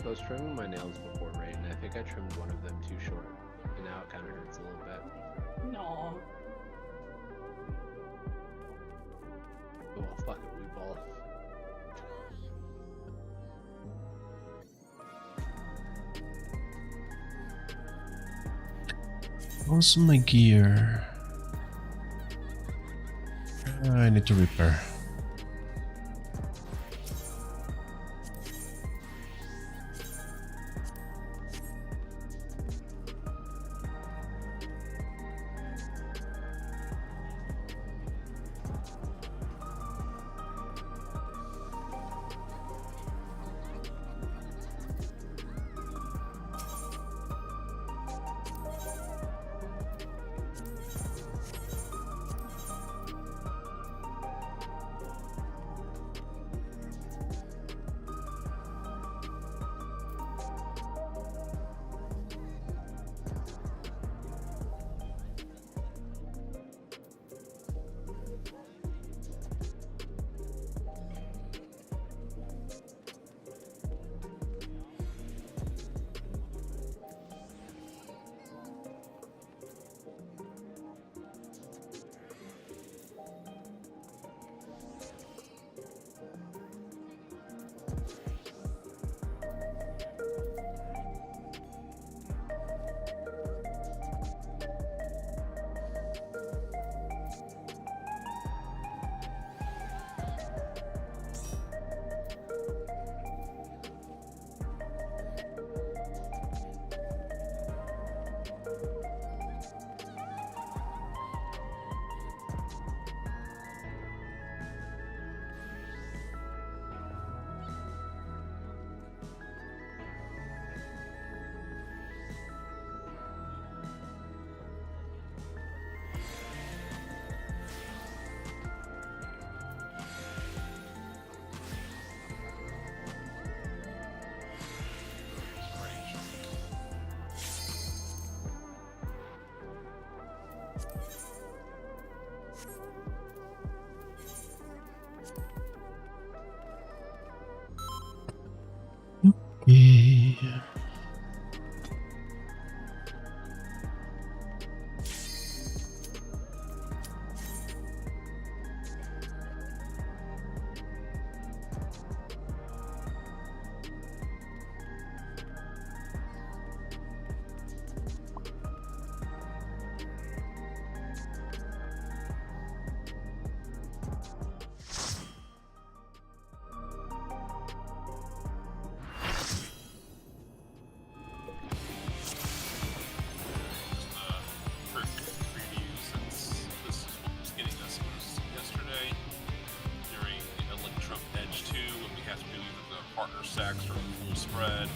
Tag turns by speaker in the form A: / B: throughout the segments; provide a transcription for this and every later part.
A: I was trimming my nails before raid, and I think I trimmed one of them too short, and now it kind of hurts a little bit.
B: No.
A: Oh, well, fuck it, we ball.
C: Also my gear. I need to repair. Yeah.
D: Stacks or full spread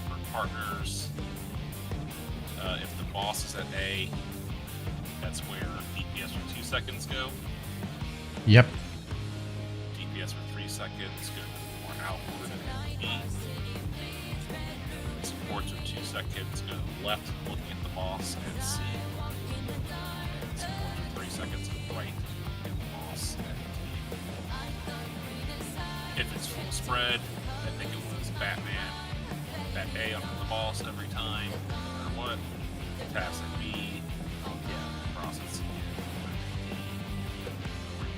D: for partners. If the boss is at A, that's where DPS for 2 seconds go.
C: Yep.
D: DPS for 3 seconds go more outward and B. Supports for 2 seconds go left, looking at the boss and C. And supports for 3 seconds go right, looking at the boss and D. If it's full spread, I think it was Batman, bat A on the boss every time, no matter what. Taps at B, cross at C.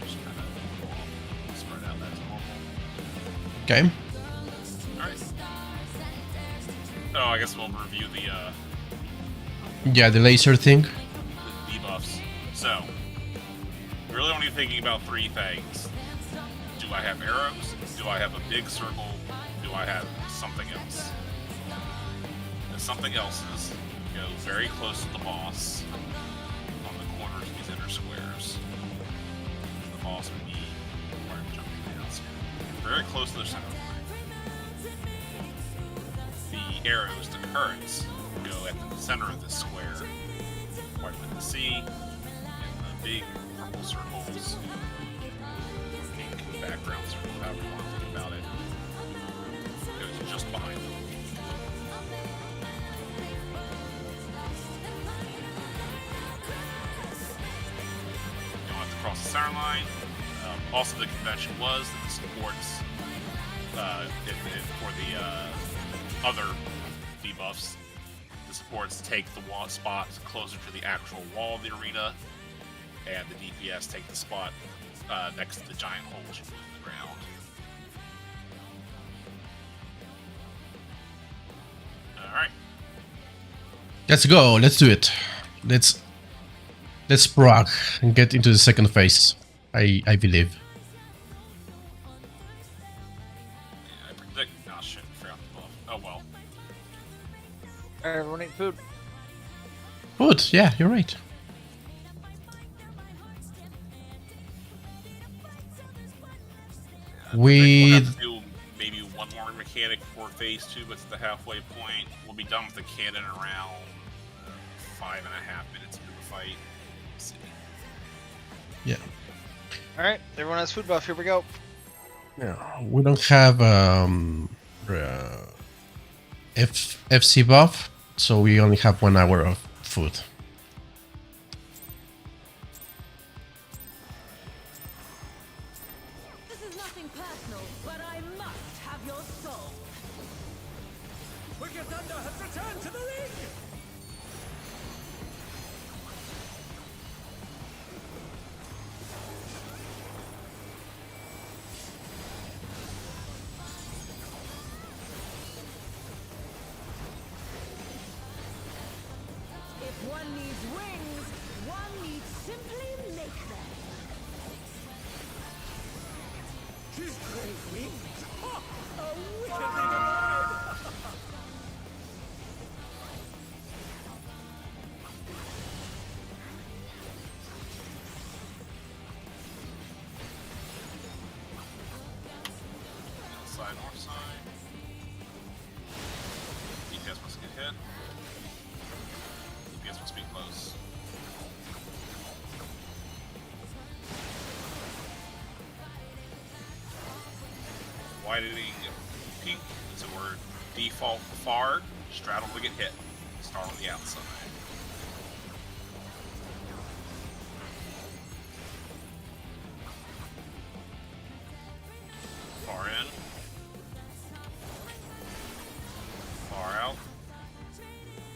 D: Just kind of spread out, that's normal.
C: Okay.
D: Alright. Oh, I guess we'll review the
C: Yeah, the laser thing.
D: debuffs. So, really only thinking about three things. Do I have arrows? Do I have a big circle? Do I have something else? The something else's go very close to the boss on the corners of these inner squares. The boss would be where I'm jumping down. So very close to the center line. The arrows, the currents, go at the center of this square, right with the C, and the big purple circles, pink background circle, however you want to think about it, goes just behind them. You don't have to cross the center line. Also, the convention was that the supports, for the other debuffs, the supports take the wall spots closer to the actual wall of the arena, and the DPS take the spot next to the giant holes you put in the ground. Alright.
C: Let's go. Let's do it. Let's Prog and get into the second phase. I believe.
D: Yeah, I predict. Oh shit, forgot the buff. Oh well.
B: Alright, everyone eat food.
C: Good. Yeah, you're right.
D: We'll
C: With
D: have to do maybe one more mechanic for phase 2, but it's the halfway point. We'll be done with the cannon around 5.5 minutes into the fight. Let's see.
C: yeah.
B: Alright, everyone has food buff. Here we go.
C: Yeah, we don't have FC buff, so we only have 1 hour of food.
E: This is nothing personal, but I must have your soul.
F: Wicked Thunder has returned to the ring!
E: If one needs wings, one needs simply make them.
F: His great wings! Ha! A wicked thing alive!
D: Outside, north side. DPS must get hit. DPS must be close. Widening pink is a word. Default far, straddle to get hit. Start on the outside. Far in. Far out.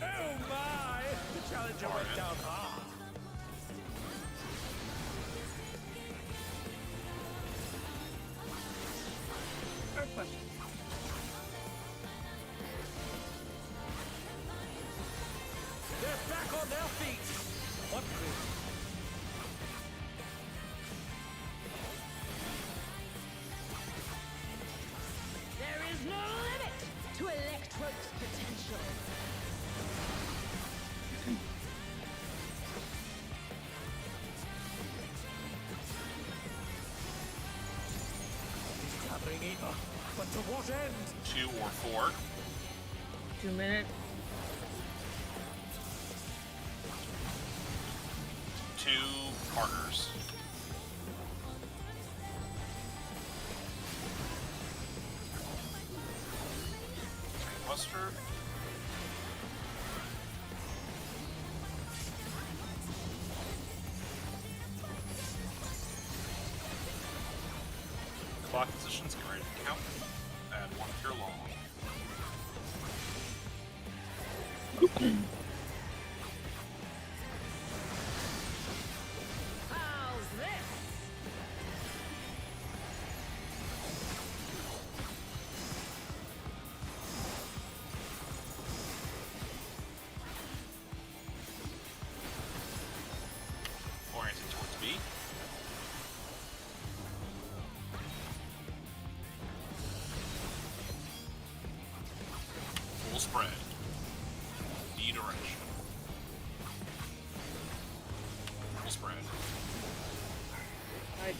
F: Oh my! The challenger
D: Alright.
F: went down hard. They're back on their feet! What good?
E: There is no limit to Electro's potential.
F: He's gathering either. But to what end?
D: 2 or 4.
B: 2 minutes.
D: 2 partners. Buster. Clock positions, get ready to count. Add 1 if you're long.
E: How's this?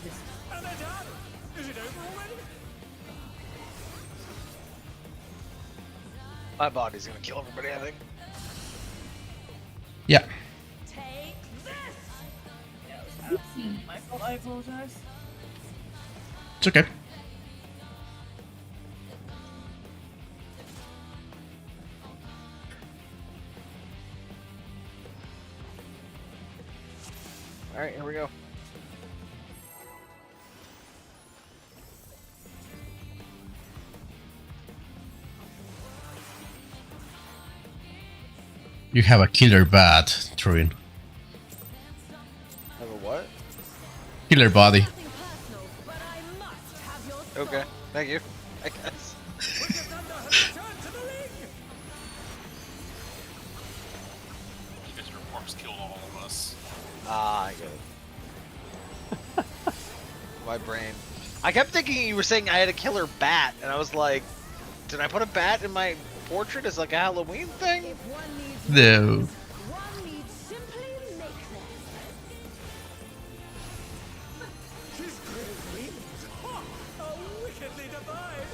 B: this.
F: And they're done. Is it over already?
B: My body's gonna kill everybody, I think.
C: Yeah.
E: Take this!
B: My fault, I apologize.
C: It's okay.
B: Alright, here we go.
C: You have a killer bad, Turin.
B: Have a what?
C: Killer body.
E: Nothing personal, but I must have your soul.
B: Okay, thank you. I guess.
F: Wicked Thunder has returned to the ring.
D: Mr. Corpse killed all of us.
B: Ah, I get it. My brain. I kept thinking you were saying I had a killer bat, and I was like, did I put a bat in my portrait as like a Halloween thing?
E: If one needs
C: No.
E: one needs simply make them.
F: His great wings. Ha! Are wickedly divine.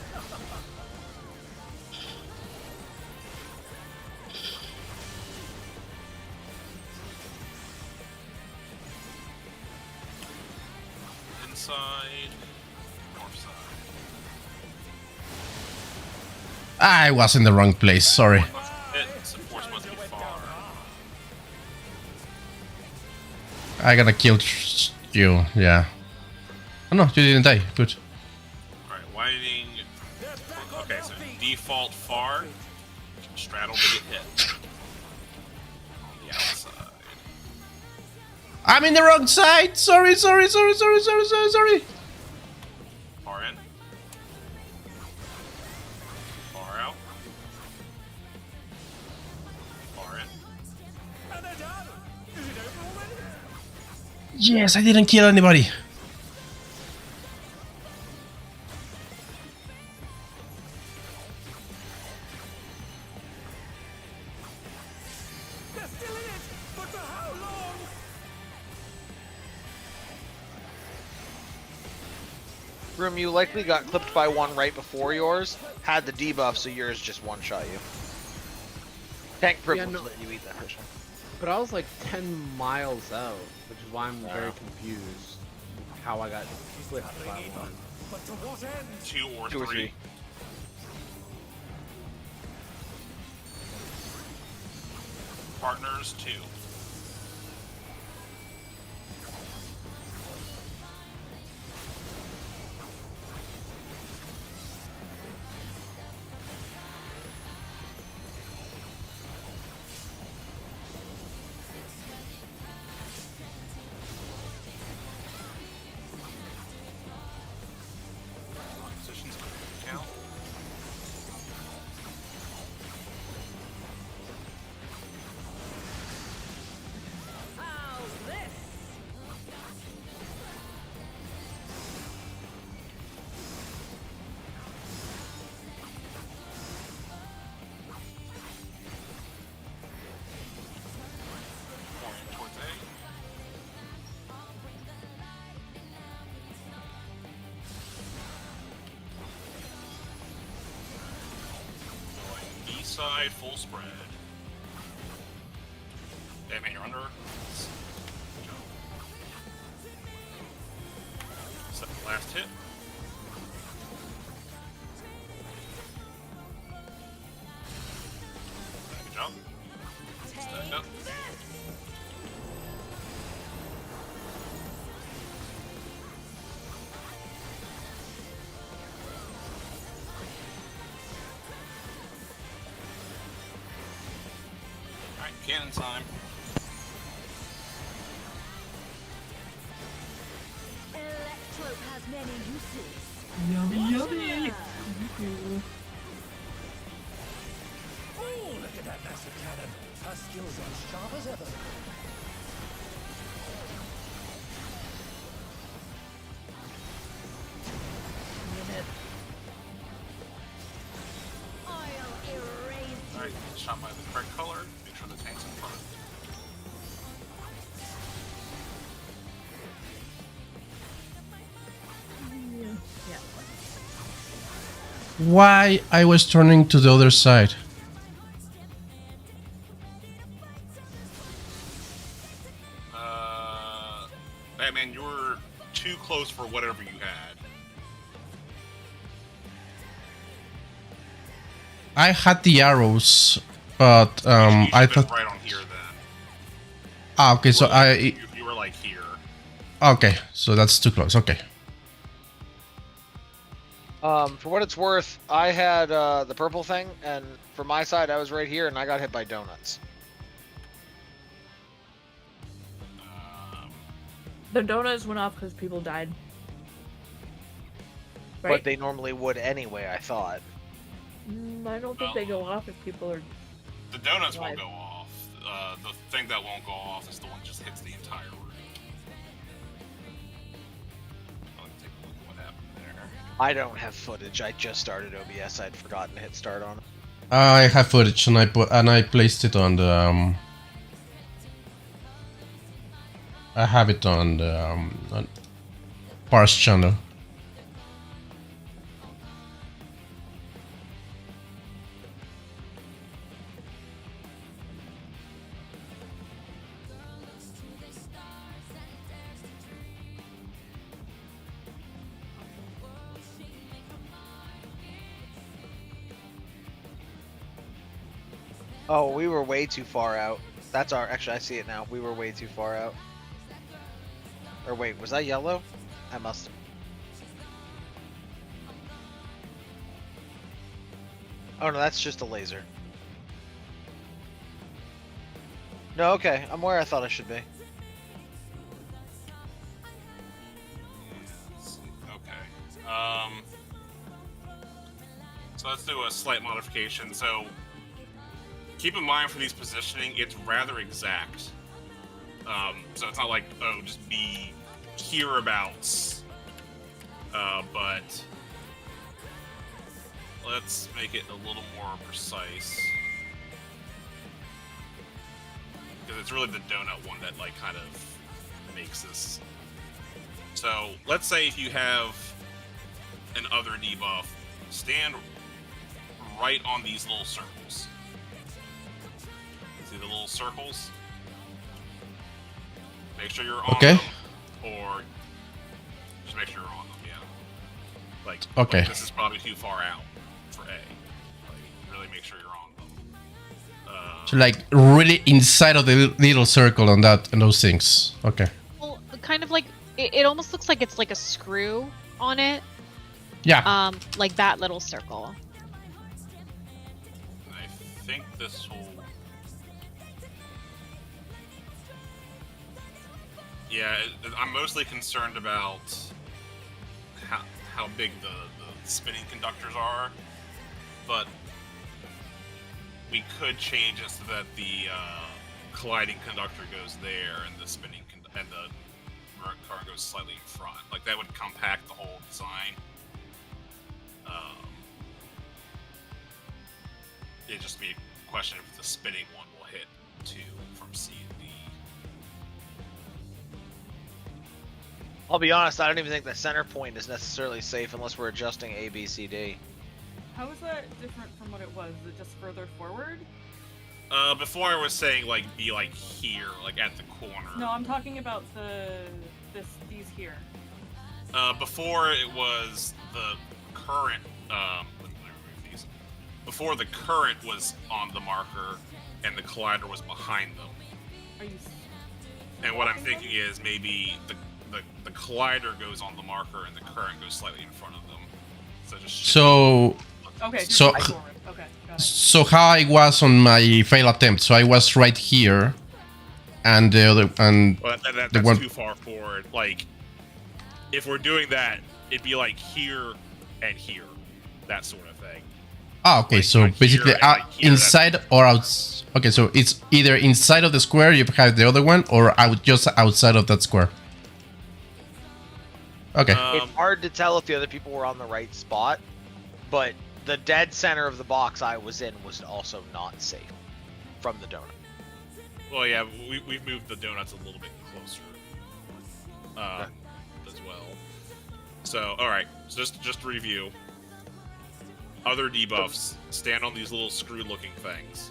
D: Inside, north side.
C: I was in the wrong place, sorry.
D: It's of course must be far.
C: I gotta kill you, yeah. Oh no, you didn't die, good.
D: Alright, widening.
F: They're back on
D: Okay,
F: their
D: so
F: feet.
D: default far. Straddle to get hit. On the outside.
C: I'm in the wrong side! Sorry.
D: Far in. Far out. Far in.
F: And they're done. Is it over already?
C: Yes, I didn't kill anybody.
F: They're still in it, but for how long?
B: Room, you likely got clipped by one right before yours. Had the debuff, so yours just one-shot you. Tank privilege
A: no.
B: let you eat that first one.
A: But I was like 10 miles out, which is why I'm very confused how I got flipped by one.
F: But to what end?
D: Two or
B: Two or
D: three.
B: three.
D: Partners, two. Positions count.
E: How's this?
D: Pointing towards A. Going B side, full spread. Hey man, you're under. Jump. Set the last hit. Good job. Stack up. Alright, cannon time.
E: Electrope has many uses.
B: Yummy.
F: Oh, look at that massive cannon. Her skills are as sharp as ever.
E: I'll erase
D: Alright, shot by the correct color. Make sure the tank's in front.
C: why I was turning to the other side.
D: Batman, you were too close for whatever you had.
C: I had the arrows, but
D: You
C: I
D: should've been
C: thought.
D: right on here then.
C: Ah, okay. So
D: You were like here.
C: Okay, so that's too close. Okay.
B: For what it's worth, I had the purple thing, and for my side, I was right here, and I got hit by donuts.
G: The donuts went off because people died. Right?
B: But they normally would anyway, I thought.
G: I don't think they go off if people are.
D: The donuts
G: Right.
D: won't go off. The thing that won't go off is the one that just hits the entire room. I'll take a look at what happened there.
B: I don't have footage. I just started OBS. I'd forgotten to hit start on it.
C: I have footage and I placed it on the I have it on the on Parse channel.
B: Oh, we were way too far out. That's our. Actually, I see it now. We were way too far out. Or wait, was that yellow? I must. Oh no, that's just a laser. No, okay. I'm where I thought I should be.
D: Okay. So let's do a slight modification. So keep in mind for these positioning, it's rather exact. So it's not like, oh, just be hereabouts. But let's make it a little more precise. Because it's really the donut one that like kind of makes this. So let's say if you have an other debuff, stand right on these little circles. See the little circles? Make sure you're on
C: Okay.
D: them, or just make sure you're on them, yeah. Like,
C: Okay.
D: like this is probably too far out for A. Like, really make sure you're on them.
C: So like really inside of the little circle on that and those things. Okay.
H: Well, kind of like it almost looks like it's like a screw on it.
C: Yeah.
H: Like that little circle.
D: I think this will... Yeah, I'm mostly concerned about how big the spinning conductors are, but we could change it so that the colliding conductor goes there and the spinning and the current goes slightly in front. Like that would compact the whole design. It'd just be a question if the spinning one will hit two from C and D.
B: I'll be honest. I don't even think the center point is necessarily safe unless we're adjusting A, B, C, D.
I: How is that different from what it was? Is it just further forward?
D: Before I was saying like be like here, like at the corner.
I: No, I'm talking about these here.
D: Before it was the current. Let me remove these. Before the current was on the marker, and the collider was behind them.
I: Are you?
D: And what I'm thinking is maybe the collider goes on the marker, and the current goes slightly in front of them. So just.
C: So
I: Okay.
C: So-
I: Just forward. Okay. Got it.
C: so how I was on my fail attempt. So I was right here, and the other and
D: Well,
C: the
D: that's
C: one.
D: too far forward. Like, if we're doing that, it'd be like here and here, that sort of thing.
C: Ah, okay.
D: like,
C: So
D: like
C: basically,
D: here and like here,
C: inside or out. Okay, so it's either inside of the square you have the other one, or just outside of that square. Okay.
B: It's hard to tell if the other people were on the right spot, but the dead center of the box I was in was also not safe from the donut.
D: Well, yeah, we've moved the donuts a little bit closer as well. So, all right, so just to review. Other debuffs. Stand on these little screw-looking things.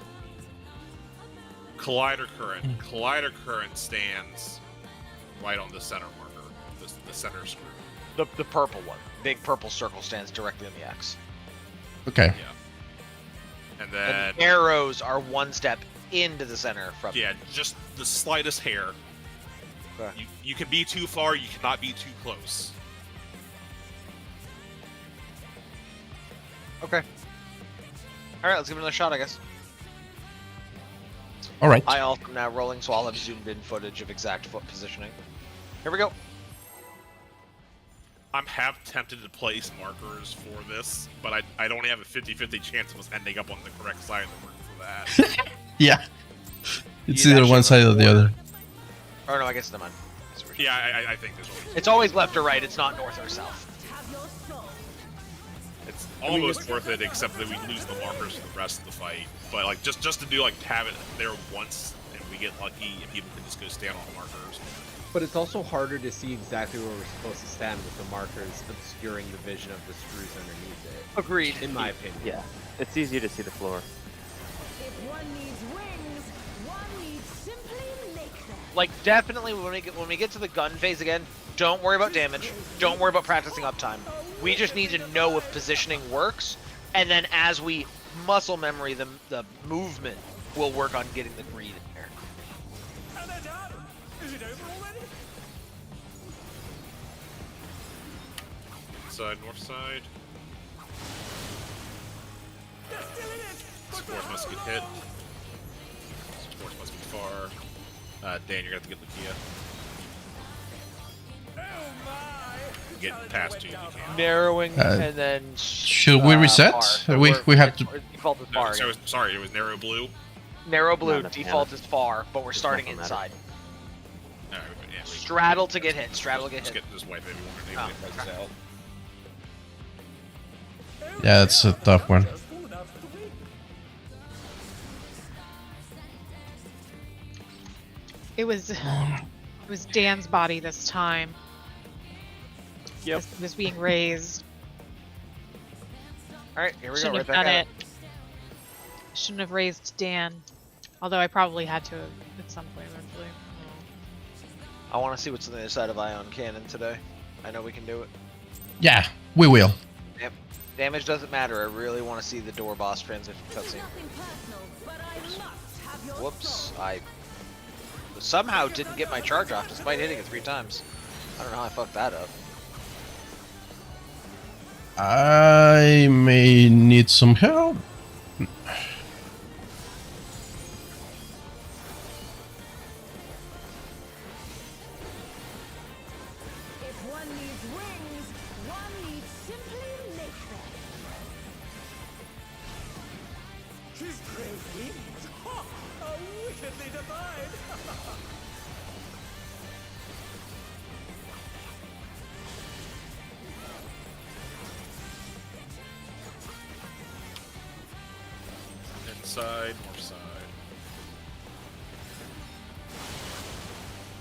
D: Collider current. Collider current stands right on the center marker. The center screw.
B: The purple one. Big purple circle stands directly on the X.
C: Okay.
D: Yeah. And then...
B: And the arrows are one step into the center from...
D: Yeah, just the slightest hair.
B: Okay.
D: You can be too far, you cannot be too close.
B: Okay. Alright, let's give it another shot, I guess.
C: All right.
B: I also am now rolling, so I'll have zoomed in footage of exact foot positioning. Here we go.
D: I'm half tempted to place markers for this, but I'd only have a 50-50 chance of us ending up on the correct side of the room for that.
C: Yeah. It's
B: You'd
C: either
B: actually
C: one side or the
B: have
C: other.
B: Or no, I guess never mind.
D: Yeah, I think there's always...
B: It's always left or right, it's not north or south.
D: It's almost worth it, except that we lose the markers for the rest of the fight. But like just to do like have it there once, and we get lucky, and people can just go stand on the markers.
A: But it's also harder to see exactly where we're supposed to stand with the markers obscuring the vision of the screws underneath it.
B: Agreed.
A: In my opinion.
J: Yeah, it's easier to see the floor.
E: If one needs wings, one needs simply make them.
B: Like, definitely when we get to the gun phase again, don't worry about damage. Don't worry about practicing uptime. We just need to know if positioning works, and then as we muscle memory the movement, we'll work on getting the greed in there.
F: And they're done. Is it over already?
D: North side.
F: They're still in it.
D: Spores must get hit. Spores must be far. Dan, you're gonna have to get Lucia.
F: Oh my!
D: Get past you if you can.
B: Narrowing and then
C: Should we reset?
B: far.
C: We have to.
B: Default is
D: No,
B: far.
D: sorry, it was narrow blue.
B: Narrow blue.
J: Not enough
B: Default
J: mana.
B: is far, but we're
J: Just
B: starting
J: not for
B: inside.
D: Alright, yeah,
B: Straddle to get hit. Straddle to get
D: Let's
B: hit.
D: get this wipe everyone.
B: Oh,
D: Everybody
B: okay.
D: out.
C: Yeah, it's a tough one.
F: Just fallen out for the win.
H: It was Dan's body this time.
J: Yep.
H: It was being raised.
B: Alright, here we go.
H: Shouldn't
B: Right
H: have
B: back
H: done
B: at
H: it. Shouldn't have raised Dan. Although I probably had to at some point eventually.
B: I want to see what's on the other side of Ion Cannon today. I know we can do it.
C: Yeah, we will.
B: Yep. Damage doesn't matter. I really want to see the door boss transition cutscene.
E: Nothing personal, but I must have your
B: Whoops.
E: soul.
B: I somehow didn't get my charge off despite hitting it 3 times. I don't know how I fucked that up.
C: I may need some help.
E: If one needs wings, one needs simply make them.
F: She's great wings. Ha! How wickedly divine.
D: Inside, north side.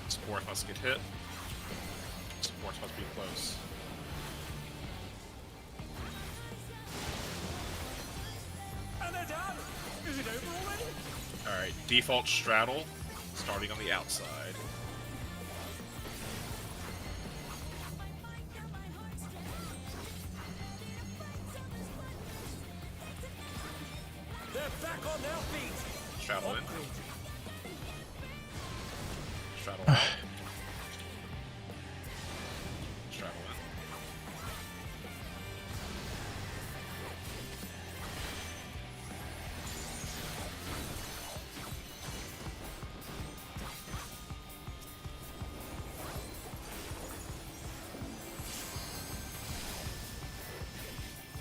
D: Spores must get hit. Spores must be close.
F: And they're done. Is it over already?
D: Alright, default straddle, starting on the outside.
F: They're back on their feet.
D: Straddle in. Straddle out. Straddle in.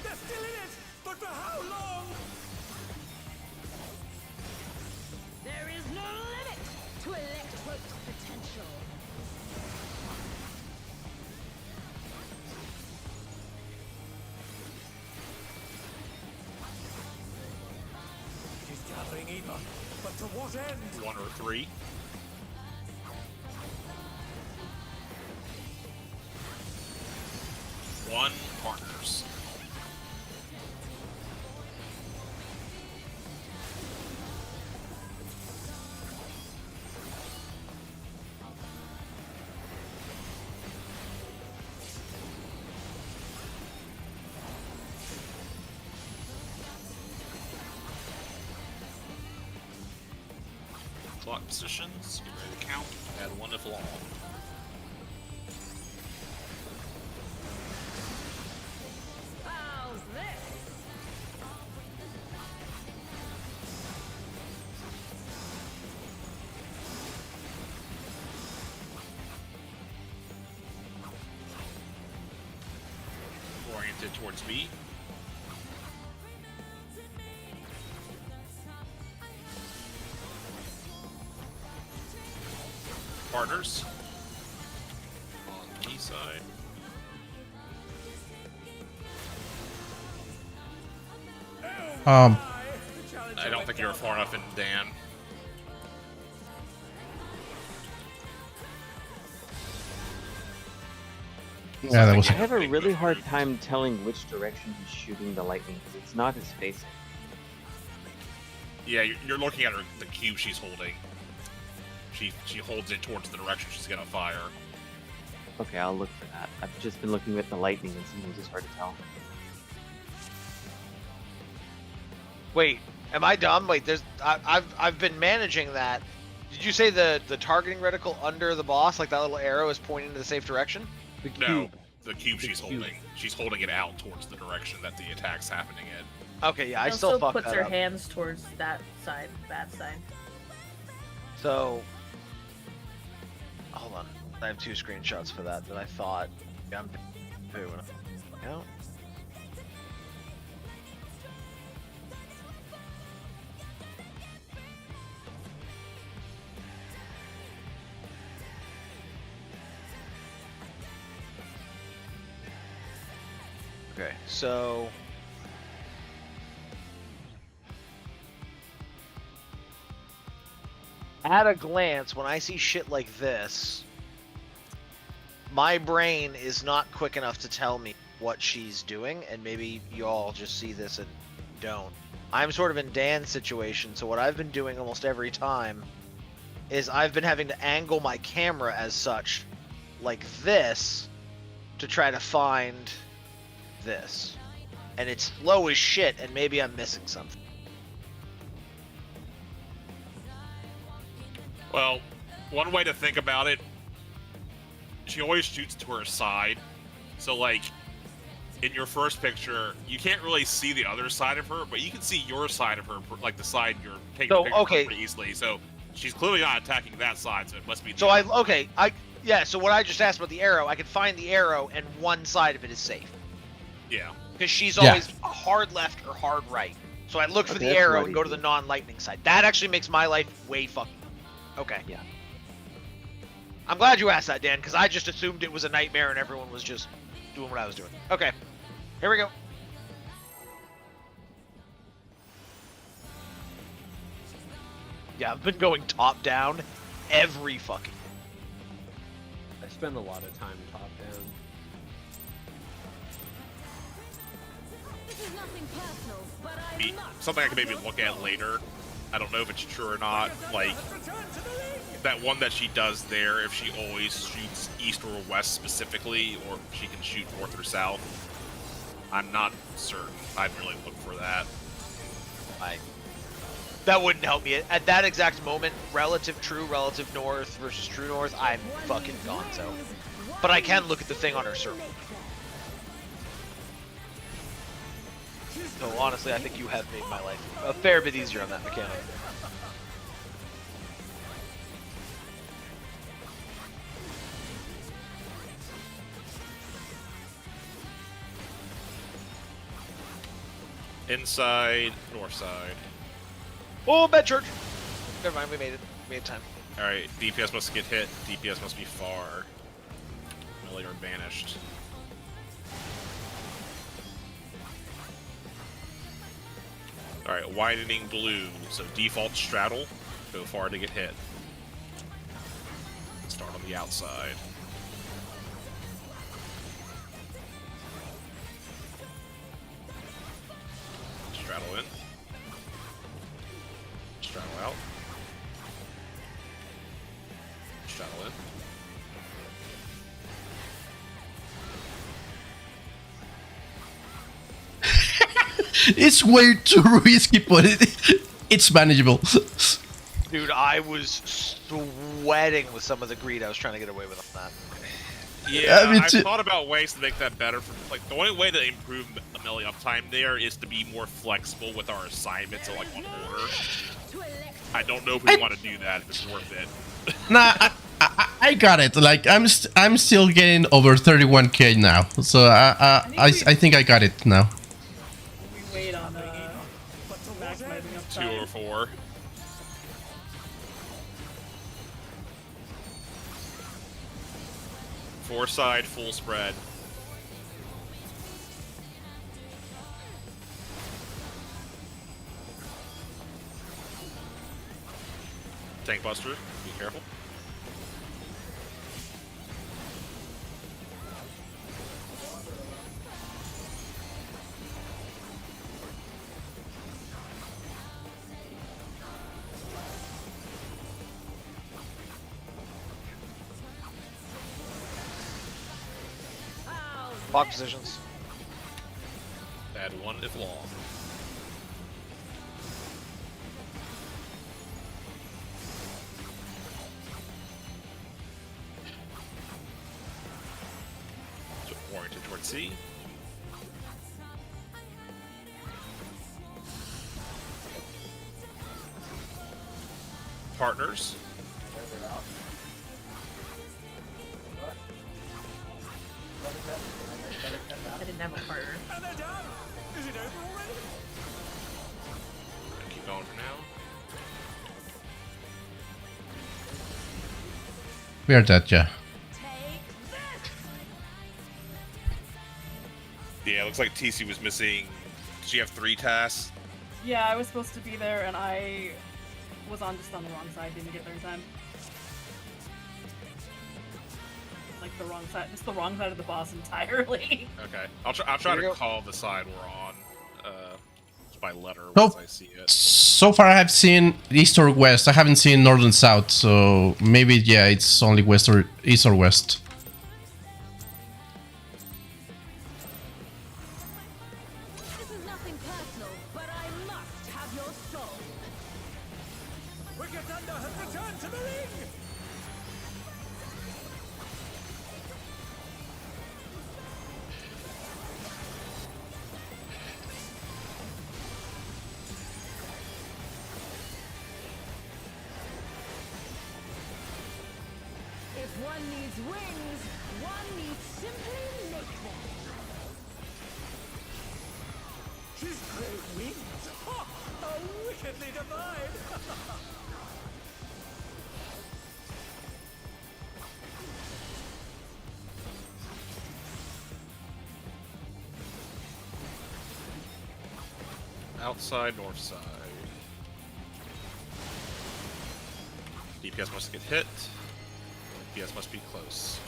F: They're still in it. But for how long?
E: There is no limit to Electro's potential.
F: It is gathering even. But to what end?
D: 1 or 3. One markers. clock positions. Get ready to count. Add 1 if long.
E: How's this?
D: Oriented towards me. Partners. On the side. I don't think you were far enough in, Dan.
C: Yeah, that was.
J: I have a really hard time telling which direction he's shooting the lightning because it's not his face.
D: Yeah, you're looking at her, the cube she's holding. She holds it towards the direction she's gonna fire.
J: Okay, I'll look for that. I've just been looking at the lightning and sometimes it's hard to tell.
B: Wait, am I dumb? Wait, I've been managing that. Did you say the targeting reticle under the boss, like that little arrow, is pointing to the safe direction?
A: The cube.
D: No, the cube she's
A: cube.
D: holding. She's holding it out towards the direction that the attack's happening in.
B: Okay, yeah, I
G: She
B: still
G: also
B: fucked
G: puts
B: that
G: her
B: up.
G: hands towards that side,
B: So, hold on. I have 2 screenshots for that I thought. Yeah, I'm doing it. Out. Okay, so at a glance, when I see shit like this, my brain is not quick enough to tell me what she's doing, and maybe you all just see this and don't. I'm sort of in Dan's situation, so what I've been doing almost every time is I've been having to angle my camera as such, like this, to try to find this. And it's slow as shit, and maybe I'm missing something.
D: Well, one way to think about it, she always shoots to her side. So, like, in your first picture, you can't really see the other side of her, but you can see your side of her, like the side you're taking
B: So,
D: the picture
B: okay.
D: from pretty easily. So, she's clearly not attacking that side, so it must be the
B: So
D: other.
B: yeah, so what I just asked about the arrow, I can find the arrow, and one side of it is safe.
D: Yeah.
B: Because she's
C: Yeah.
B: always hard left or hard right. So I look for
J: Okay,
B: the
J: that's
B: arrow
J: not
B: and go to
J: easy.
B: the non-lightning side. That actually makes my life way fucking. Okay.
J: Yeah.
B: I'm glad you asked that, Dan, because I just assumed it was a nightmare and everyone was just doing what I was doing. Okay. Here we go. Yeah, I've been going top down every fucking.
A: I spend a lot of time top down.
E: This is nothing personal, but I
D: Be-
E: must.
D: something I can maybe look at later. I don't know if it's true or not. Like, that one that she does there, if she always shoots east or west specifically, or if she can shoot north or south. I'm not certain. I'd really look for that.
B: That wouldn't help me. At that exact moment, relative true, relative north versus true north, I'm fucking gone, so. But I can look at the thing on her circle. So honestly, I think you have made my life a fair bit easier on that mechanic.
D: Inside, north side.
B: Oh, bed church! Never mind, we made it. We made time.
D: Alright, DPS must get hit. DPS must be far. Melee are banished. Alright, widening blue. So default straddle. Go far to get hit. Start on the outside. Straddle in. Straddle out. Straddle in.
C: It's way too risky, but it's manageable.
B: Dude, I was sweating with some of the greed I was trying to get away with on that.
D: Yeah,
C: me
D: I've
C: too.
D: thought about ways to make that better. Like, the only way to improve a melee uptime there is to be more flexible with our assignments, like on order. I don't know if we want to do that, if it's worth it.
C: Nah, I got it. Like I'm still getting over 31k now, so I think I got it now.
I: We wait on maximizing upside.
D: 2 or 4. Four side, full spread. Tank buster, be careful.
B: Lock positions.
D: Add 1 if long. Oriented towards C. Partners.
G: I didn't have a partner.
F: And they're done. Is it over already?
D: Keep going for now.
C: We are dead, yeah.
D: Yeah, it looks like TC was missing. Did she have 3 tasks?
I: Yeah, I was supposed to be there, and I was just on the wrong side. Didn't get there in time. Like the wrong side, just the wrong side of the boss entirely.
D: Okay, I'll try
B: Here
D: to
B: you go.
D: call the side we're on, just by letter
C: Nope.
D: once I see it.
C: So far I have seen east or west. I haven't seen north and south, so maybe yeah, it's only west or east or west.
E: This is nothing personal, but I must have your soul.
F: Wicked Thunder has returned to the ring.
E: If one needs wings, one needs simply make them.
F: She's great wings. Ha! How wickedly divine.
D: Outside, north side. DPS must get hit. DPS must be close.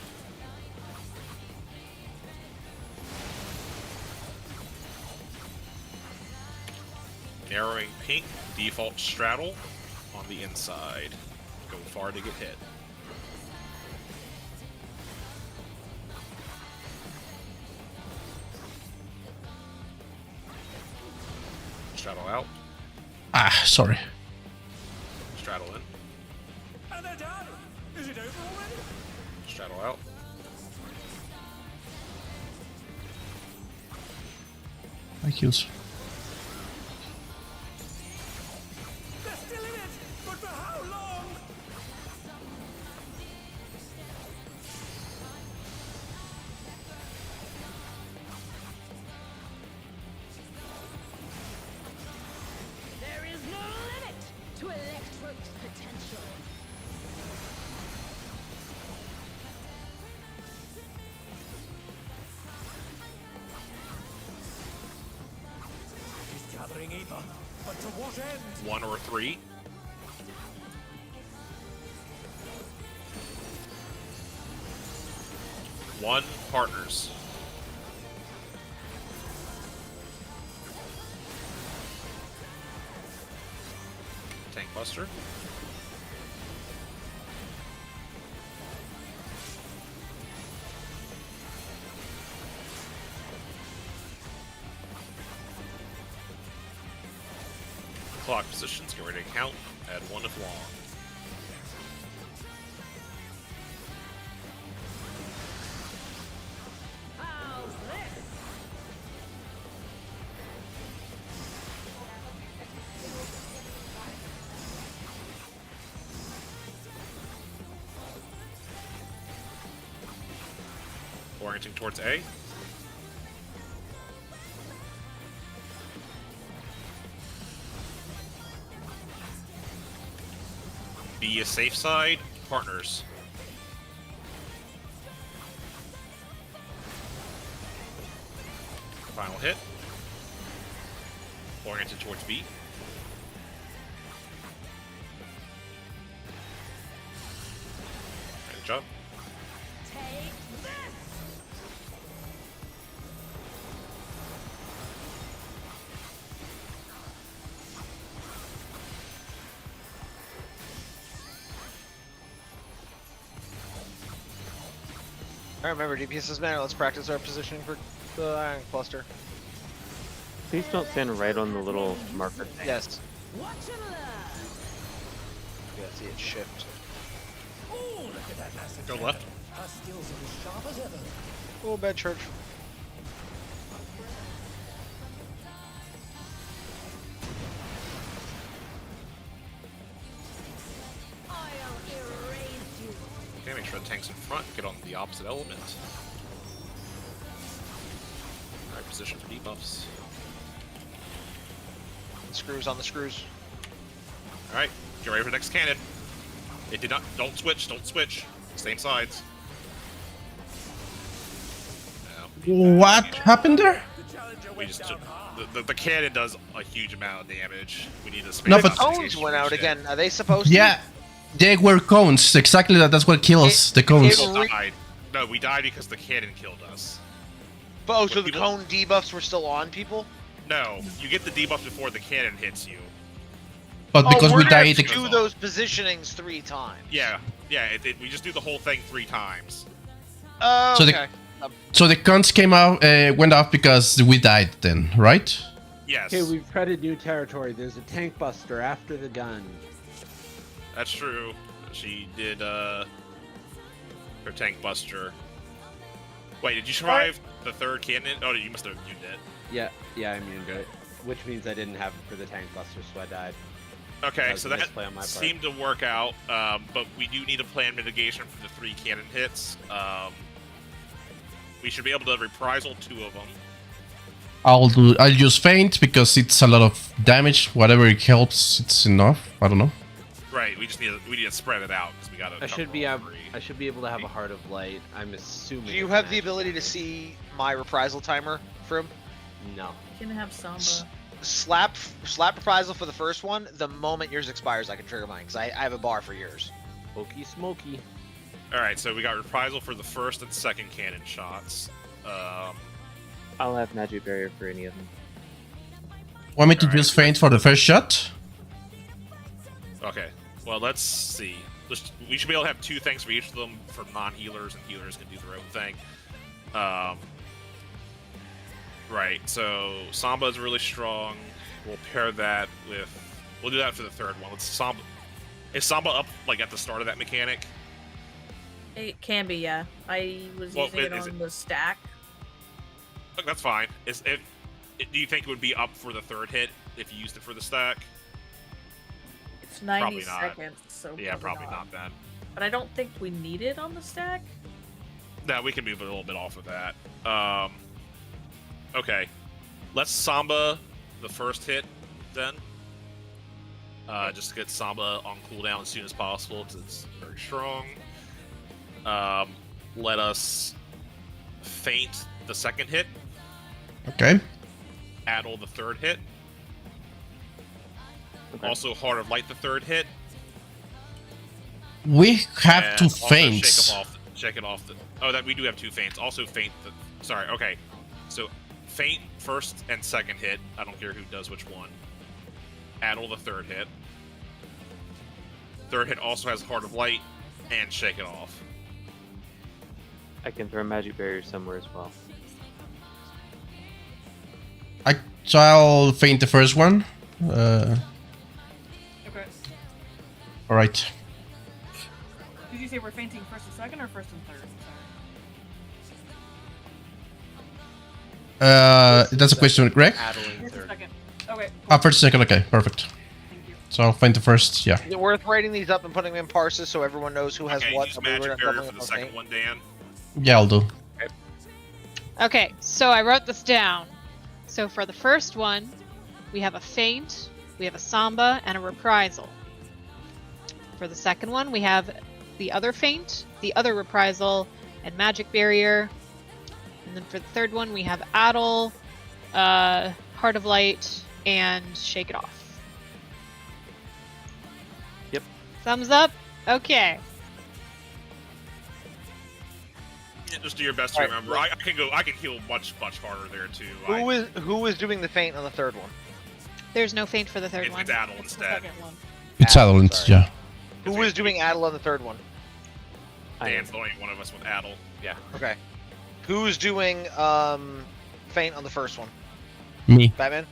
D: Narrowing pink, default straddle on the inside. Go far to get hit. Straddle out,
C: Ah, sorry.
D: straddle in,
F: And they're done. Is it over already?
D: straddle out.
C: My kills.
F: They're still in it. But for how long?
E: There is no limit to Electro's potential.
F: He's gathering ether. But to what end?
D: 1 or 3. One partners. Tank buster. Clock positions, get ready to count. Add 1 if long. Orienting towards A. Be a safe side, partners. Final hit. Oriented towards B. Good job.
E: Take this!
B: Alright, remember, DPS's matter. Let's practice our positioning for the iron cluster.
J: Please don't stand right on the little marker thing.
B: Yes.
E: Watch and learn!
B: Yeah, see it shift.
F: Oh, look at that massive
D: Go
F: cannon.
D: left.
F: Her skills are as sharp as ever.
B: Oh, bad church.
E: I'll erase you!
D: Okay, make sure the tank's in front. Get on the opposite element. Alright, position for debuffs.
B: Screws on the screws.
D: Alright, get ready for the next cannon. It did not. Don't switch. Don't switch. Same sides. No.
C: What happened there?
F: The challenger
D: We
F: went
D: just
F: down hard.
D: the cannon does a huge amount of damage. We need to space
C: No,
D: out
C: but-
D: the
B: Cones
D: communication
B: went out
D: shit.
B: again. Are they supposed to?
C: Yeah, they were cones. Exactly that's what kills the cones.
D: People died. No, we died because the cannon killed us.
B: But, oh, so the
D: People-
B: cone debuffs were still on people?
D: No, you get the debuff before the cannon hits you.
C: But because
B: we're
C: we
B: gonna
C: died,
B: have to
C: the,
B: do those positionings 3 times.
D: Yeah, yeah. We just do the whole thing 3 times.
B: Oh,
C: So
B: okay.
C: so the cones came out, went off because we died. Then, right?
D: Yes,
A: Okay, we've treaded new territory. There's a tank buster after the gun.
D: that's true. She did her tank buster. Wait, did you survive the 3rd cannon? Oh, you must have immune it.
A: Yeah, I immune it. Which means I didn't have it for the tank buster, so I died.
D: Okay,
A: was
D: so
A: a
D: that
A: misplay on my part.
D: seemed to work out, but we do need a plan mitigation for the 3 cannon hits. We should be able to reprisal 2 of them.
C: I'll use feint because it's a lot of damage. Whatever it helps, it's enough. I don't know.
D: Right, we need to spread it out because we got to.
A: I should be able to have a heart of light. I'm assuming.
B: Do you
A: it's
B: have
A: an
B: the
A: actual
B: ability to
A: tank.
B: see my reprisal timer, Frim?
A: No.
G: You can have Samba.
B: Slap reprisal for the first one. The moment yours expires, I can trigger mine because I have a bar for yours.
A: Pokey smoky.
D: All right, so we got reprisal for the 1st and 2nd cannon shots.
J: I'll have magic barrier for any of them.
C: Want me to
D: Alright.
C: use feint for the first shot?
D: Okay, well let's see. We should be able to have 2 things for each of them for non-healers, and healers can do their own thing. Right, so Samba is really strong. We'll pair that with. We'll do that for the 3rd one. Let's Samba. Is Samba up like at the start of that mechanic?
G: It can be, yeah. I was
D: Well,
G: using it
D: is
G: on
D: it-
G: the stack.
D: Look, that's fine. Do you think it would be up for the 3rd hit if you used it for the stack?
G: It's 90
D: Probably not.
G: seconds, so
D: Yeah, probably not then.
G: But I don't think we need it on the stack.
D: No, we can move it a little bit off of that. Okay. Let's Samba the 1st hit then. Just to get Samba on cooldown as soon as possible because it's very strong. Let us feint the 2nd hit.
C: Okay.
D: Addle the 3rd hit.
J: Okay.
D: Also Heart of Light the 3rd hit.
C: We have
D: and
C: to
D: also
C: feint.
D: Shake it off. Oh, that we do have 2 feints. Also feint the. Sorry. Okay. So feint 1st and 2nd hit. I don't care who does which one. Addle the 3rd hit. 3rd hit also has Heart of Light and shake it off.
J: I can throw magic barrier somewhere as well.
C: So I'll feint the first one.
I: Okay.
C: All right.
I: Did you say we're fainting 1st and 2nd or 1st and 3rd? Sorry.
C: That's a question, Greg.
A: Adeline
I: 1st
A: third.
I: and 2nd. Okay.
C: Ah, first, second. Okay, perfect.
I: Thank you.
C: So I'll feint the first. Yeah.
B: Is it worth writing these up and putting them in parses so everyone knows who has
D: Okay,
B: what?
D: use
B: So we were
D: magic
B: not
D: barrier
B: doubling
D: for the
B: up on
D: 2nd
B: feint?
D: one, Dan.
C: Yeah, I'll do.
H: Okay, so I wrote this down. So for the first one, we have a feint, we have a samba, and a reprisal. For the second one, we have the other feint, the other reprisal, and magic barrier. And then for the third one, we have addle, heart of light, and shake it off.
J: Yep.
H: Thumbs up? Okay.
D: Yeah, just do your best to remember. I can heal much harder there too.
B: Who is doing the feint on the third one?
H: There's no feint for the third one.
D: It's Addle
I: The
D: instead.
I: second one.
C: It's Adelant,
B: sorry.
C: yeah.
B: Who is doing Addle on the third one?
D: Dan's the only one of us with Addle. Yeah.
B: Okay. Who's doing feint on the first one?
C: Me.
B: Batman?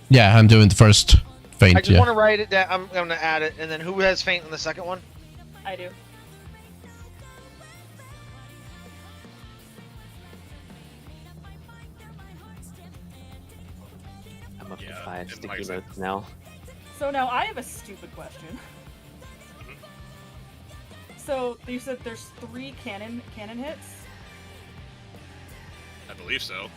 C: Yeah, I'm doing the first feint,
B: I just want to write it down. I'm going to add it. And then who has feint on the second one?
I: I do.
J: I'm up to
D: Yeah,
J: 5
D: it
J: sticky
D: likes it.
J: notes now.
I: So now I have a stupid question. So you said there's 3 cannon hits.
D: I believe so.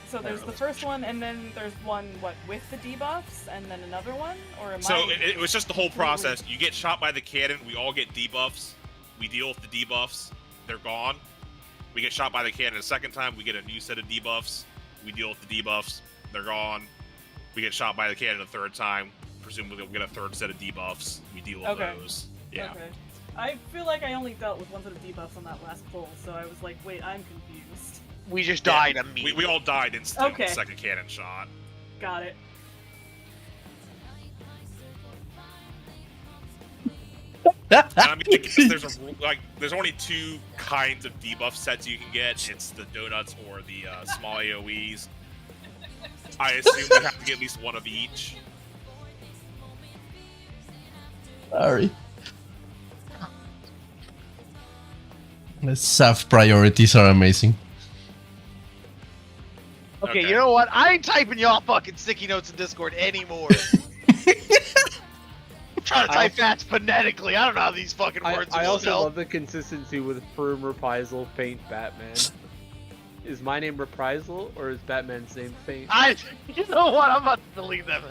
I: So there's the first one, and then there's one with the debuffs, and then another one, or am
D: So
I: I?
D: it was just the whole process. You get shot by the cannon. We all get debuffs. We deal with the debuffs. They're gone. We get shot by the cannon a second time. We get a new set of debuffs. We deal with the debuffs. They're gone. We get shot by the cannon a third time. Presumably we'll get a third set of debuffs. We deal with those. Yeah.
I: Okay. I feel like I only dealt with one set of debuffs on that last pull, so I was like, wait, I'm confused.
B: We just died immediately.
D: We all died instantly
I: Okay.
D: with the second cannon shot.
I: Got it.
D: And I mean, I guess there's only 2 kinds of debuff sets you can get. It's the donuts or the small AoEs. I assume we have to get at least one of each.
C: Sorry. The soft priorities are amazing.
B: Okay, you know what? I ain't typing y'all fucking sticky notes in Discord anymore. I'm trying to type fast phonetically. I don't know how these fucking words
A: I
B: will
A: also
B: spell.
A: love the consistency with Firm, Reprisal, Feint, Batman. Is my name Reprisal, or is Batman's name Feint?
B: You know what? I'm about to delete them.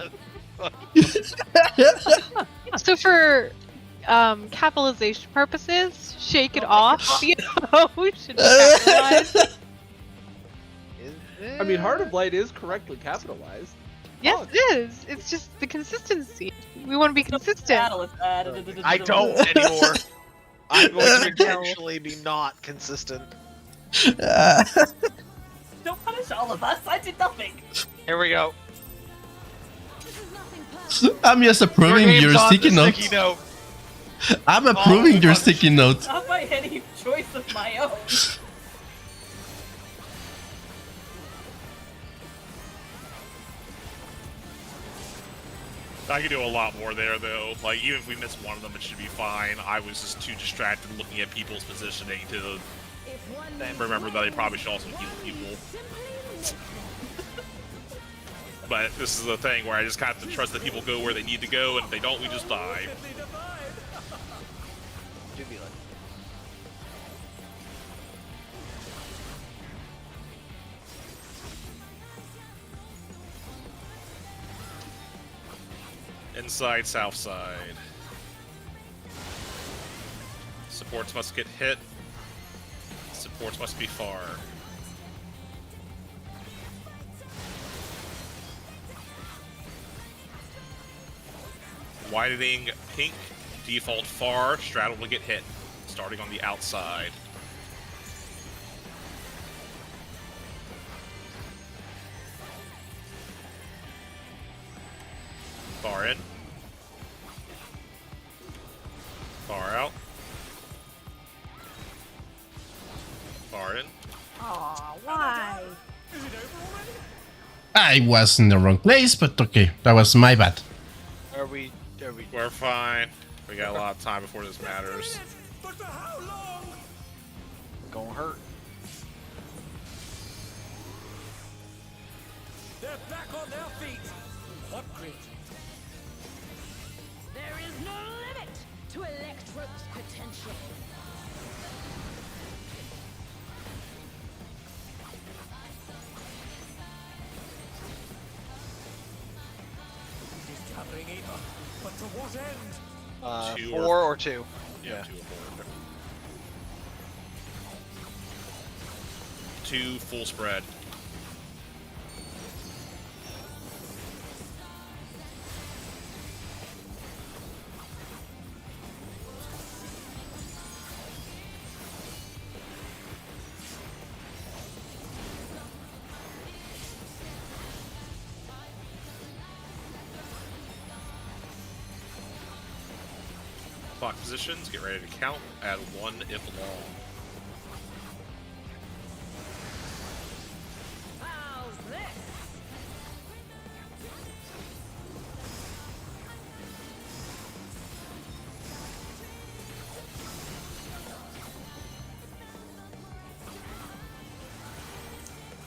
H: So for capitalization purposes, shake it off. You know, we should capitalize.
A: I mean, Heart of Light is correctly capitalized.
H: Yes, it is. It's just the consistency. We want to be consistent.
B: I don't anymore. I'm going to intentionally be not consistent.
I: Don't punish all of us. I did nothing.
B: Here we go.
C: I'm just approving your sticky notes.
B: note.
C: I'm approving your sticky notes.
I: Not by any choice of my own.
D: I can do a lot more there, though. Like, even if we miss one of them, it should be fine. I was just too distracted looking at people's positioning to remember that I probably should also heal people. But this is the thing where I just kind of have to trust that people go where they need to go, and if they don't, we just die. Inside, south side. Supports must get hit. Supports must be far. Widening pink, default far, straddle will get hit. Starting on the outside. Far in. Far out. Far in.
E: Aw, why?
C: I was in the wrong place, but okay, that was my bad.
D: We're fine. We got a lot of time before this matters.
F: But for how long?
B: Gonna hurt.
F: They're back on their feet. What great.
E: There is no limit to Electro's potential.
F: what end?
B: 4 or 2.
D: Yeah, 2 or 4. 2 full spread. Clock positions, get ready to count, add 1 if long.
E: How's this?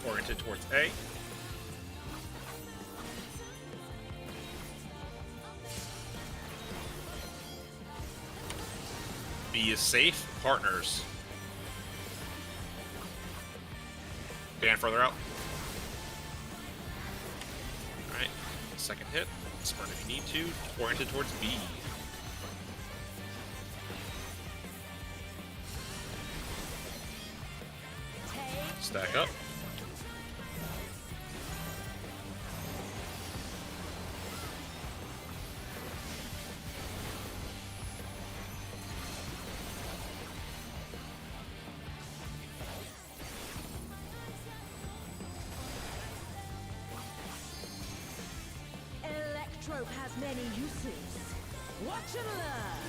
D: Oriented towards A. B is safe. Partners. Ban further out. Alright. Second hit. Sprint if you need to. Oriented towards B. Stack up.
E: Electrope has many uses. Watch and learn.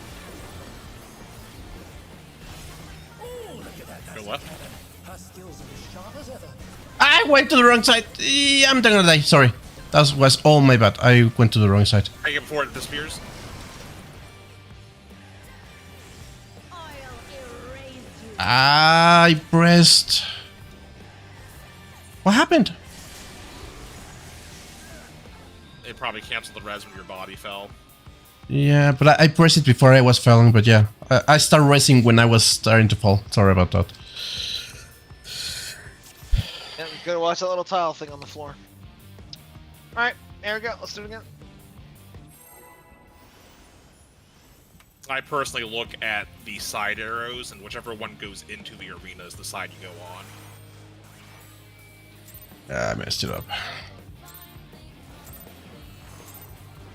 F: Oh, look at that
D: Go
F: massive
D: left.
F: cannon. Her skills are as sharp as ever.
C: I went to the wrong side. I'm gonna die. Sorry. That was all my bad. I went to the wrong side.
D: I get before it disappears.
E: I'll erase you.
C: I pressed. What happened?
D: It probably canceled the res when your body fell.
C: Yeah, but I pressed it before I was falling. But yeah, I started racing when I was starting to fall. Sorry about that.
B: Yeah, go watch that little tile thing on the floor. Alright, there we go. Let's do it again.
D: I personally look at the side arrows, and whichever one goes into the arena is the side you go on.
C: I messed it up.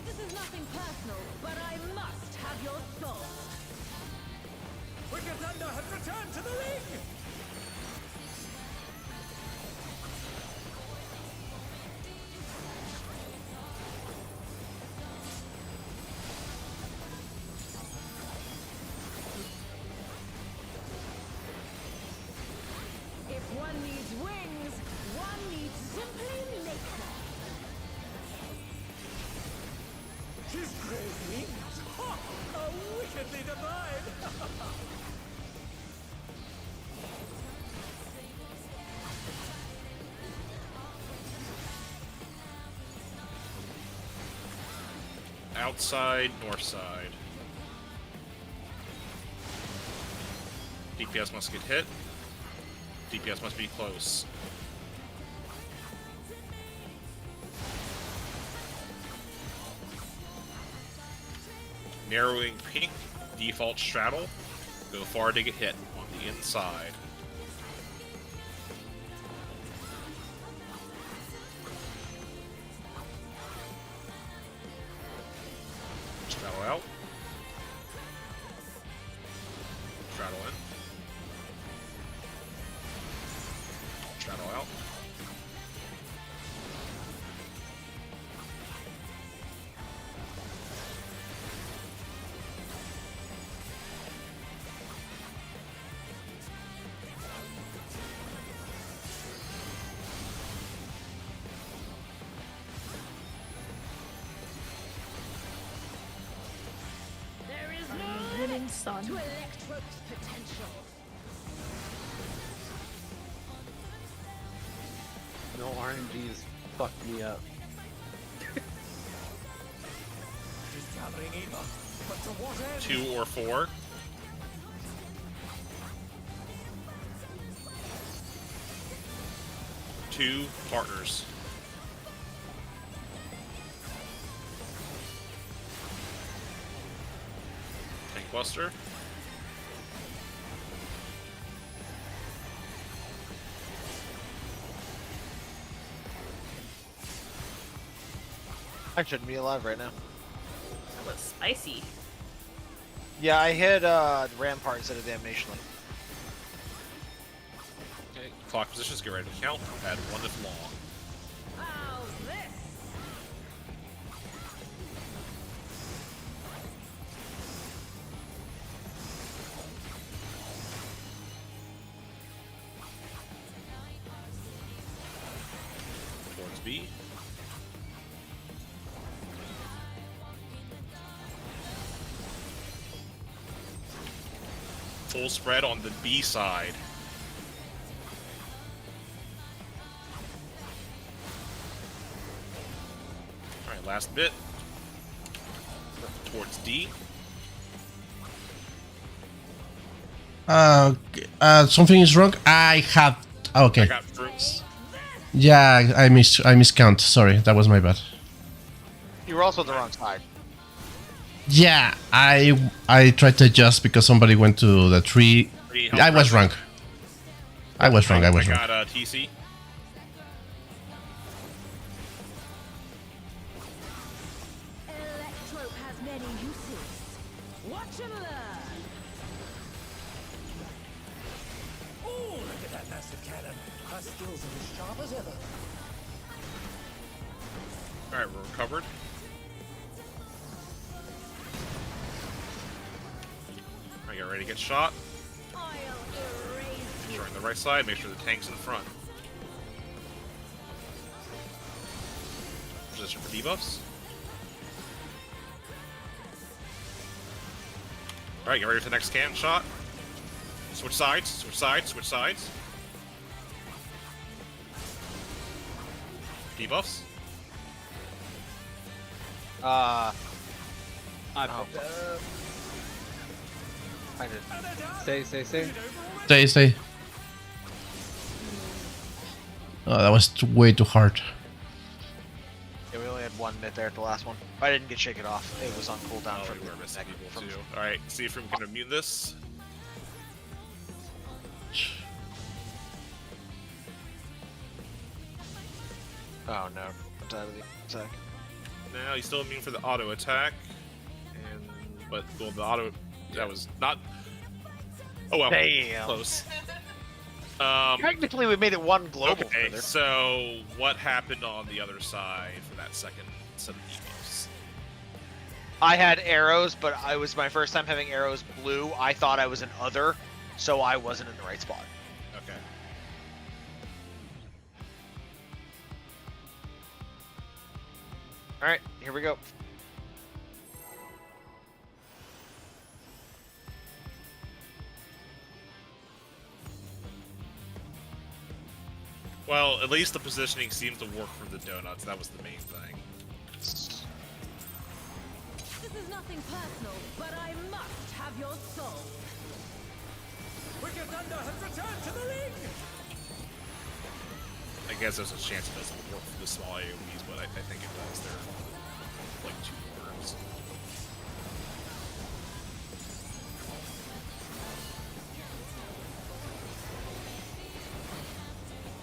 E: This is nothing personal, but I must have your soul.
F: Wicked Thunder have returned to the ring!
E: If one needs wings, one needs simply make them.
F: His great wings! Ha! Are wickedly divine!
D: Outside, north side. DPS must get hit. DPS must be close. Narrowing pink, default straddle. Go far to get hit on the inside. Straddle out. Straddle in. Straddle out.
E: There is no
G: Winning
E: limit
G: sun.
E: to Electrope's potential.
A: No RNGs fucked me up.
F: His gathering Eva, but to what end?
D: 2 or 4. Two partners. Buster.
B: I shouldn't be alive right now.
G: That was spicy.
B: Yeah, I hit Rampart instead of Damnation Link.
D: Okay, clock positions, get ready to count. Add 1 if long.
E: How's this?
D: Towards B. Full spread on the B side. Alright, last bit. Towards D.
C: Something is wrong. I have. Okay.
D: I got fruits.
C: Yeah, I miscount. Sorry, that was my bad.
B: You were also on the wrong side.
C: Yeah, I tried to adjust because somebody went to the tree. I was wrong. I was wrong.
D: I got TC.
E: Electrope has many uses. Watch and learn.
F: Oh, look at that massive cannon. Her skills are as sharp as ever.
D: Alright, we're recovered. Alright, get ready to get shot.
E: I'll erase you.
D: Join the right side, make sure the tank's in front. Position for debuffs. Alright, get ready for the next cannon shot. Switch sides, switch sides, switch sides. Debuffs.
A: I popped up.
B: I did.
C: Stay. Oh, that was way too hard.
B: Yeah, we only had 1 minute there at the last one. I didn't get Shake It Off. It was on cooldown
D: Oh,
B: for
D: we were missing people
B: from
D: too. Alright, see if we can immune this.
B: Oh no, it's out of the attack.
D: Now he's still immune for the auto attack. But well, the auto that was not. Oh well,
B: Damn.
D: close.
B: Technically, we made it 1 global.
D: Okay,
B: further.
D: so what happened on the other side for that second set of debuffs?
B: I had arrows, but I was my first time having arrows blue. I thought I was an other, so I wasn't in the right spot.
D: Okay.
B: All right, here we go.
D: Well, at least the positioning seems to work for the donuts. That was the main thing.
E: This is nothing personal, but I must have your soul.
F: Wicked Thunder has returned to the ring!
D: I guess there's a chance it doesn't work for the small AoEs, but I think it does. They're like 2 words.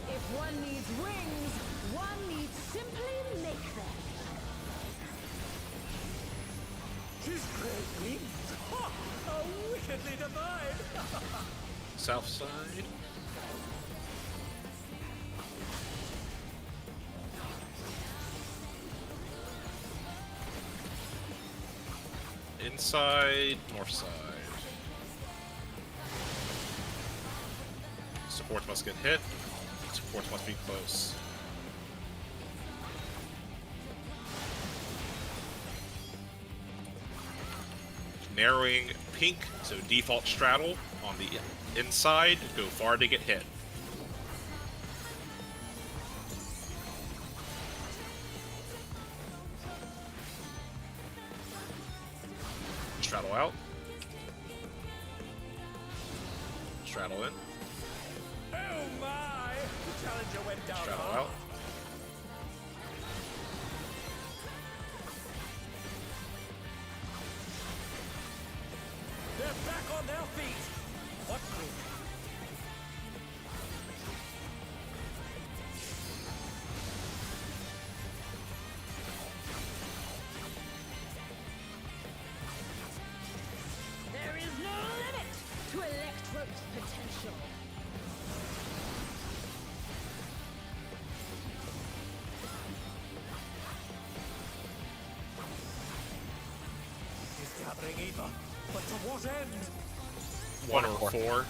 E: If one needs wings, one needs simply make them.
F: His great wings! Ha! How wickedly divine!
D: South side. Inside, north side. Supports must get hit. Supports must be close. Narrowing pink, so default straddle on the inside, go far to get hit. Straddle out. Straddle in.
F: Oh my! The challenger went down
D: Straddle
F: hard.
D: out.
F: feet. What group?
E: There is no limit to Electro's potential.
F: He's gathering Eva, but to what end?
D: 1 or 4.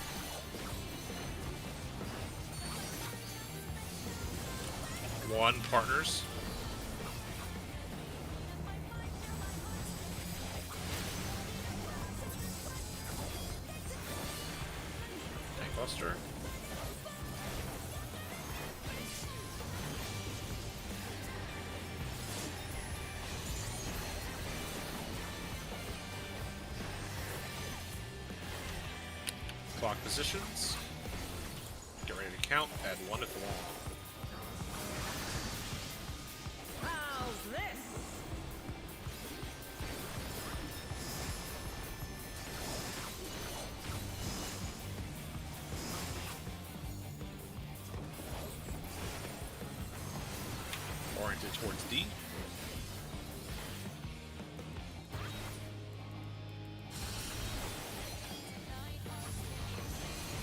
D: One partners. Tank Buster. Clock positions. Get ready to count. Add 1 if you want.
E: How's this?
D: Oriented towards D.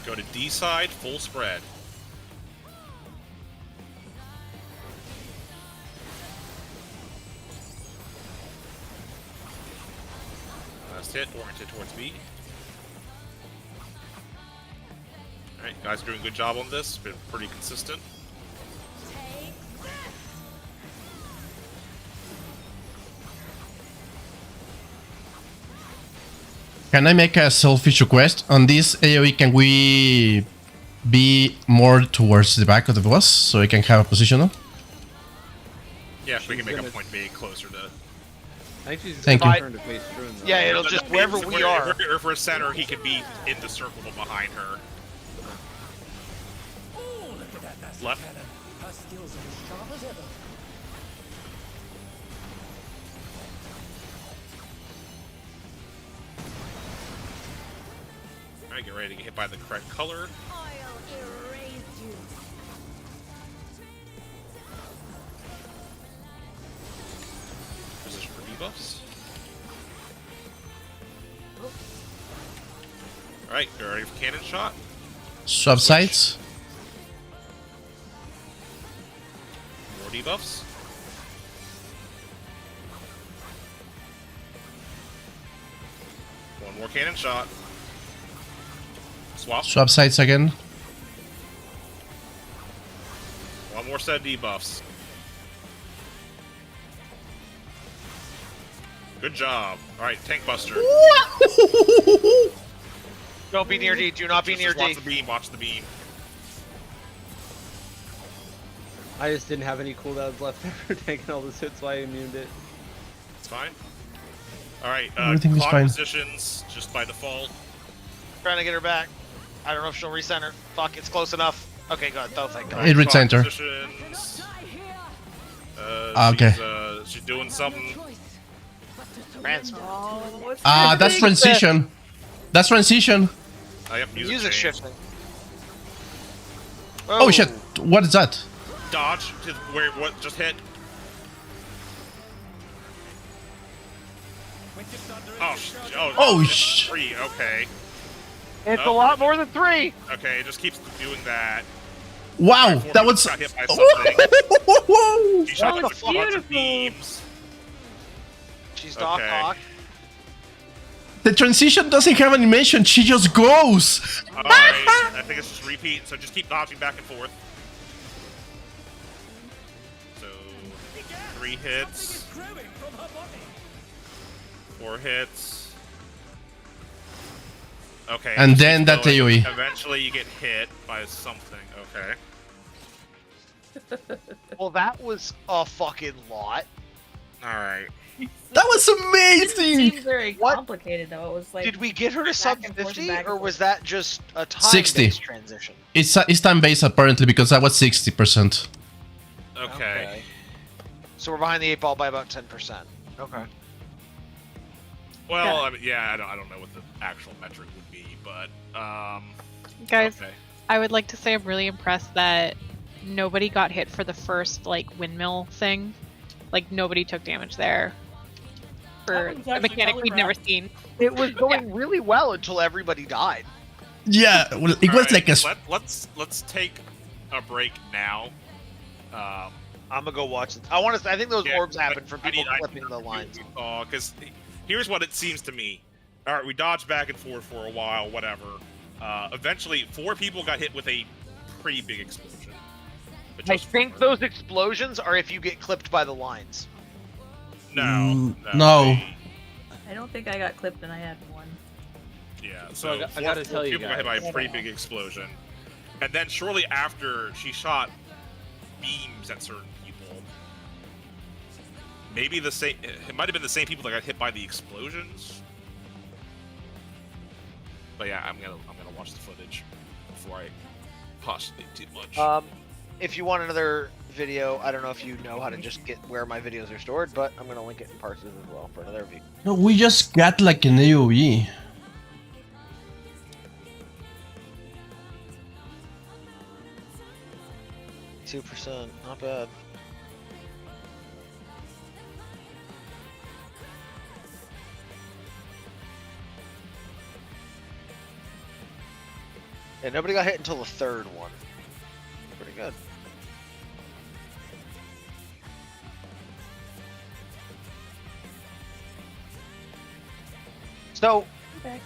D: Go to D side, full spread. Last hit, oriented towards B. Alright, guys are doing a good job on this. Been pretty consistent.
E: Take this!
C: Can I make a selfish request? On this AoE, can we be more towards the back of the boss so we can have a position now?
D: Yeah, if we can
A: She's
D: make a
A: gonna-
D: point B closer to...
A: I think she's
C: Thank
A: gonna
C: you.
A: turn to face Struan, though.
B: Yeah, it'll just wherever we are.
D: If we're center, he could be in the circle behind her.
F: Oh, look at that massive
D: Left.
F: cannon. Her skills are as sharp as ever.
D: Alright, get ready to get hit by the correct color.
E: I'll erase you.
D: Position for debuffs. Alright, get ready for cannon shot.
C: Swap sides.
D: More debuffs. One more cannon shot. Swap.
C: Swap sides again.
D: One more set of debuffs. Good job. Alright, Tank Buster.
B: Don't be near D. Do not be near
D: Just watch
B: D.
D: the beam, watch the beam.
A: I just didn't have any cooldowns left after taking all those hits, so I immuned it.
D: It's fine. Alright,
C: Everything is
D: clock
C: fine.
D: positions, just by default.
B: Trying to get her back. I don't know if she'll recenter. Fuck, it's close enough. Okay, good. Oh, thank God.
C: It
D: Clock
C: recenter.
D: positions.
E: Die here.
C: Okay.
D: She's doing something.
E: Choice, but to surrender.
B: Transfer.
G: Oh, what's
C: Ah, that's
G: happening?
C: transition. That's transition.
D: I have music
B: Music
D: change.
B: shifting.
C: Oh shit! What is that?
D: Dodge to where what just hit.
F: Winter Thunder is
D: Oh,
F: discharging.
C: Oh, sh-
D: 3. Okay.
B: It's
D: Oh.
B: a lot more than 3.
D: Okay, it just keeps doing that.
C: Wow,
D: Before
C: that
D: he
C: was.
D: got hit by something. She shot
B: Oh,
D: a
B: it's
D: bunch of
G: beautiful.
D: beams.
B: She's Doc
D: Okay.
B: Ock.
C: The transition doesn't have animation. She just goes.
D: Alright, I think it's just repeat, so just keep dodging back and forth. So, 3 hits,
F: Something is growing from her body.
D: 4 hits. Okay.
C: And
D: just
C: then
D: keep
C: that
D: going.
C: AoE.
D: Eventually you get hit by something. Okay.
B: Well, that was a fucking lot.
D: Alright.
C: That was amazing.
G: Seems very
B: What?
G: complicated though. It was like
B: Did we get her to sub
G: back and forth and
B: 50,
G: back and
B: or
G: forth.
B: was that just a
C: 60.
B: time-based transition?
C: It's time based apparently because I was 60%.
D: Okay.
B: So we're behind the 8 ball by about 10%. Okay.
D: Well, I mean, yeah, I don't know what the actual metric would be, but
H: Guys,
D: okay.
H: I would like to say I'm really impressed that nobody got hit for the first like windmill thing. Like nobody took damage there. For
I: That was
H: a
I: actually
H: mechanic we've never
I: telegraphed.
H: seen.
B: It was going really well until everybody died.
C: Yeah, well, it was
D: Alright,
C: like a.
D: let's take a break now.
B: I'm gonna go watch it. I think those
D: Yeah,
B: orbs happen
D: but
B: from
D: I
B: people
D: need-
B: clipping the lines.
D: Because here's what it seems to me. All right, we dodged back and forth for a while, whatever. Eventually, 4 people got hit with a pretty big explosion. But
B: I
D: just
B: think
D: 4.
B: those explosions are if you get clipped by the lines.
D: No.
C: No.
G: I don't think I got clipped and I had one.
D: Yeah,
A: So
D: so
A: I gotta tell you
D: people got hit by
A: guys.
D: a pretty big explosion. And then shortly after, she shot beams at certain people. Maybe the same. It might have been the same people that got hit by the explosions. But yeah, I'm gonna watch the footage before I postulate too much.
B: If you want another video, I don't know if you know how to just get where my videos are stored, but I'm gonna link it in Parsons as well for another view.
C: No, we just got like an AoE.
B: 2%, not bad. Yeah, nobody got hit until the third one. Pretty good. So,
I: Okay.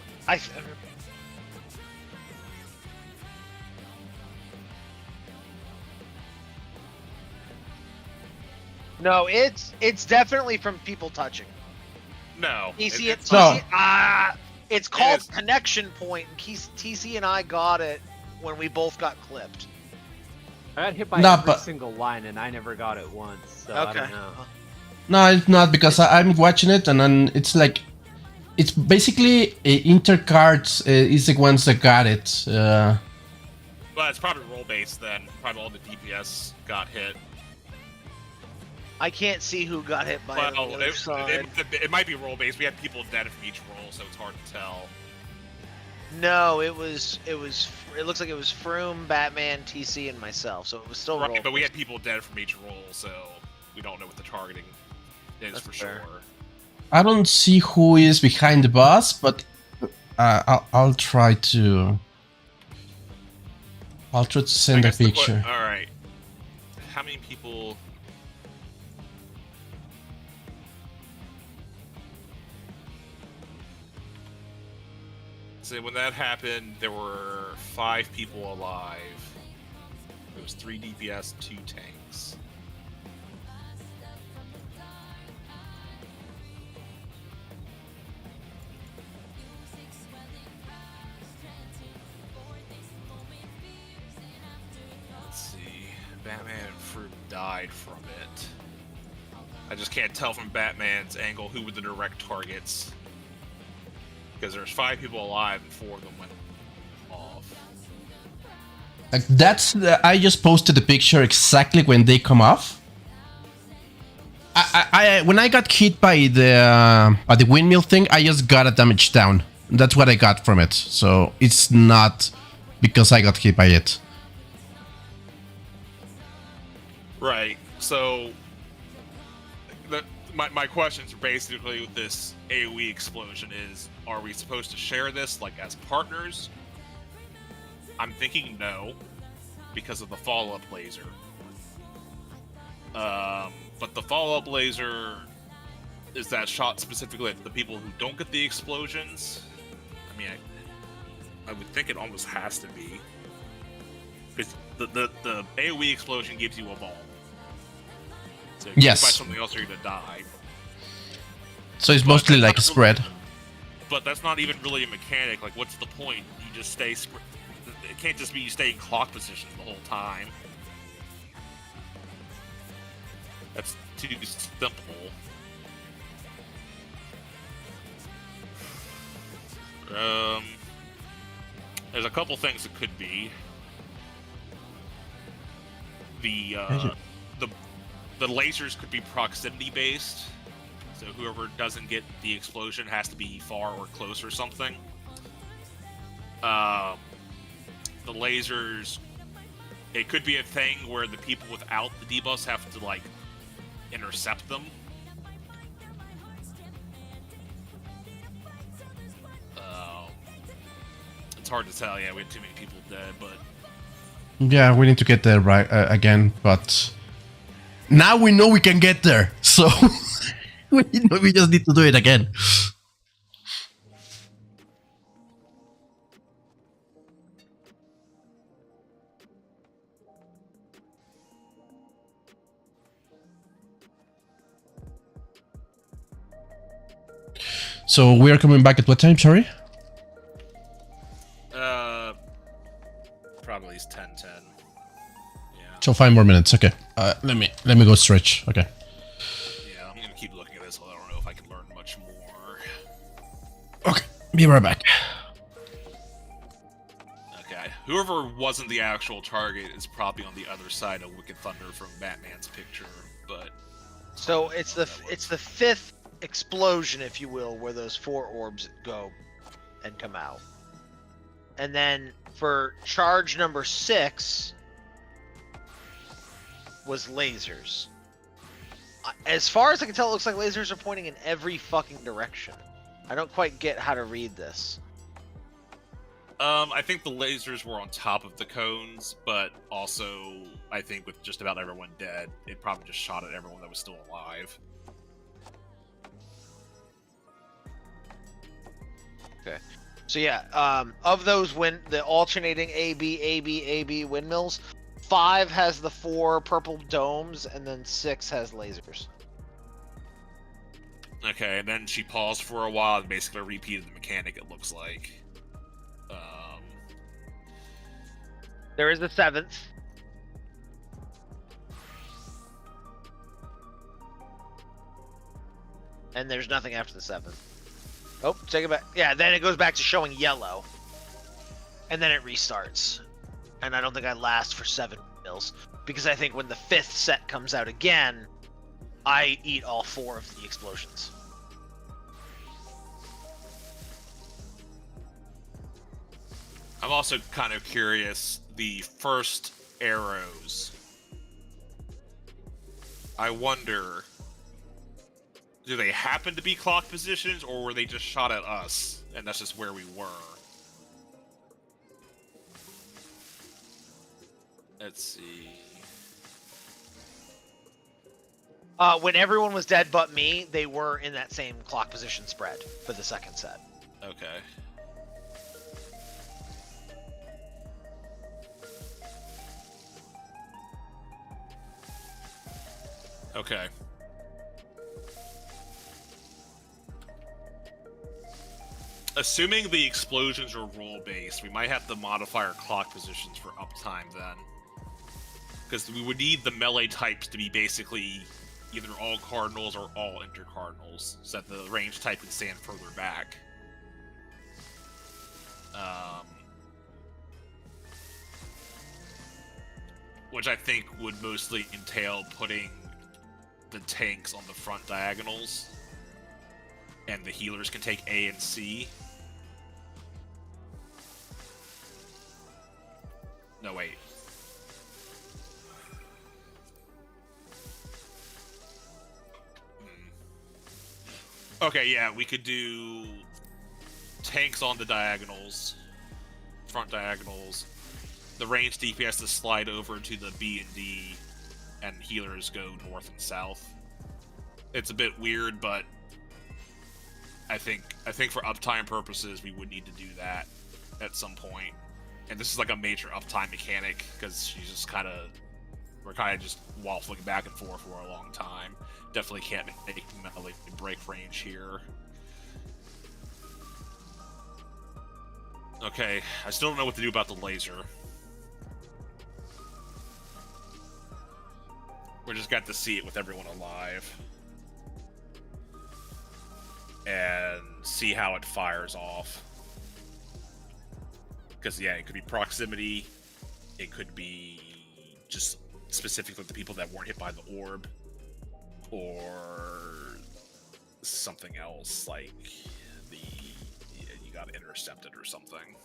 B: No, it's definitely from people touching.
D: No.
B: TC,
D: it's
C: No.
B: it's called
D: is.
B: connection point. TC and I got it when we both got clipped.
A: I got hit by
C: Nah,
A: every
C: but-
A: single line, and I never got it once. So I
B: Okay.
A: don't know.
C: No, it's not because I'm watching it and then it's like, it's basically intercards is the ones that got it.
D: Well, it's probably roll based then. Probably all the DPS got hit.
B: I can't see who got hit by it on the other side.
D: It might be roll based. We had people dead from each roll, so it's hard to tell.
B: No, it looks like it was Froome, Batman, TC, and myself. So it was still
D: Right,
B: roll.
D: but we had people dead from each roll, so we don't know what the targeting is
B: That's
D: for
B: fair.
D: sure.
C: I don't see who is behind the boss, but I'll try to. I'll try to send a picture.
D: All right. How many people? So when that happened, there were 5 people alive. There was 3 DPS, 2 tanks. Let's see. Batman and Froome died from it. I just can't tell from Batman's angle who were the direct targets. Because there's 5 people alive and 4 of them went off.
C: Like I just posted the picture exactly when they come off. When I got hit by the windmill thing, I just got a damage down. That's what I got from it. So it's not because I got hit by it.
D: Right. So my questions are basically with this AoE explosion is, are we supposed to share this like as partners? I'm thinking no, because of the follow-up laser. But the follow-up laser, is that shot specifically at the people who don't get the explosions? I mean, I would think it almost has to be. Because the AoE explosion gives you a ball. So if you
C: Yes.
D: buy something else, you're gonna die.
C: So it's
D: But
C: mostly
D: that's
C: like a
D: not
C: spread.
D: But that's not even really a mechanic. Like, what's the point? You just stay. It can't just be you stay in clock position the whole time. That's too simple. There's a couple things it could be. The lasers could be proximity based. So whoever doesn't get the explosion has to be far or close or something. the lasers, it could be a thing where the people without the debuffs have to, like, intercept them. It's hard to tell. Yeah, we had too many people dead, but
C: Yeah, we need to get there right again, but now we know we can get there, so we just need to do it again. So we are coming back at what time? Sorry.
D: probably it's 10:10. Yeah.
C: So 5 more minutes. Okay. Let me go stretch. Okay.
D: Yeah, I'm gonna keep looking at this. I don't know if I can learn much more.
C: Okay. Be right back.
D: Okay. Whoever wasn't the actual target is probably on the other side of Wicked Thunder from Batman's picture, but.
B: So it's the fifth explosion, if you will, where those 4 orbs go and come out. And then for charge number 6 was lasers. As far as I can tell, it looks like lasers are pointing in every fucking direction. I don't quite get how to read this.
D: I think the lasers were on top of the cones, but also I think with just about everyone dead, it probably just shot at everyone that was still alive.
B: Okay. So yeah, of those the alternating AB windmills, 5 has the 4 purple domes, and then 6 has lasers.
D: Okay, and then she paused for a while and basically repeated the mechanic, it looks like.
B: There is the 7th. And there's nothing after the 7th. Oh, take it back. Yeah, then it goes back to showing yellow. And then it restarts. And I don't think I last for 7 mills. Because I think when the 5th set comes out again, I eat all 4 of the explosions.
D: I'm also kind of curious, the first arrows. I wonder, do they happen to be clock positions, or were they just shot at us, and that's just where we were? Let's see.
B: When everyone was dead but me, they were in that same clock position spread for the second set.
D: Okay. Okay. Assuming the explosions are role-based, we might have to modify our clock positions for uptime then. Because we would need the melee types to be basically either all cardinals or all intercardinals, so that the range type can stand further back. Which I think would mostly entail putting the tanks on the front diagonals, and the healers can take A and C. No, wait. Okay, yeah, we could do tanks on the diagonals, front diagonals. The range DPS to slide over to the B and D, and healers go north and south. It's a bit weird, but I think for uptime purposes, we would need to do that at some point. And this is like a major uptime mechanic, because we're kind of just waffling back and forth for a long time. Definitely can't make melee break range here. Okay, I still don't know what to do about the laser. We just got to see it with everyone alive. And see how it fires off. Because, yeah, it could be proximity. It could be just specifically the people that weren't hit by the orb. Or something else, like you got intercepted or something.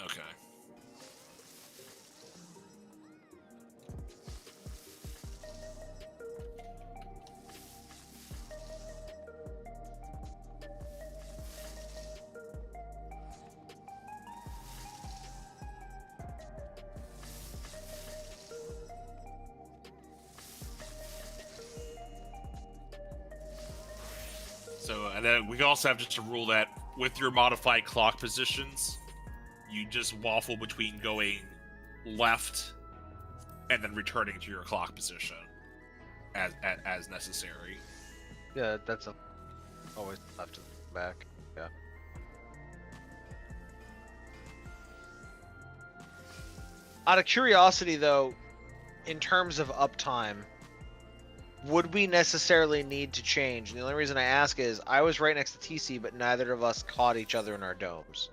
D: Okay. So, and then we also have just a rule that with your modified clock positions, you just waffle between going left and then returning to your clock position as necessary.
B: Yeah, that's always left and back. Yeah. Out of curiosity, though, in terms of uptime, would we necessarily need to change? And the only reason I ask is I was right next to TC, but neither of us caught each other in our domes.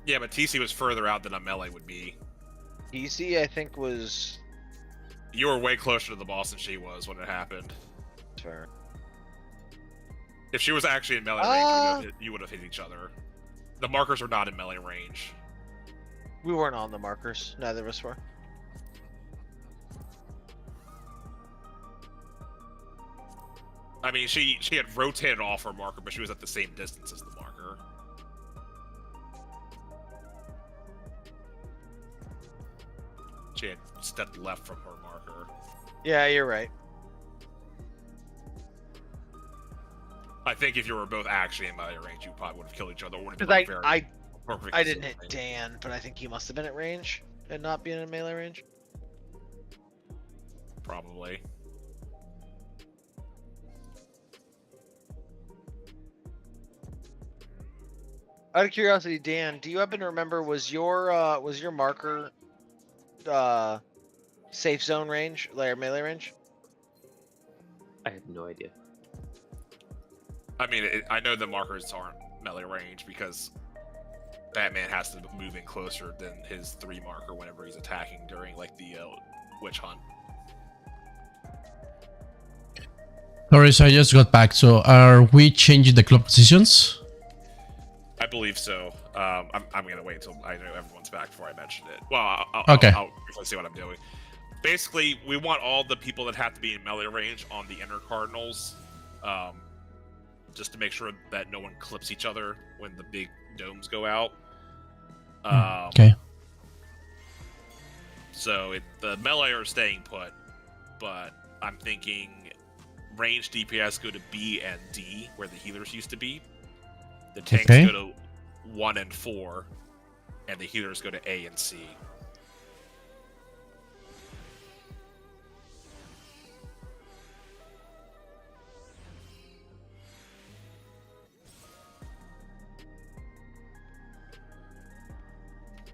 D: Yeah, but TC was further out than a melee would be.
B: TC, I think, was...
D: You were way closer to the boss than she was when it happened.
B: Fair.
D: If she was actually in melee range, you would have hit each other. The markers were not in melee range.
B: We weren't on the markers. Neither of us were.
D: I mean, she had rotated off her marker, but she was at the same distance as the marker. She had stepped left from her marker.
B: Yeah, you're right.
D: I think if you were both actually in melee range, you probably would have killed each other.
B: Because I didn't hit Dan, but I think he must have been at range and not being in melee range.
D: Probably.
B: Out of curiosity, Dan, do you happen to remember was your marker safe zone range, like melee range?
J: I have no idea.
D: I mean, I know the markers aren't melee range because Batman has to move in closer than his 3 marker whenever he's attacking during like the witch hunt.
C: Sorry, so I just got back. So are we changing the club positions?
D: I believe so. I'm gonna wait until I know everyone's back before I mention it. Well,
C: Okay.
D: I'll briefly see what I'm doing. Basically, we want all the people that have to be in melee range on the inner cardinals, just to make sure that no one clips each other when the big domes go out.
C: Okay.
D: So the melee are staying put, but I'm thinking range DPS go to B and D, where the healers used to be. The tanks go to 1 and 4, and the healers go to A and C.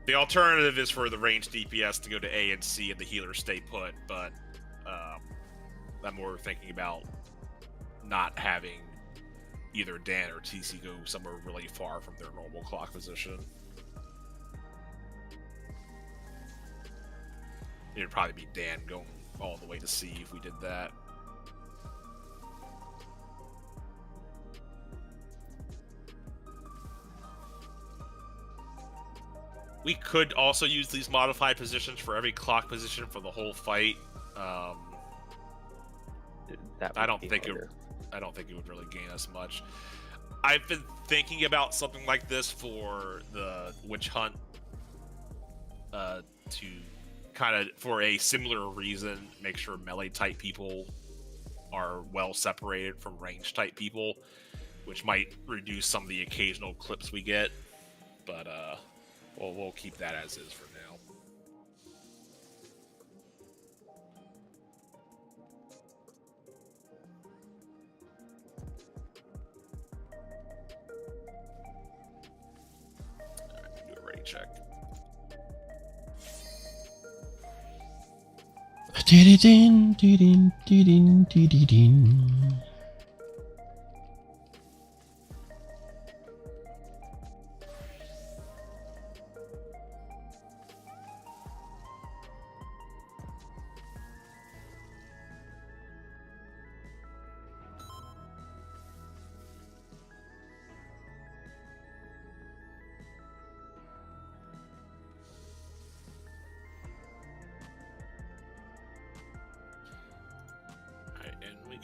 D: The alternative is for the range DPS to go to A and C and the healers stay put, but I'm more thinking about not having either Dan or TC go somewhere really far from their normal clock position. It would probably be Dan going all the way to C if we did that. We could also use these modified positions for every clock position for the whole fight. I don't think it would really gain us much. I've been thinking about something like this for the witch hunt, to kind of, for a similar reason, make sure melee type people are well separated from range type people, which might reduce some of the occasional clips we get. But we'll keep that as is for now. Alright, do a ready check.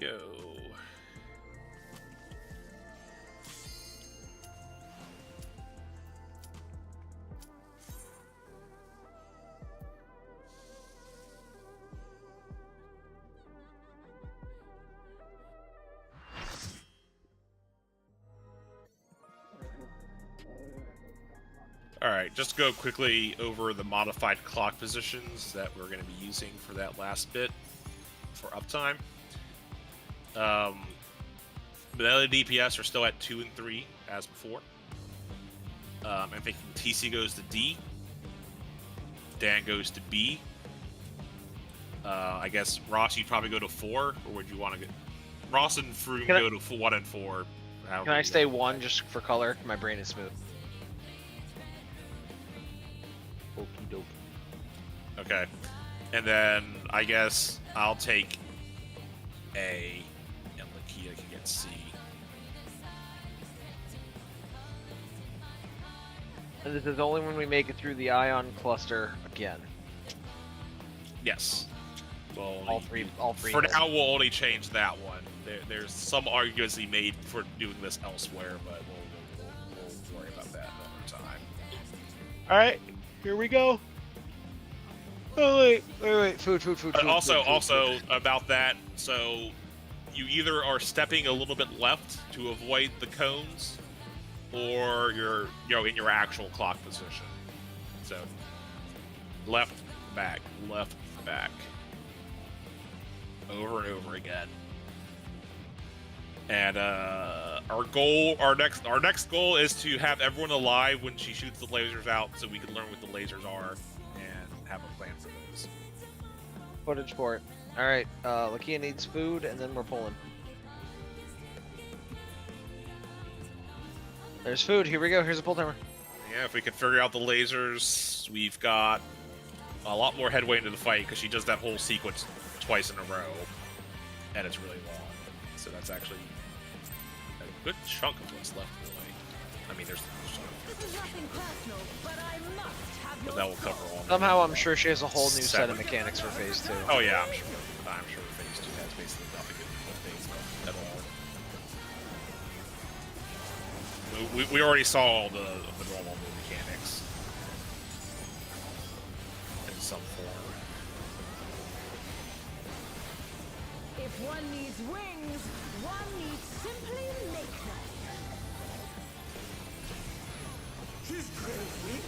D: go. Alright, just to go quickly over the modified clock positions that we're going to be using for that last bit for uptime. The LED DPS are still at 2 and 3 as before. I'm thinking TC goes to D, Dan goes to B. I guess Ross, you'd probably go to 4, or would you want to go? Ross and Froome go to 1 and 4.
B: Can I stay 1 just for color? My brain is smooth. Okie dokie.
D: Okay. And then I guess I'll take A, and Lakia can get C.
B: And this is only when we make it through the ion cluster again.
D: Yes. Well,
B: all three.
D: For now, we'll only change that one. There's some arguments he made for doing this elsewhere, but we'll worry about that another time.
B: All right, here we go. Oh wait. Food.
D: Also about that. So you either are stepping a little bit left to avoid the cones, or you're in your actual clock position. So left, back, over and over again. And our next goal is to have everyone alive when she shoots the lasers out, so we can learn what the lasers are and have a plan for those.
B: Footage for it. All right, Lakia needs food, and then we're pulling. There's food. Here we go. Here's a pull timer.
D: Yeah, if we can figure out the lasers, we've got a lot more headway into the fight, because she does that whole sequence twice in a row, and it's really long. So that's actually a good chunk of what's left of the way. I mean, there's
E: This is nothing personal, but I must have your
D: but that will cover all.
B: Somehow, I'm sure she has a whole new set of mechanics for Phase 2.
D: Oh yeah, I'm sure Phase 2 has basically nothing to do with Phase 1 at all. We already saw all the normal mechanics in some form.
E: If one needs wings, one needs simply make them.
F: She's crazy.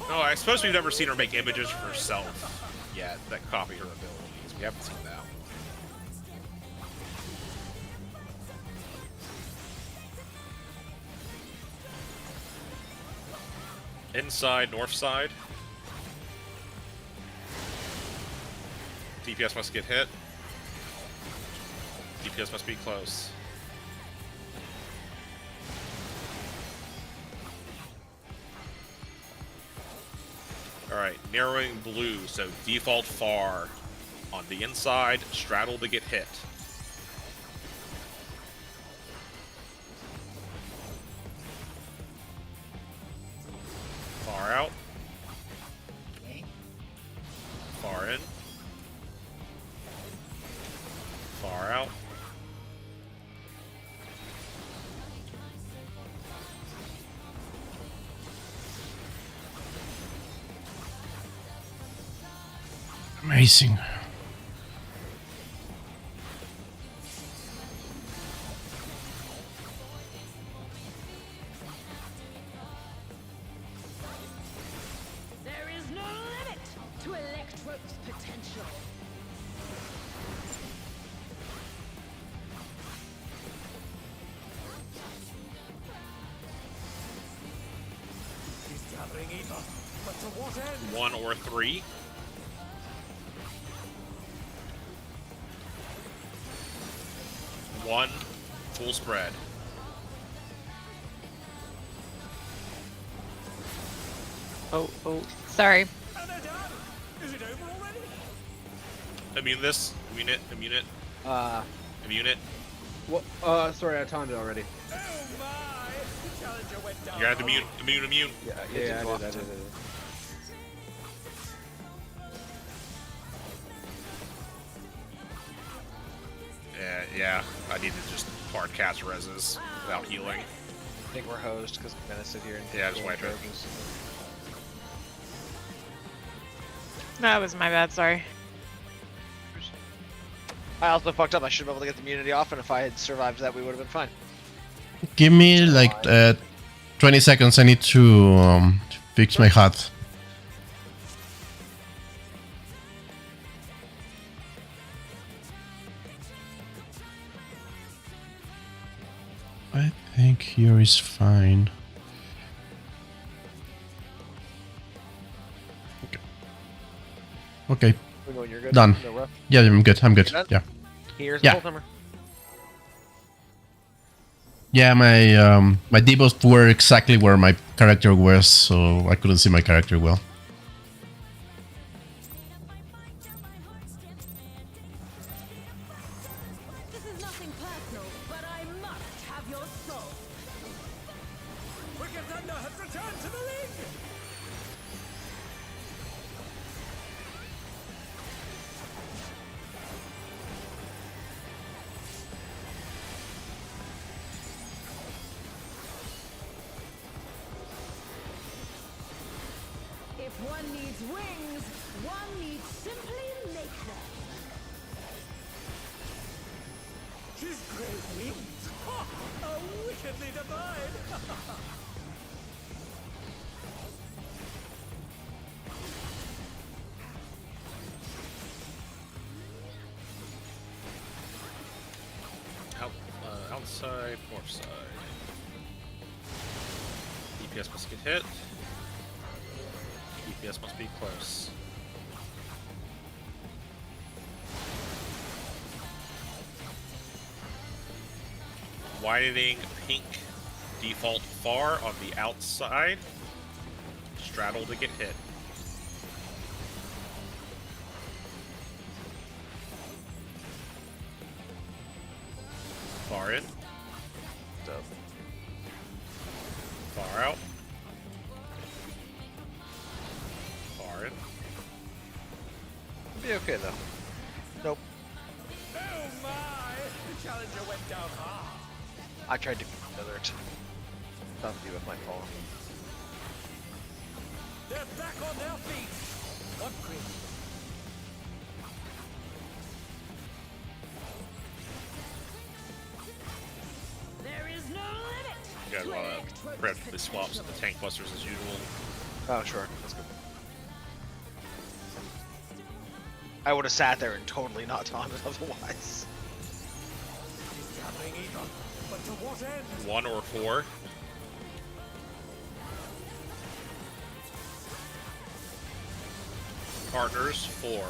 D: No, I suppose we've never seen her make images for herself yet that copy her abilities. We haven't seen that. Inside, north side. DPS must get hit. DPS must be close. Alright, narrowing blue, so default far. On the inside, straddle to get hit. Far out. Far in. Far out.
C: Amazing.
E: There is no limit to Electro's potential.
F: She's gathering ether. But to what end?
D: 1 or 3. One, full spread.
H: Oh. Sorry.
F: And they're done. Is it over already?
D: Immune this. Immune it. Immune it. Immune it.
A: Well, sorry, I timed it already.
F: Oh my! The challenger went down.
D: You gotta immune. Immune.
A: Yeah, I did.
D: Yeah, Yeah, I need to just hard cast reses without healing.
B: I think we're hosed because I'm gonna sit here and
D: Yeah, just wipe it.
B: Trojans.
H: That was my bad, sorry.
B: I also fucked up. I should have been able to get the immunity off, and if I had survived that, we would have been fine.
C: Give me like 20 seconds. I need to fix my hat. I think here is fine. Okay,
B: We're going, you're good?
C: done.
B: No rush?
C: Yeah, I'm good. I'm good.
B: You done?
C: Yeah.
B: Here's
C: Yeah.
B: the full timer.
C: Yeah, my debuffs were exactly where my character was, so I couldn't see my character well.
E: This is nothing personal, but I must have your soul.
F: Wicked Thunder has returned to the ring!
E: If one needs wings, one needs simply make them.
F: She's great wings! Ha! A wickedly divine!
D: Outside, north side. DPS must get hit. DPS must be close. Widening pink default far on the outside. Straddle to get hit. Far in.
B: Dope.
D: Far out. Far in.
B: Be okay though. Nope.
F: Oh my! The challenger went down hard.
B: I tried to feather it. Thought you with my fall.
F: They're back on their feet! What grit?
E: There is no limit.
D: You guys prep the swaps and the tank busters as usual.
B: Oh, sure. That's good. I would have sat there and totally not done it otherwise.
F: Gathering either. But to what end?
D: 1 or 4. Partners 4.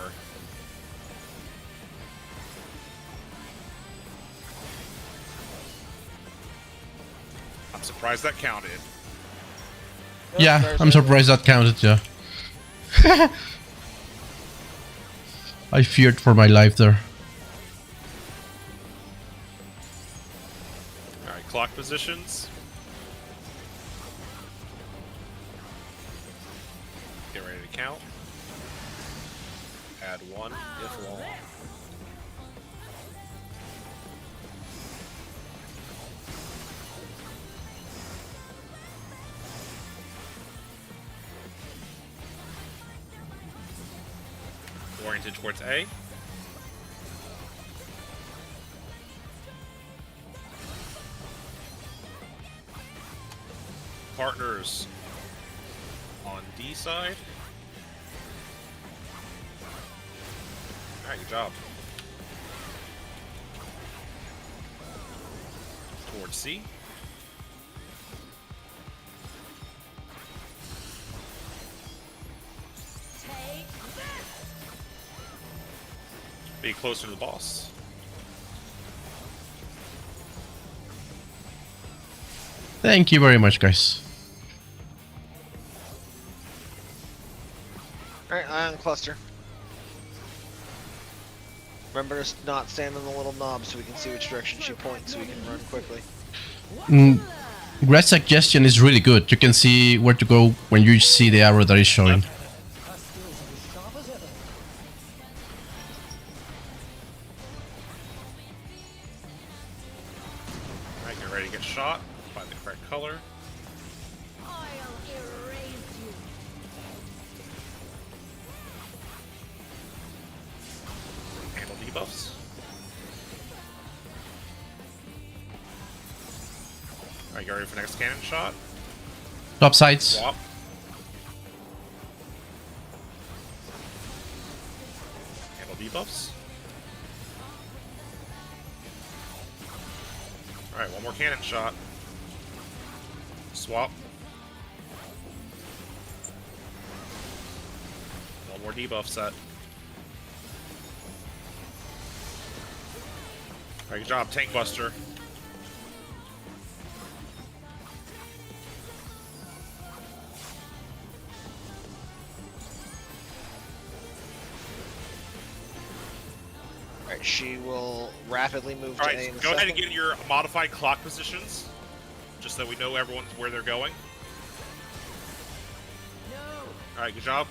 D: I'm surprised that counted.
C: Yeah, I'm surprised that counted, yeah. I feared for my life there.
D: Alright, clock positions. Get ready to count. Add 1 if long. Oriented towards A. Partners on D side. Alright, good job. Towards C.
E: Take this.
D: Be closer to the boss.
C: Thank you very much, guys.
B: Alright, eye on the cluster. Remember to not stand on the little knob so we can see which direction she points so we can run quickly.
C: Great suggestion is really good. You can see where to go when you see the arrow that is showing.
F: Her skills are as sharp as ever.
D: shot. Find the correct color.
E: I'll erase you.
D: Handle debuffs. Alright, get ready for next cannon shot.
C: Top sides.
D: Swap. Handle debuffs. Alright, one more cannon shot. Swap. One more debuff set. Alright, good job, Tank Buster.
B: Alright, she will rapidly move to A
D: Alright,
B: in a
D: go ahead and
B: second.
D: get your modified clock positions, just so we know everyone's where they're going. Alright, good job.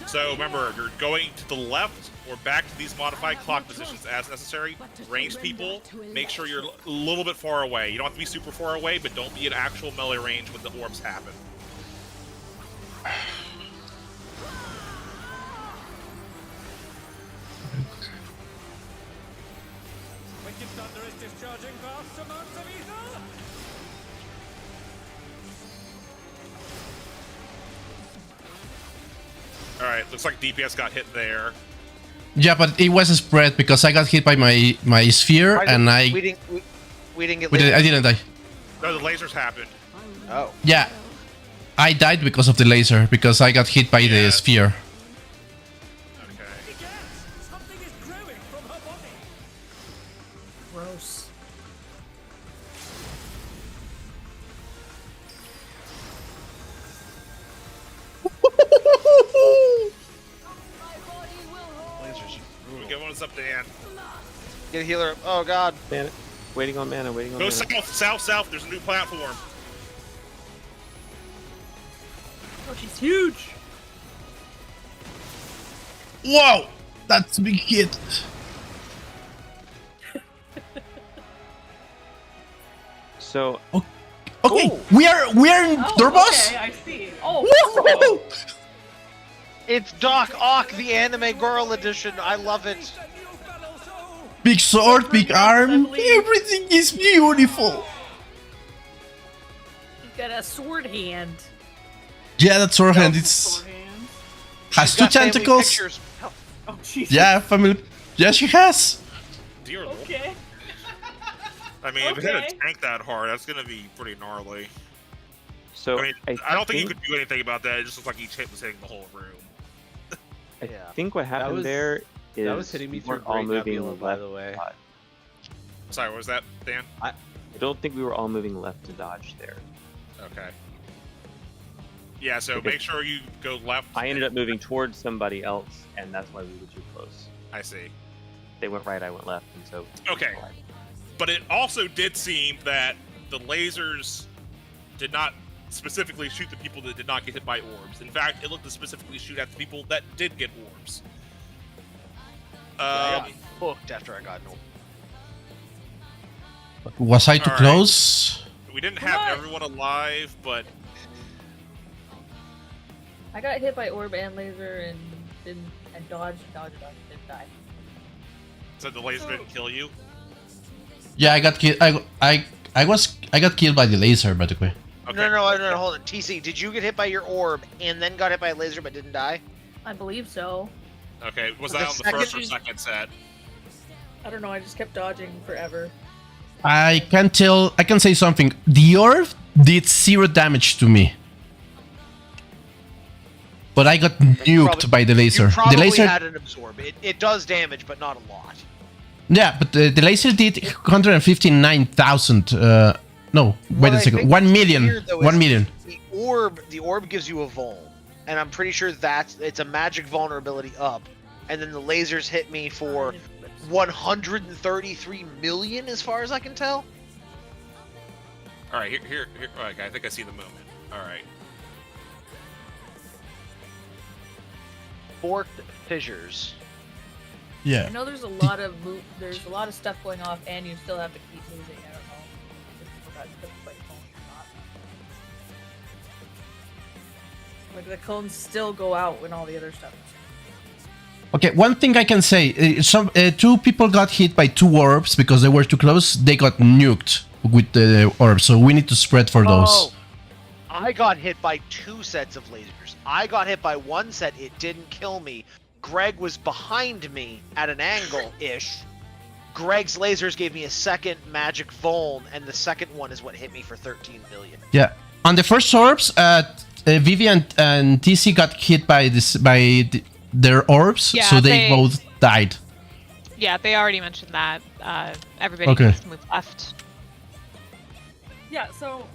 D: So remember, you're going to the left or back to these modified clock positions as necessary. Ranged people, make sure you're a little bit far away. You don't have to be super far away, but don't be at actual melee range when the orbs happen.
F: Wicked Thunder is discharging vast amounts of ether!
D: Alright, looks like DPS got hit there.
C: Yeah, but it was a spread because I got hit by my sphere and
B: We didn't get
C: I didn't die.
D: No, the lasers happened.
B: Oh.
C: Yeah, I died because of the laser because I got hit by the sphere.
D: Okay.
F: Something is growing from her body!
G: Gross.
B: Lasers.
D: We get one up, Dan.
B: Get a healer up. Oh god.
J: Mana. Waiting on mana, waiting on
D: Go
J: mana.
D: south, south, south. There's a new platform.
G: Oh, she's huge.
C: Whoa, that's a big hit.
J: So,
C: Okay,
B: Ooh.
C: we are in
I: Oh,
C: Turbos.
I: okay, I see. Oh,
C: Woo!
B: It's Doc Ock, the anime girl edition. I love it.
C: Big sword, big arm, everything is beautiful.
G: You've got a sword hand.
C: Yeah, that sword hand it's
I: sword hand.
C: has
B: She's
C: two
B: got family
C: tentacles.
B: pictures.
I: Oh, Jesus.
C: Yeah, family. Yeah, she has.
D: Dear Lord.
I: Okay.
D: I mean, if it hit a
I: Okay.
D: tank that hard, that's gonna be pretty gnarly.
J: so
D: I mean, I don't think you could do anything about that. It just looks like each hit was hitting the whole room.
J: I
B: Yeah.
J: think what happened
A: was-
J: there is
A: That was hitting me
J: we
A: through
J: weren't all
A: Great
J: moving
A: Nebula, by
J: left
A: the way.
J: to dodge.
D: Sorry, what was that, Dan?
J: I don't think we were all moving left to dodge there.
D: Okay. Yeah, so
J: Okay.
D: make sure you go left.
J: I ended up moving towards somebody else, and that's why we were too close.
D: I see.
J: They went right, I went left, and so.
D: Okay. But it also did seem that the lasers did not specifically shoot the people that did not get hit by orbs. In fact, it looked to specifically shoot at the people that did get orbs.
B: I got hooked after I got no.
C: Was I too
D: Alright.
C: close?
D: We didn't
I: Come
D: have
I: on.
D: everyone alive, but
G: I got hit by orb and laser and didn't. I dodged, didn't die.
D: so the laser didn't kill you.
C: Yeah, I got killed. I got killed by the laser, by the way.
D: Okay.
B: No, hold on. TC, did you get hit by your orb and then got hit by a laser but didn't die?
G: I believe so.
D: Okay, was
B: The
D: that on the first or
B: second-
D: second set?
G: I don't know. I just kept dodging forever.
C: I can say something. The orb did 0 damage to me. But I got nuked
B: Probably-
C: by the laser.
B: You probably
C: The laser,
B: had an absorb. It does damage, but not a lot.
C: yeah, but the laser did 159,000. No, wait
B: What
C: a
B: I
C: second.
B: think
C: 1
B: is
C: million.
B: weird, though,
C: 1
B: is
C: million.
B: The orb gives you a vuln, and I'm pretty sure it's a magic vulnerability up, and then the lasers hit me for 133 million, as far as I can tell.
D: All right, here. Okay, I think I see the moment. All right.
B: Forked fissures.
G: I
C: Yeah.
G: know there's a lot of stuff going off, and you still have to keep moving. I don't know. got clipped by cones or not. Like the cones still go out when all the other stuff.
C: Okay, one thing I can say, two people got hit by 2 orbs because they were too close. They got nuked with the orbs, so we need to spread for those.
B: Oh, I got hit by 2 sets of lasers. I got hit by 1 set, it didn't kill me. Greg was behind me at an angle-ish. Greg's lasers gave me a second magic vuln, and the second one is what hit me for 13 million.
C: Yeah, on the first orbs, Vivian and TC got hit by their orbs,
H: Yeah,
C: so they both died.
H: Yeah, they already mentioned that. Everybody
C: Okay.
H: needs to move left.
I: Yeah, so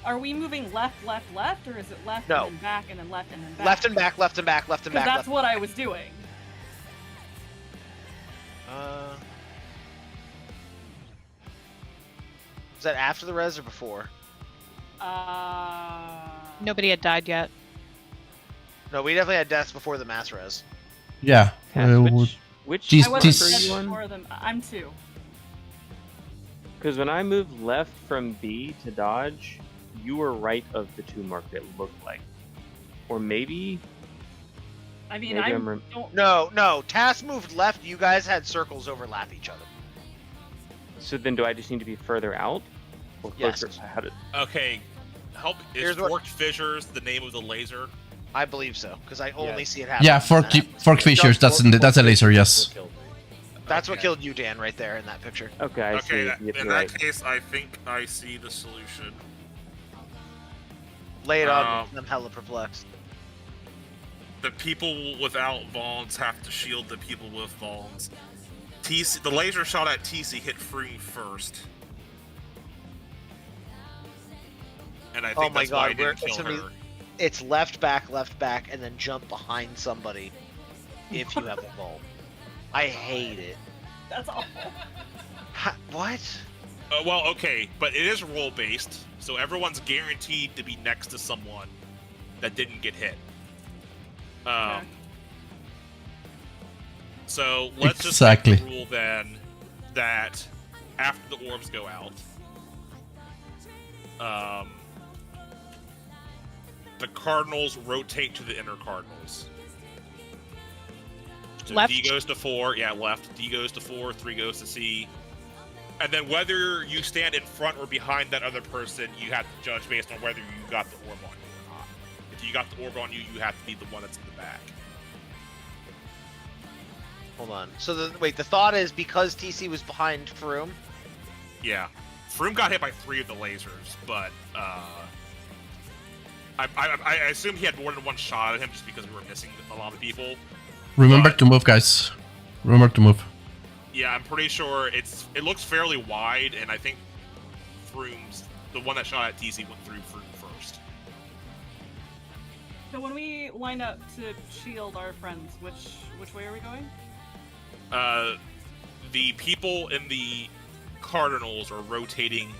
I: are we moving left, left, left, or is it left
B: No.
I: and then back and then left and then back?
B: Left and back, left and back, left and
I: Because
B: back.
I: that's what I was doing.
B: Was that after the res or before?
H: Nobody had died yet.
B: No, we definitely had deaths before the mass res.
C: Yeah.
J: Which
C: These-
I: I wasn't
C: these-
I: dead
J: one?
I: before them. I'm 2.
J: Because when I moved left from B to dodge, you were right of the 2 marked, it looked like. Or maybe...
I: I mean,
J: Maybe
I: I
J: I'm
I: don't.
B: No. Tass moved left. You guys had circles overlap each other.
J: So then do I just need to be further out? Or
B: Yes.
J: closer? How did...
D: Okay, help. Is
B: Here's what-
D: Forked Fissures the name of the laser?
B: I believe so, because I only see it happen.
C: Yeah, fork fissures. That's a laser. Yes.
B: That's what
D: Okay.
B: killed you, Dan, right there in that picture.
J: Okay, I see.
D: Okay,
J: Yep,
D: in
J: you're
D: that
J: right.
D: case, I think I see the solution.
B: Lay it on
D: Um,
B: me. I'm hella perplexed.
D: The people without Vaughns have to shield the people with Vaughns. TC, the laser shot at TC hit Froome first. And I think
B: Oh my
D: that's why
B: God,
D: I
B: we're-
D: didn't
B: it's
D: kill
B: gonna
D: her.
B: It's left, back, and then jump behind somebody if you have a ball. I hate it.
I: That's all.
B: What?
D: Well, okay, but it is role-based, so everyone's guaranteed to be next to someone that didn't get hit.
I: Okay.
D: So let's
C: Exactly.
D: just make the rule then that after the orbs go out, the cardinals rotate to the inner cardinals. So
H: Left.
D: D goes to 4, yeah, left. D goes to 4, 3 goes to C. And then whether you stand in front or behind that other person, you have to judge based on whether you got the orb on you or not. If you got the orb on you, you have to be the one that's in the back.
B: Hold on. So the thought is because TC was behind Froome.
D: Yeah. Froome got hit by 3 of the lasers, but I assume he had more than one shot at him just because we were missing a lot of people.
C: Remember
D: But-
C: to move, guys. Remember to move.
D: Yeah, I'm pretty sure it looks fairly wide, and I think Froome's the one that shot at TC went through Froome first.
I: So when we line up to shield our friends, which way are we going?
D: The people in the Cardinals are rotating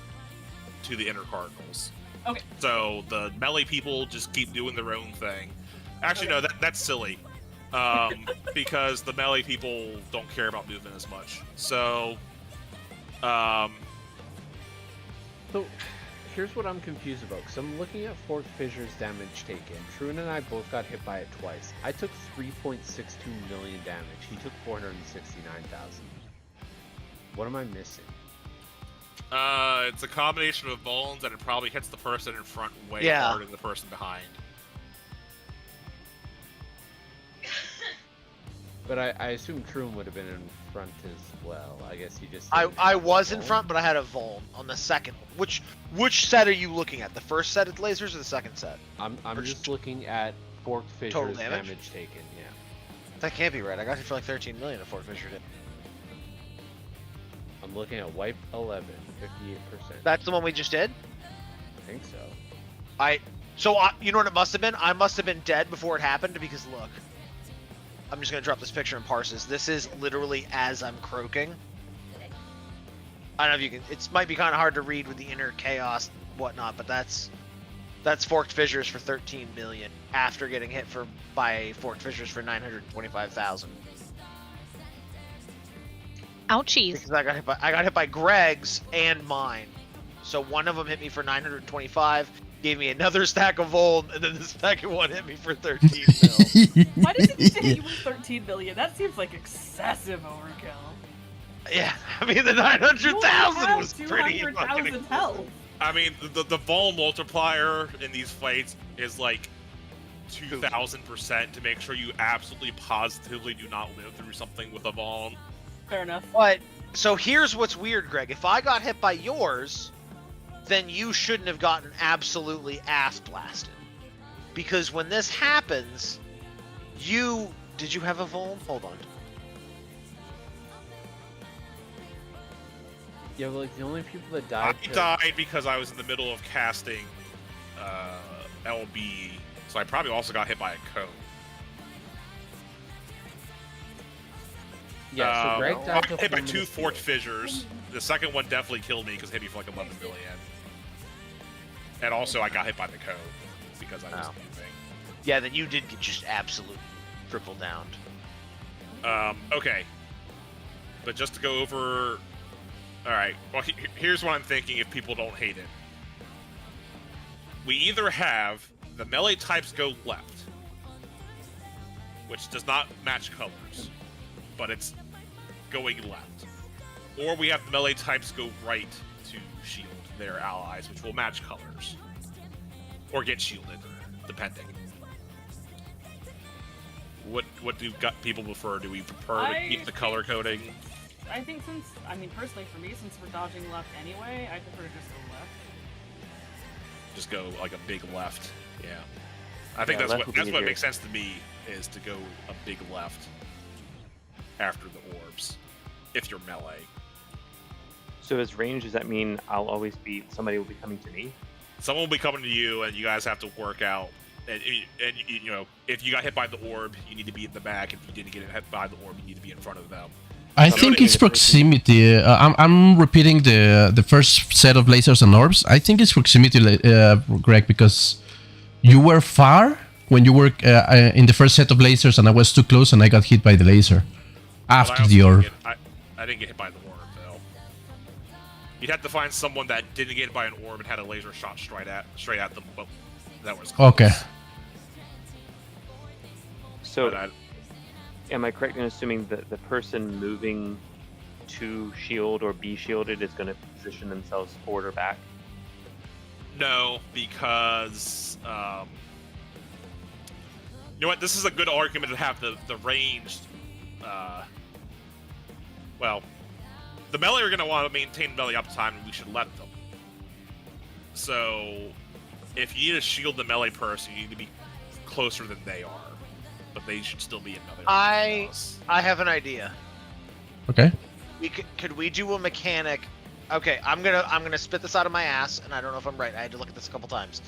D: to the inner Cardinals.
I: Okay.
D: So the melee people just keep doing their own thing. Actually, no, that's silly. Because the melee people don't care about movement as much. So,
A: So, here's what I'm confused about, because I'm looking at Forked Fissures damage taken. Troon and I both got hit by it twice. I took 3.62 million damage. He took 469,000. What am I missing?
D: it's a combination of bones, and it probably hits the person in front way
B: Yeah.
D: harder than the person behind.
A: But I assume Troon would have been in front as well. I guess he just...
B: I
A: didn't have
B: was
A: the
B: in
A: ball.
B: front, but I had a Vuln on the second one. Which set are you looking at? The first set of lasers or the second set?
A: I'm
B: Or
A: just looking at Forked
B: Total
A: Fissures
B: damage?
A: damage taken, yeah.
B: That can't be right. I got hit for like 13 million at Fort Fisher.
A: I'm looking at Wipe 11, 58%.
B: That's the one we just did?
A: I think so.
B: You know what it must have been? I must have been dead before it happened because look. I'm just gonna drop this picture in parses. This is literally as I'm croaking. I don't know if you can. It might be kind of hard to read with the inner chaos, whatnot, but that's Forked Fissures for 13 million after getting hit by Forked Fissures for 925,000.
H: Ouchies.
B: Because I got hit by Greg's and mine. So one of them hit me for 925, gave me another stack of Voln, and then the second one hit me for 13 mil.
I: Why does it need to hit you with 13 million? That seems like excessive overkill.
B: Yeah, I mean the 900,000 was pretty fucking
I: 200,000 health.
D: I mean, the Vol multiplier in these fights is like 2,000% to make sure you absolutely positively do not live through something with a Vol.
I: Fair enough.
B: But so here's what's weird, Greg. If I got hit by yours, then you shouldn't have gotten absolutely ass blasted. Because when this happens, did you have a Vol? Hold on.
A: Yeah, but like the only people that died.
D: I died because I was in the middle of casting LB, so I probably also got hit by a code.
A: Yeah, so Greg
D: I
A: died
D: got hit by
A: before
D: 2
A: the
D: forked
A: field.
D: fissures. The second one definitely killed me because it hit me for like 11 million. And also I got hit by the code because I was moving.
B: Yeah, then you did get just absolutely triple downed.
D: Okay. But just to go over... Alright, well, here's what I'm thinking if people don't hate it. We either have the melee types go left, which does not match colors, but it's going left. Or we have the melee types go right to shield their allies, which will match colors. Or get shielded, depending. What do people prefer? Do we prefer to keep the color coding?
I: I think personally for me, since we're dodging left anyway, I prefer to just go left.
D: Just go like a big left. Yeah. I think
J: Yeah,
D: that's
J: left
D: what
J: would be easier.
D: makes sense to me, is to go a big left after the orbs, if you're melee.
J: So as range, does that mean somebody will be coming to me?
D: Someone will be coming to you, and you guys have to work out. And you know, if you got hit by the orb, you need to be in the back. If you didn't get hit by the orb, you need to be in front of them.
C: I
D: So
C: think
D: it-
C: it's proximity. I'm repeating the first set of lasers and orbs. I think it's proximity, Greg, because you were far when you were in the first set of lasers, and I was too close, and I got hit by the laser
D: But I
C: after
D: also
C: the orb.
D: I didn't get hit by the orb, though. You'd have to find someone that didn't get hit by an orb and had a laser shot straight at them. Well, that was close.
C: Okay.
J: So
D: But
J: am I correct in assuming that the person moving to shield or be shielded is going to position themselves forward or back?
D: No, because you know what? This is a good argument to have the ranged. Well, the melee are going to want to maintain melee uptime, and we should let them. So, if you need to shield the melee person, you need to be closer than they are, but they should still be in melee.
B: I
D: us.
B: have an idea.
C: Okay.
B: Could we do a mechanic? Okay, I'm gonna spit this out of my ass, and I don't know if I'm right. I had to look at this a couple times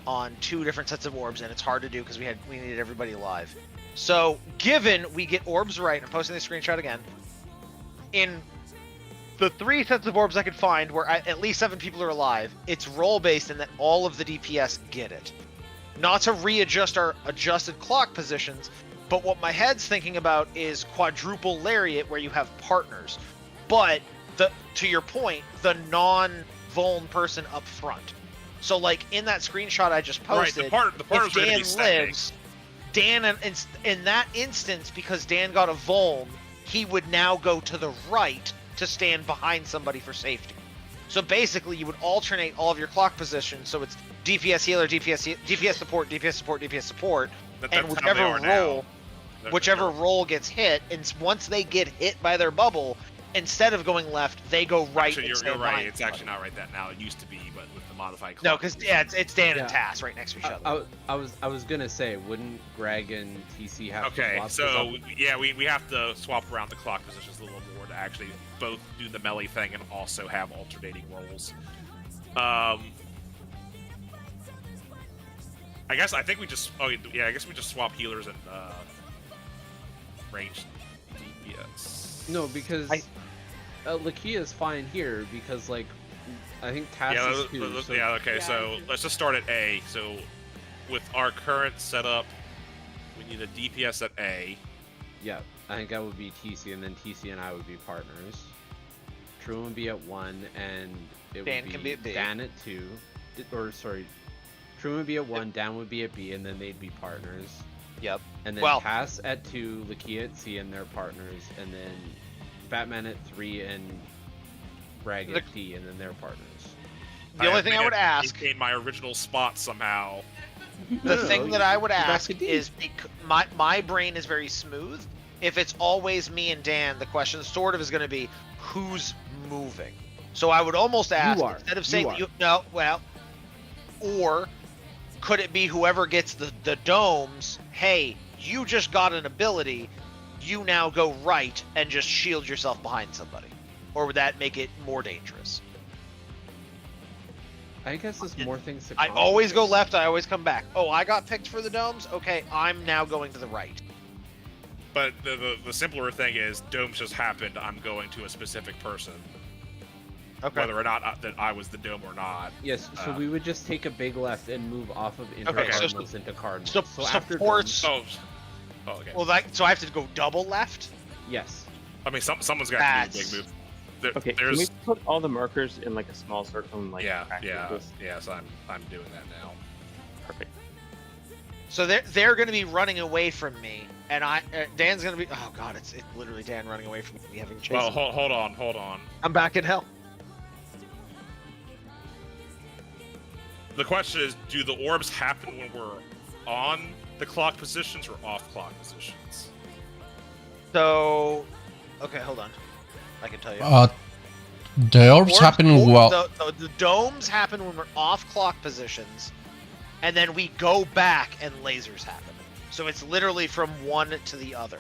B: on 2 different sets of orbs, and it's hard to do because we needed everybody alive. So, given we get orbs right, I'm posting the screenshot again. In the 3 sets of orbs I could find where at least 7 people are alive, it's role based in that all of the DPS get it. Not to readjust our adjusted clock positions, but what my head's thinking about is quadruple lariat where you have partners. But to your point, the non-vuln person up front. So like in that screenshot I just posted,
D: right, the partners
B: if
D: are gonna
B: Dan
D: be standing.
B: lives, Dan in that instance, because Dan got a vuln, he would now go to the right to stand behind somebody for safety. So basically, you would alternate all of your clock positions. So it's DPS healer, DPS support, DPS support, DPS support, and
D: That's how they are now.
B: whichever role gets hit, and once they get hit by their bubble, instead of going left, they go right.
D: Actually,
B: and
D: you're
B: stand
D: right.
B: behind
D: It's
B: somebody.
D: actually not right that now. It used to be, but with the modified clock.
B: No, because it's Dan
A: Yeah.
B: and Tass right next to each other.
A: I was gonna say, wouldn't Greg and TC have to
D: Okay,
A: swap
D: so
A: this up?
D: yeah, we have to swap around the clock positions a little more to actually both do the melee thing and also have alternating roles. I think we just. Oh yeah, I guess we just swap healers and ranged DPS.
A: No, because Lakia's fine here because like I think Tass
D: Yeah,
A: is too. So
D: yeah. Okay,
I: Yeah,
D: so
I: I see.
D: let's just start at A. So with our current setup, we need a DPS at A.
A: yeah, I think that would be TC, and then TC and I would be partners. Truman would be at 1, and it
B: Dan
A: would
B: can be at B.
A: Dan at 2, or sorry, Truman would be at 1, Dan would be at B, and then they'd be partners.
B: Yep.
A: And then
B: Well-
A: Cass at 2, Lakia at C, and they're partners, and then Batman at 3 and Bragg at D, and then they're partners.
B: The only thing I would ask,
D: in my original spot somehow.
B: the
A: No,
B: thing
A: no,
B: that I
A: you-
B: would
A: you're back
B: ask
A: to D.
B: is, my brain is very smooth. If it's always me and Dan, the question sort of is going to be, who's moving? So I would almost ask,
A: are.
B: instead of
A: You
B: saying,
A: are.
B: no, well, or could it be whoever gets the domes, hey, you just got an ability, you now go right and just shield yourself behind somebody? Or would that make it more dangerous?
A: I guess there's more things to
B: I always go left, I always come back. Oh, I got picked for the domes? Okay, I'm now going to the right.
D: But the simpler thing is, domes just happened. I'm going to a specific person,
B: Okay.
D: whether or not that I was the dome or not.
A: Yes, so we would just take a big left and move off of
B: Okay, so-
A: Cardinals into Cardinals.
B: So
A: after
B: supports.
A: domes-
D: Oh, okay.
B: Well, so I have to go double left?
A: yes.
D: I mean, someone's got to do a big
B: That's-
D: move.
J: Okay, can
D: There's
J: we put all the markers in like a small circle and like
D: yeah,
J: practice
D: yeah,
J: this?
D: yes. I'm doing that now.
J: Perfect.
B: So they're going to be running away from me, and Dan's going to be. Oh God, it's literally Dan running away from me, having chased.
D: Well,
B: him.
D: hold on.
B: I'm back in hell.
D: The question is, do the orbs happen when we're on the clock positions or off clock positions?
B: So, okay, hold on. I can tell you.
C: The orbs happen while.
B: The domes happen when we're off clock positions, and then we go back and lasers happen. So it's literally from one to the other.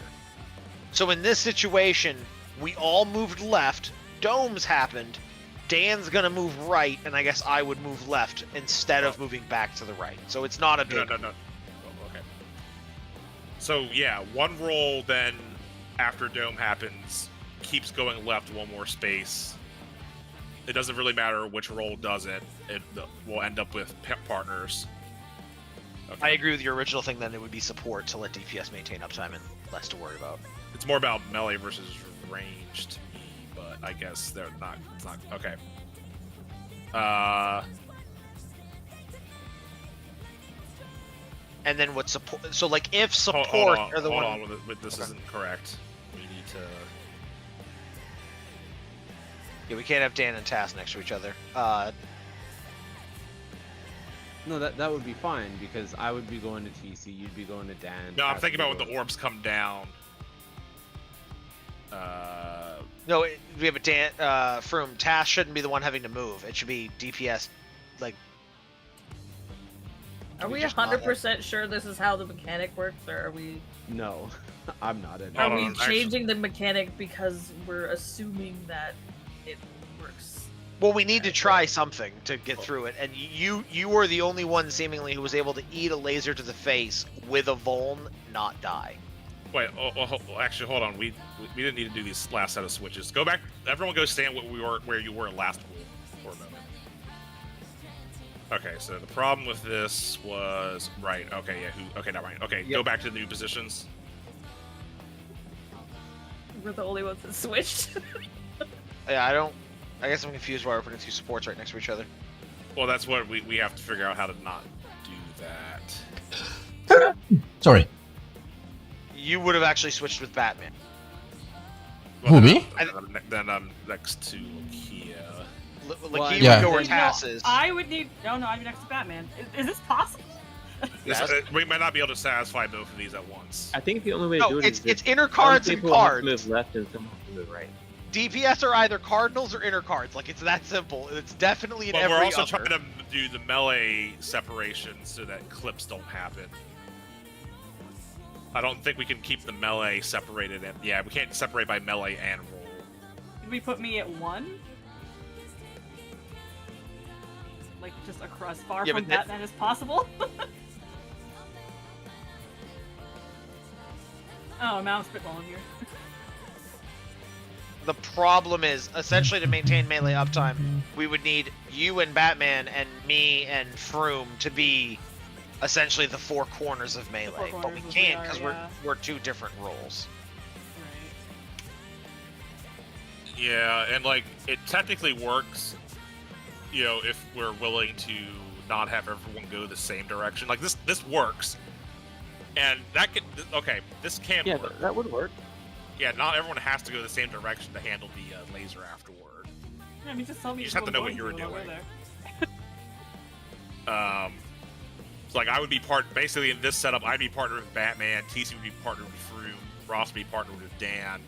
B: So in this situation, we all moved left, domes happened, Dan's gonna move right, and I guess I would move left instead of moving back to the right. So it's not a big...
D: No. Oh, okay. So yeah, one roll then after dome happens keeps going left one more space. It doesn't really matter which roll does it. We'll end up with partners. Okay.
B: I agree with your original thing, then it would be support to let DPS maintain uptime and less to worry about.
D: It's more about melee versus range to me, but I guess they're not. It's not okay.
B: And then what support? So like if support
D: Hold on,
B: are the
D: hold
B: one.
D: on. This
B: Okay.
D: isn't correct. We need to.
B: Yeah, we can't have Dan and Tass next to each other.
A: No, that would be fine because I would be going to TC, you'd be going to Dan.
D: No, I'm
A: Cass
D: thinking
A: would
D: about
A: be
D: when the orbs come down.
B: No, we have a Dan. From Tass shouldn't be the one having to move. It should be DPS. Like,
G: Are we
B: just not
G: 100% sure this is how the mechanic works, or are we
A: No, I'm not in.
D: Hold
G: are
D: on,
G: we
D: actually-
G: changing the mechanic because we're assuming that it works?
B: well, we need to try something to get through it, and you were the only one seemingly who was able to eat a laser to the face with a vuln, not die.
D: Wait, actually, hold on. We didn't need to do these last set of switches. Go back. Everyone, go stand where you were last for a moment. Okay, so the problem with this was right. Okay, yeah. Okay, not right. Okay, go back to the new positions.
G: We're the only ones that switched.
B: Yeah, I guess I'm confused why we're putting two supports right next to each other.
D: Well, that's what we have to figure out how to not do that.
C: Sorry.
B: You would have actually switched with Batman.
C: Who, me?
D: Then I'm next to Lakia.
B: Lakia
C: Yeah.
B: would go where
I: No,
B: Tass is.
I: I would need. No, I'd be next to Batman. Is this possible?
B: Yes.
D: We might not be able to satisfy both of these at once.
J: I think the only way to
B: No,
J: do it is
B: it's
J: if
B: inner
J: some
B: cards and
J: people have to
B: cards.
J: move left and some have to move right.
B: DPS are either cardinals or inner cards. Like, it's that simple. It's definitely in
D: But
B: every
D: we're also
B: other.
D: trying to do the melee separation so that clips don't happen. I don't think we can keep the melee separated. And yeah, we can't separate by melee and roll.
I: Did we put me at 1? Like just across far
B: Yeah,
I: from
B: but that-
I: Batman as possible? Oh, now I'm spitballing here.
B: The problem is, essentially, to maintain melee uptime, we would need you and Batman and me and Froome to be essentially the four corners of melee. But we
I: corners as we
B: can't
I: are,
B: because
I: yeah.
B: we're two different roles.
I: Right.
D: Yeah, and like it technically works you know, if we're willing to not have everyone go the same direction. Like this works, and that could this can
J: Yeah,
D: work.
J: that would work.
D: Yeah, not everyone has to go the same direction to handle the laser afterward.
I: Yeah, I mean, just tell me.
D: You just have to know what you're doing. So like I would be basically in this setup. I'd be partnered with Batman. TC would be partnered with Froome. Ross would be partnered with Dan,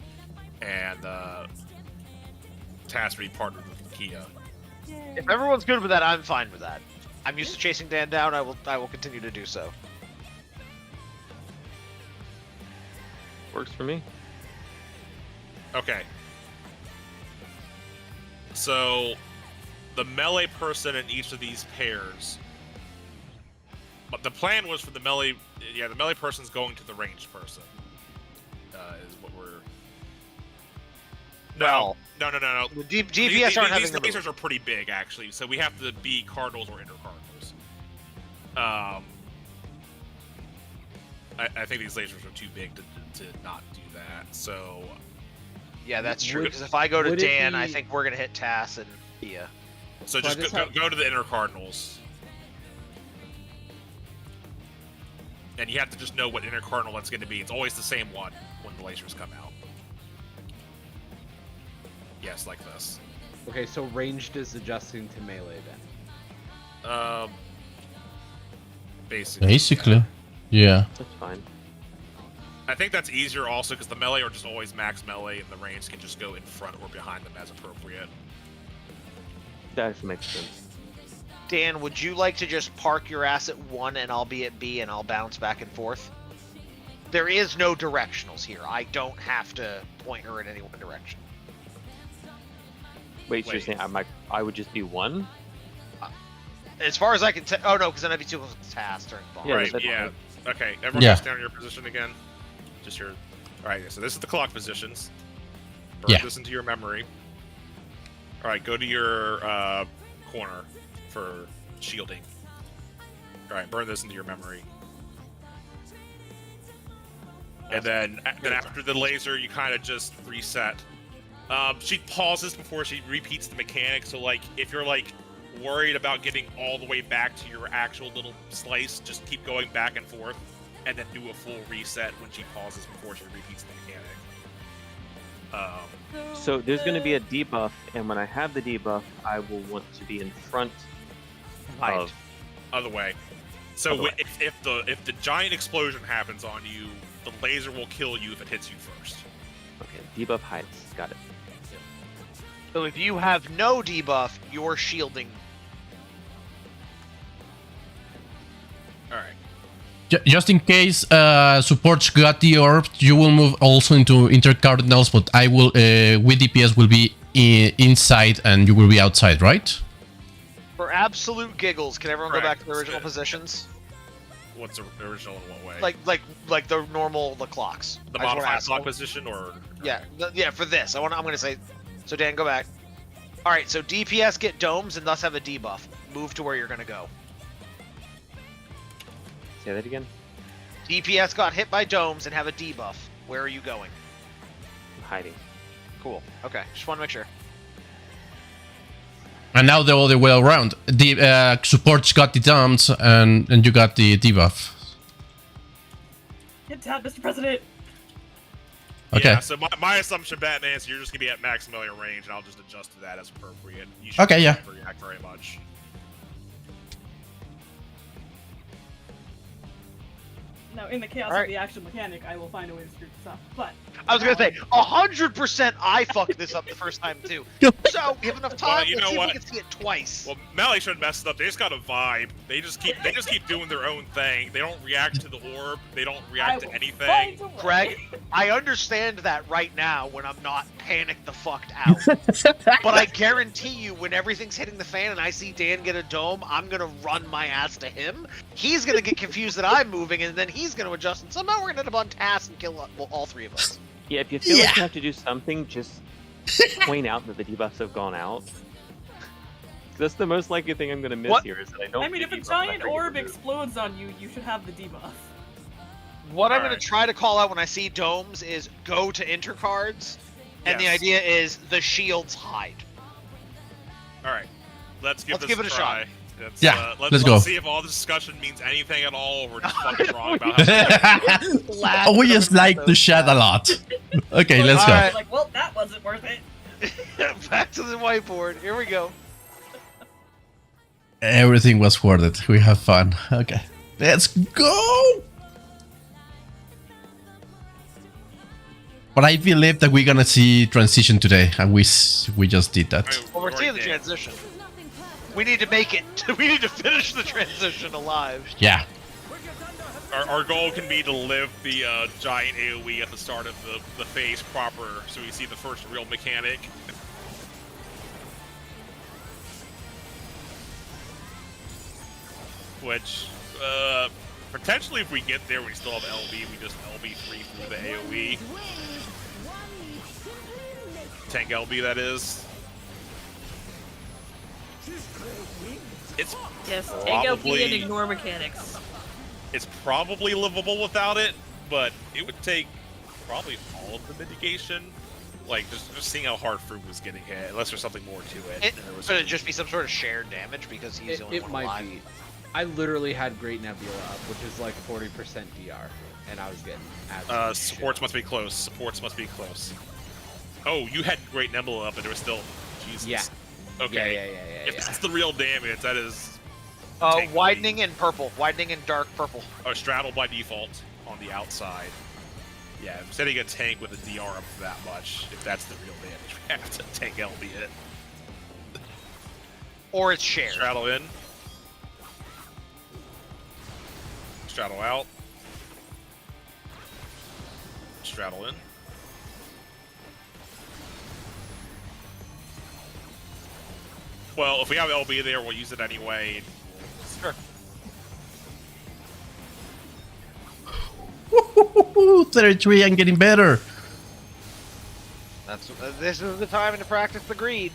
D: and Tass would be partnered with Kia.
B: If everyone's good with that, I'm fine with that. I'm used to chasing Dan down. I will continue to do so.
J: Works for me.
D: Okay. So, the melee person in each of these pairs. But the plan was for the melee person's going to the ranged person. Is what we're. No.
B: The GPS aren't having
D: these
B: the
D: lasers are pretty big, actually. So we have to be cardinals or intercardinals. I think these lasers are too big to not do that. So.
B: Yeah, that's true. Because if I go to Dan, I
A: be...
B: think we're gonna hit Tass and Kia.
D: So just go to the intercardinals. And you have to just know what intercardinal that's going to be. It's always the same one when the lasers come out. Yes, like this.
A: Okay, so ranged is adjusting to melee then.
C: Basically, yeah.
J: That's fine.
D: I think that's easier also because the melee are just always max melee, and the range can just go in front or behind them as appropriate.
J: That actually makes sense.
B: Dan, would you like to just park your ass at 1 and I'll be at B and I'll bounce back and forth? There is no directionals here. I don't have to point her in any one direction.
J: Wait, so you're saying I would just be 1?
B: As far as I can tell... Oh, no, because then I'd be too close to Tass during the ball.
J: Yeah,
D: Right,
J: that's
D: yeah.
J: fine.
D: Okay, everyone
C: Yeah.
D: stand in your position again. Just your... Alright, so this is the clock positions. Burn
C: Yeah.
D: this into your memory. Alright, go to your corner for shielding. Alright, burn this into your memory. And then after the laser, you kind of just reset. She pauses before she repeats the mechanic, so like, if you're like worried about getting all the way back to your actual little slice, just keep going back and forth, and then do a full reset when she pauses before she repeats the mechanic.
J: So there's going to be a debuff, and when I have the debuff, I will want to be in front of...
D: Other way. So
J: Other way.
D: if the giant explosion happens on you, the laser will kill you if it hits you first.
J: Okay, debuff heights. Got it.
B: So if you have no debuff, you're shielding.
D: Alright.
C: Just in case supports got the orb, you will move also into intercardinals, but I will with DPS will be inside and you will be outside, right?
B: For absolute giggles, can everyone go
D: Correct.
B: back to their original positions?
D: What's the original in what way?
B: Like the normal clocks.
D: the
B: I just wanna
D: modified
B: ask-
D: clock position, or
B: Yeah, for this. I'm gonna say. So Dan, go back. All right. So DPS get domes and thus have a debuff. Move to where you're gonna go.
J: Say that again.
B: DPS got hit by domes and have a debuff. Where are you going?
J: I'm hiding.
B: Cool. Okay. Just want to make sure.
C: And now the other way around. The supports got the dumps and you got the debuff.
I: Hit tab, Mr. President.
C: Okay.
D: Yeah, so my assumption, Batman, is you're just gonna be at max melee range, and I'll just adjust to that as appropriate. You
C: Okay, yeah.
D: not react very much.
I: Now, in the chaos
B: Alright.
I: of the action mechanic, I will find a way to screw this up. But
B: I was gonna say 100% I fucked this up the first time too. So we have enough time.
D: Well, you
B: Let's
D: know
B: see
D: what?
B: if we can see it twice.
D: Well, melee shouldn't mess it up. They just got a vibe. They just keep doing their own thing. They don't react to the orb. They don't
I: I
D: react to
I: will
D: anything.
I: find a way.
B: Greg, I understand that right now when I'm not panicked the fuck out. But I guarantee you, when everything's hitting the fan and I see Dan get a dome, I'm gonna run my ass to him. He's gonna get confused that I'm moving, and then he's gonna adjust, and somehow we're gonna end up on task and kill all three of us.
J: Yeah, if you feel like you have to do something, just point out that the debuffs have gone out. That's the most likely thing I'm gonna miss
B: What?
J: here is that I don't.
I: I mean, if a
J: debuff
I: giant
J: after I get
I: orb
J: removed.
I: explodes on you, you should have the debuff.
B: What I'm gonna
D: Alright.
B: try to call out when I see domes is go to intercards, and the
D: Yes.
B: idea is the shields hide.
D: All right. let's give
B: Let's
D: this
B: give it a
D: try.
B: shot.
C: Yeah,
D: let's
C: let's go.
D: see if all the discussion means anything at all, or we're just fucking wrong about how.
C: Oh, we just like to chat a lot. Okay, let's go.
B: Alright.
I: Like, well, that wasn't worth it.
B: Back to the whiteboard. Here we go.
C: Everything was worth it. We have fun. Okay, let's go. But I believe that we're gonna see transition today, and we just did that.
B: Well, we're seeing the transition. We need to make it. We need to finish the transition alive.
C: Yeah.
D: Our goal can be to live the giant AoE at the start of the phase proper, so we see the first real mechanic. Which, potentially if we get there, we still have LB, we just LB 3 through the AoE. Tank LB, that is. It's
G: Yes, take LP and
D: probably,
G: ignore mechanics.
D: it's probably livable without it, but it would take probably all of the mitigation. Like, just seeing how hard Fruit was getting hit, unless there's something more to it. And there was
B: Could it just be some sort of shared damage because he's the only
A: It
B: one
A: might
B: alive?
A: be. I literally had Great Nebula up, which is like 40% DR, and I was getting absolutely
D: supports
A: shit.
D: must be close. Supports must be close. Oh, you had Great Nebula up, and there was still... Jesus.
A: Yeah.
D: Okay.
A: Yeah.
D: If that's the real damage, that is... tank
B: Widening in purple. Widening in dark purple.
D: Oh, straddle by default on the outside. Yeah, setting a tank with a DR up that much, if that's the real damage, we have to tank LB it.
B: Or it's shared.
D: Straddle in. Straddle out. Straddle in. Well, if we have LB there, we'll use it anyway.
B: Sure.
C: 33, I'm getting better.
B: This is the time to practice the greed.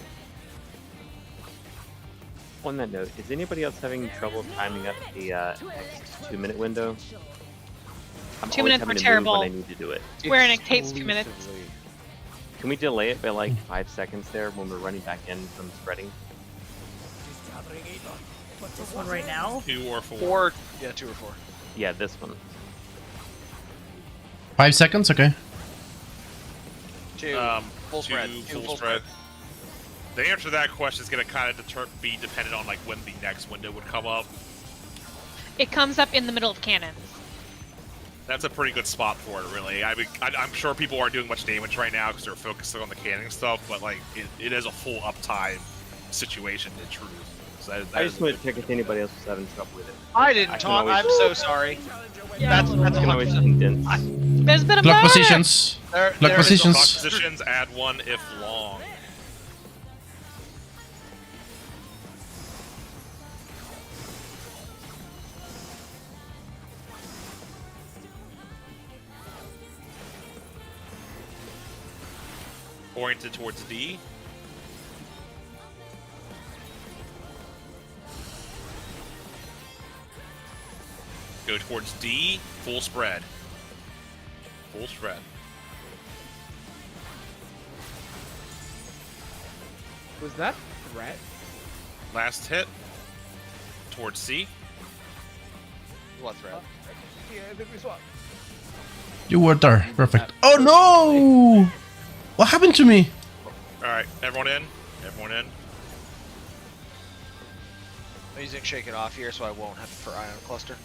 J: On that note, is anybody else having trouble timing up the next 2-minute window? I'm
H: 2
J: always
H: minutes
J: having
H: were
J: to move
H: terrible.
J: when I need to do it.
H: Where it takes 2 minutes.
A: Exclusively.
J: Can we delay it by like 5 seconds there when we're running back in from spreading?
G: This one right now?
D: 2 or 4.
B: 4. Yeah, 2 or 4.
J: Yeah, this one.
C: 5 seconds, okay.
B: 2. Full spread.
D: 2 full spread. The answer to that question is going to kind of be dependent on like when the next window would come up.
H: It comes up in the middle of cannons.
D: That's a pretty good spot for it, really. I'm sure people aren't doing much damage right now because they're focusing on the canning stuff, but like it is a full uptime situation in truth. So that
J: I
D: is
J: just wanted to check if anybody else was having trouble with it.
B: I didn't
J: I can
B: talk.
J: always-
B: I'm so sorry.
G: Yeah,
B: That's
J: I can always condense.
H: There's been a
C: Clock
H: murder!
C: positions.
B: There
C: Clock
B: it is.
C: positions.
D: Clock positions, add 1 if long. Oriented towards D. Go towards D, full spread. Full spread.
A: Was that threat?
D: Last hit. Towards C.
B: What thread?
A: Yeah, I think we swapped.
C: You were there. Perfect. Oh no! What happened to me?
D: Alright, everyone in. Everyone in.
B: I'm using Shake It Off here so I won't have to for Ion Cluster.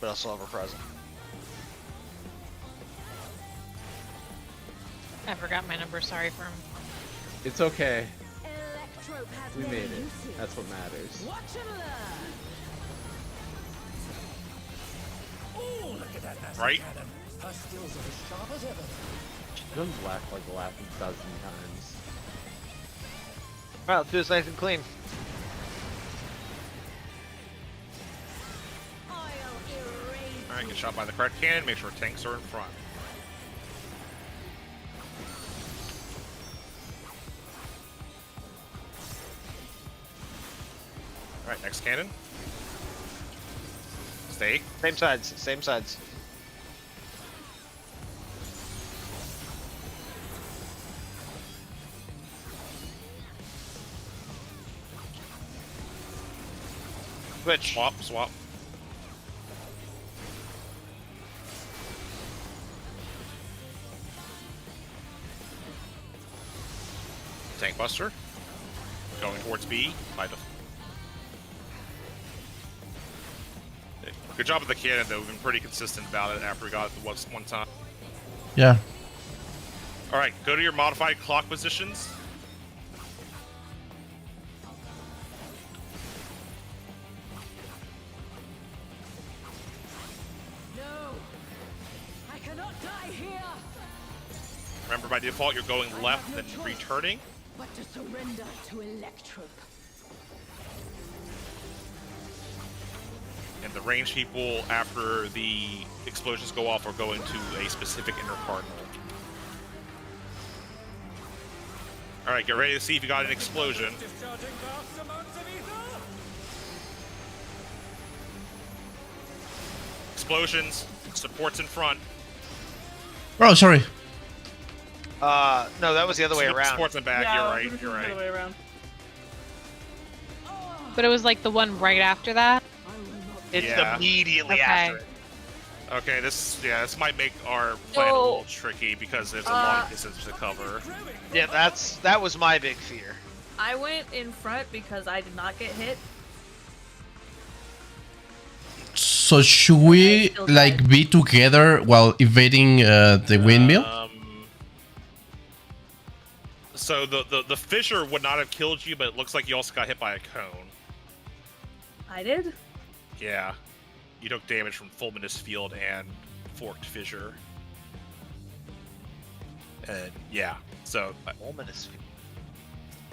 B: But I'll still have Reprisal.
H: I forgot my number, sorry for him.
A: It's okay. We made it. That's what matters.
E: Watch and learn.
F: Oh, look at that massive
D: Right.
F: cannon. Her skills are as sharp as ever.
A: Guns black like the last dozen times.
B: Alright, let's do this nice and clean.
D: Alright, get shot by the correct cannon. Make sure tanks are in front. Alright, next cannon. Stay.
B: Same sides. Same sides. Switch.
D: Swap. Tank Buster. Going towards B. Good job with the cannon, though. We've been pretty consistent about it after we got it one time.
C: Yeah.
D: Alright, go to your modified clock positions.
E: No, I cannot die here.
D: Remember, by default, you're going left and returning.
E: But to surrender to Electrum.
D: And the range people, after the explosions go off, are going to a specific inner cardinal. Alright, get ready to see if you got an explosion.
F: Discharging vast amounts of ether.
D: Explosions, supports in front.
C: Oh, sorry.
B: No, that was the other way around.
D: Supports in back,
I: Yeah,
D: you're right, you're
I: The other
D: right.
I: way around.
H: But it was like the one right after that.
B: It's
D: Yeah.
B: immediately
H: Okay.
B: after it.
D: Okay, this might make our plan a
G: So,
D: little tricky because there's a long distance to cover.
B: Yeah, that was my big fear.
G: I went in front because I did not get hit.
C: So should we
G: still
C: like
G: died.
C: be together while evading the windmill?
D: So the fissure would not have killed you, but it looks like you also got hit by a cone.
G: I did?
D: Yeah. You took damage from Fulminous Field and Forked Fissure. And yeah, so
B: Ominous.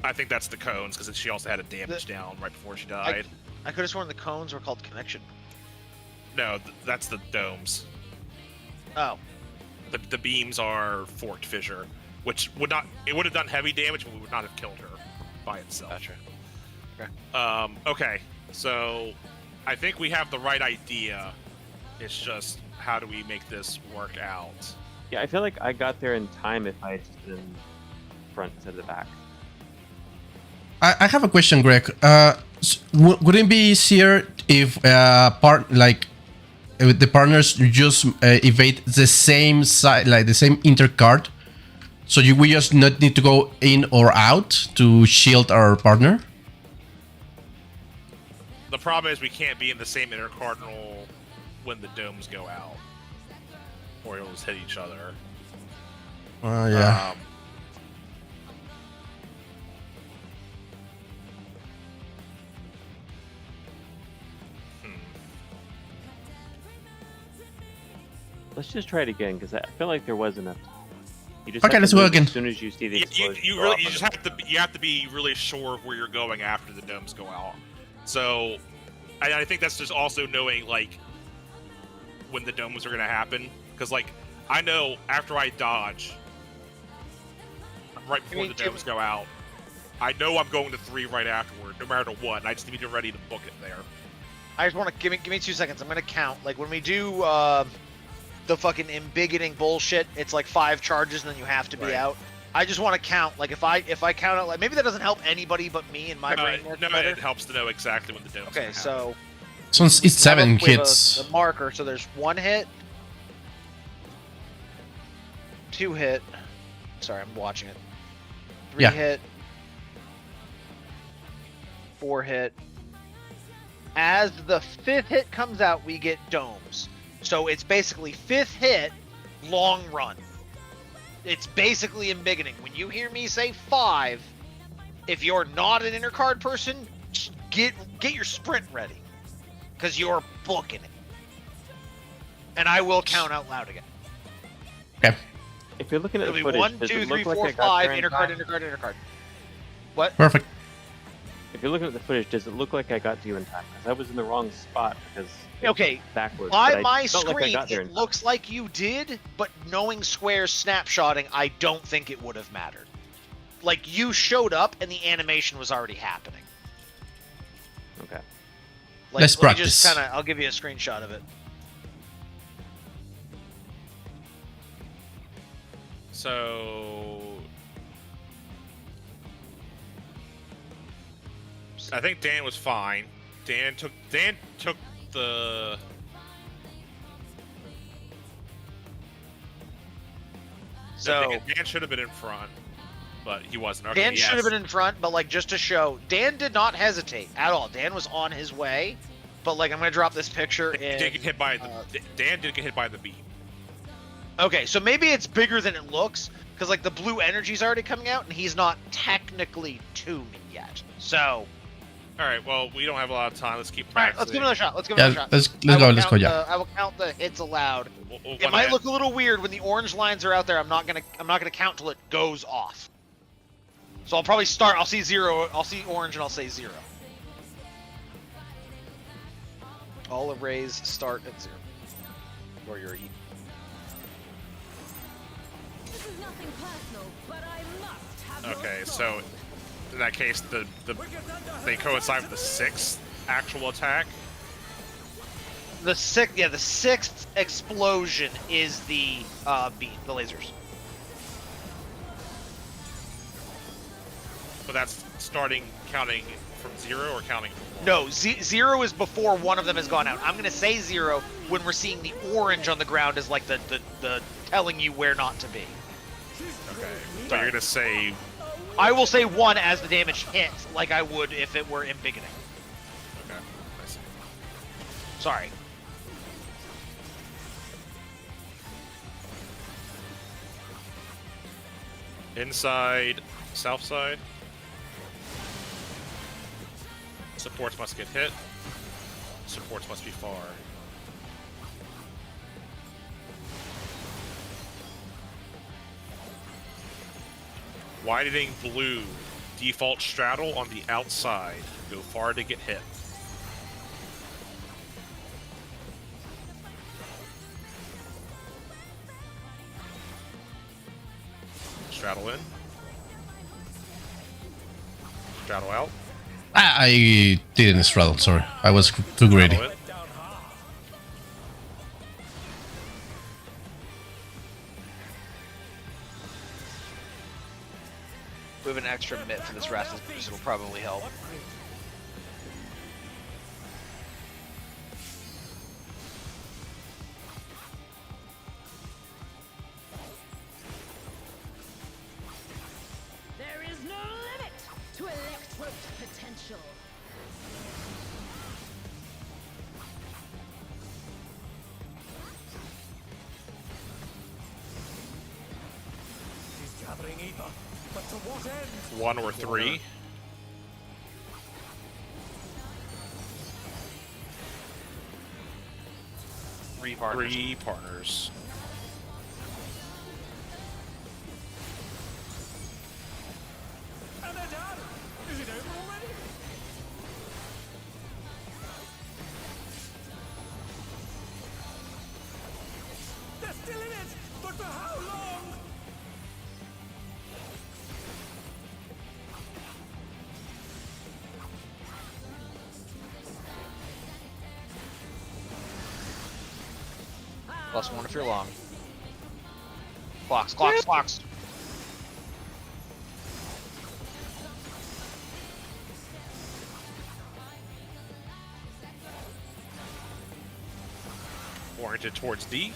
D: I think that's the cones because she also had a damage down right before she died.
B: I could have sworn the cones were called Connection.
D: No, that's the domes.
B: Oh.
D: The beams are Forked Fissure, which would have done heavy damage, but would not have killed her by itself.
B: Gotcha. Okay.
D: Okay, so I think we have the right idea. It's just how do we make this work out?
J: Yeah, I feel like I got there in time if I had just been front instead of the back.
C: I have a question, Greg. Would it be easier if the partners just evade the same side, like the same intercard? So we just not need to go in or out to shield our partner?
D: The problem is we can't be in the same intercardinal when the domes go out, or it'll just hit each other.
C: Yeah.
J: Let's just try it again because I feel like there was enough time. You just
C: Okay,
J: have
C: let's
J: to
C: go
J: move
C: again.
J: As soon as you see the explosion,
D: You
J: go
D: really
J: up
D: you
J: on
D: just
J: the-
D: have to be really sure of where you're going after the domes go out. So I think that's just also knowing like when the domes are gonna happen, because like I know after I dodge right before the domes go out, I know I'm going to 3 right afterward, no matter what. And I just need to be ready to book it there.
B: I just want to give me 2 seconds. I'm gonna count. Like when we do the fucking embiggening bullshit, it's like 5 charges and then you have to be
D: Right.
B: out. I just want to count. Like if I count out, like maybe that doesn't help anybody but me and my brain works
D: No,
B: better.
D: it helps to know exactly when the domes.
B: Okay,
D: happen.
B: so
C: So it's 7
B: we have
C: hits.
B: a marker. So there's 1 hit, 2 hit. Sorry, I'm watching it. 3
C: Yeah.
B: hit, 4 hit. As the 5th hit comes out, we get domes. So it's basically 5th hit, long run. It's basically embiggening. When you hear me say 5, if you're not an intercard person, just get your sprint ready. Because you're booking it. And I will count out loud again.
C: Okay.
J: If you're looking at
B: It'll
J: the
B: be
J: footage,
B: 1,
J: does
B: 2,
J: it
B: 3,
J: look like
B: 4,
J: I got
B: 5,
J: there in
B: intercard,
J: time?
B: intercard. What?
C: Perfect.
J: If you're looking at the footage, does it look like I got to you in time? Because I was in the wrong spot because it
B: Okay,
J: was backwards.
B: By
J: but I
B: my
J: felt like I
B: screen,
J: got there in
B: it
J: time.
B: looks like you did, but knowing Square's snapshotting, I don't think it would have mattered. Like, you showed up and the animation was already happening.
J: Okay.
B: Like,
C: Let's
B: let me just
C: practice.
B: I'll give you a screenshot of it.
D: So I think Dan was fine. Dan took the.
B: So
D: Dan should have been in front, but he wasn't. Okay,
B: Dan should have
D: yes.
B: been in front, but like just to show, Dan did not hesitate at all. Dan was on his way, but like I'm gonna drop this picture.
D: Dan did get hit by Dan did get hit by the beam.
B: Okay, so maybe it's bigger than it looks, because like the blue energy's already coming out, and he's not technically to me yet. So.
D: All right. Well, we don't have a lot of time. Let's keep
B: All right,
D: practicing.
B: let's give another shot. Let's give another shot.
C: Let's
B: I will
C: go.
B: count
C: Yeah.
B: I will count the hits allowed.
D: When
B: It might look a little weird when the orange lines are out there. I'm not gonna count till it goes off. So I'll probably start. I'll see 0. I'll see orange, and I'll say 0. All arrays start at 0. Or you're eating.
E: This is nothing personal, but I must have your
D: Okay,
E: soul.
D: so in that case, they coincide with the 6th actual attack.
B: The sixth explosion is the beam, the lasers.
D: But that's starting counting from 0 or counting from 1?
B: No, 0 is before one of them has gone out. I'm gonna say 0 when we're seeing the orange on the ground as like the telling you where not to be.
D: Okay. So you're gonna say.
B: I will say 1 as the damage hits, like I would if it were embiggening.
D: Okay. I see.
B: Sorry.
D: Inside, south side. Supports must get hit. Supports must be far. Widening blue. Default straddle on the outside. Go far to get hit. Straddle in. Straddle out.
C: I didn't straddle, sorry. I was too greedy.
D: Straddle in.
B: We have an extra mitt for this Rasmus boost, it'll probably help.
E: There is no limit to Electro's potential.
F: He's gathering ether, but to what end?
D: 1 or 3.
B: Three partners.
D: 3 partners.
F: And they're done! Is it over already? They're still in it! But for how long?
B: +1 if you're long. Clocks, clocks, clocks.
D: Oriented towards D.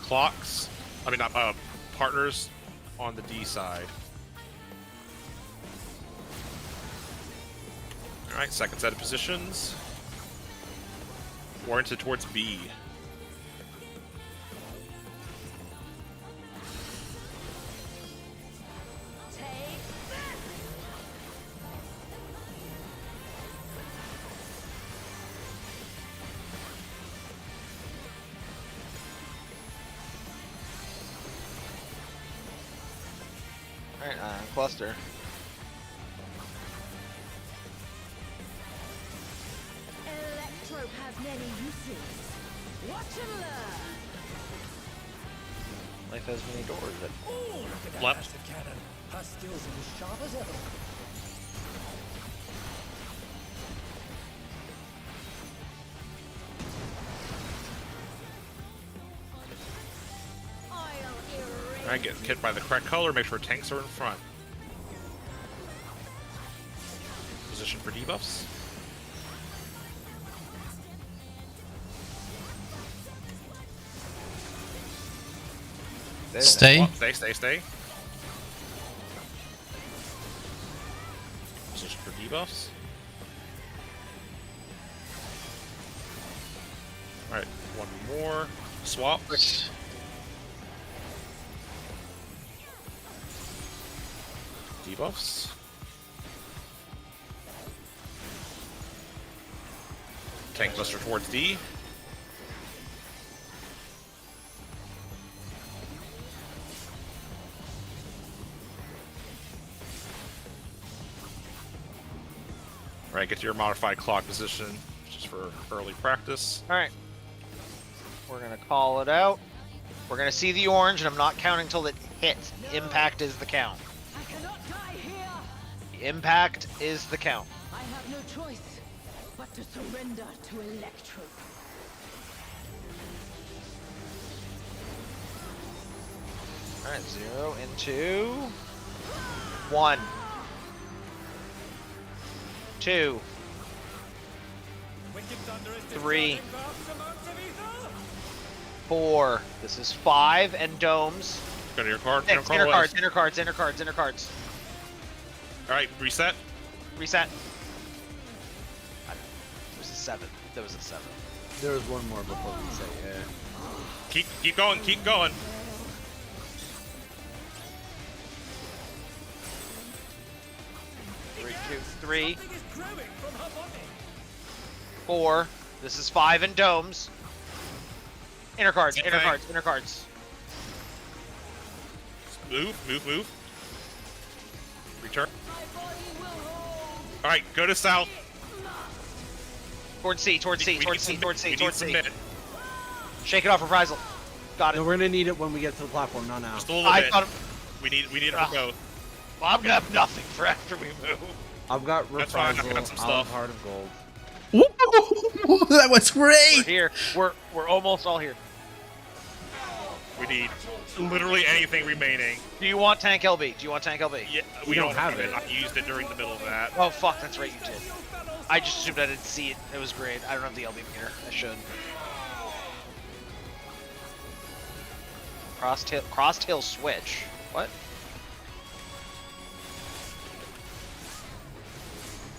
D: Clocks. I mean, not partners on the D side. All right, second set of positions. Oriented towards B.
B: Alright, cluster.
E: Electro has many uses. Watch and learn.
B: Life has many doors.
F: Oh, look at that
D: Left.
F: acid cannon. Her skills are as sharp as ever.
D: Alright, get hit by the correct color, make sure tanks are in front. Position for debuffs.
C: Stay.
D: Stay. Position for debuffs. Alright, one more. Swap. Debuffs. Tank Buster towards D. Alright, get to your modified clock position, just for early practice.
B: Alright. We're gonna call it out. We're gonna see the orange, and I'm not counting till it hits. Impact is the count.
E: I cannot die here.
B: The impact is the count.
E: I have no choice but to surrender to Electro.
B: Alright, 0 into 1. 2. 3. 4. This is 5 and domes.
D: Go to your card.
B: 6. Inner cards.
D: Alright, reset.
B: Reset. It was a 7. There was a 7.
A: There was one more before reset, yeah.
D: Keep going.
B: 3. 4. This is 5 and domes. Inner cards.
D: Move. Return. Alright, go to south.
B: Towards C.
D: We need some mid.
B: Shake it off, reprisal. Got it.
A: No, we're gonna need it when we get to the platform, not now.
D: Just a little
B: I
D: bit.
B: thought
D: We need it for both.
B: well, I'm gonna have nothing for after we move.
A: I've got
D: That's fine,
A: reprisal,
D: I've got some
A: I'll
D: stuff.
A: have Heart of Gold.
C: That was
B: We're
C: great.
B: here. We're almost all here.
D: We need literally anything remaining.
B: Do you want tank LB?
D: Yeah, we don't have it. I used it during the middle of that.
B: Oh fuck, that's right, you did. I just assumed I didn't see it. It was great. I don't have the LB meter. I should. Cross tail switch. What?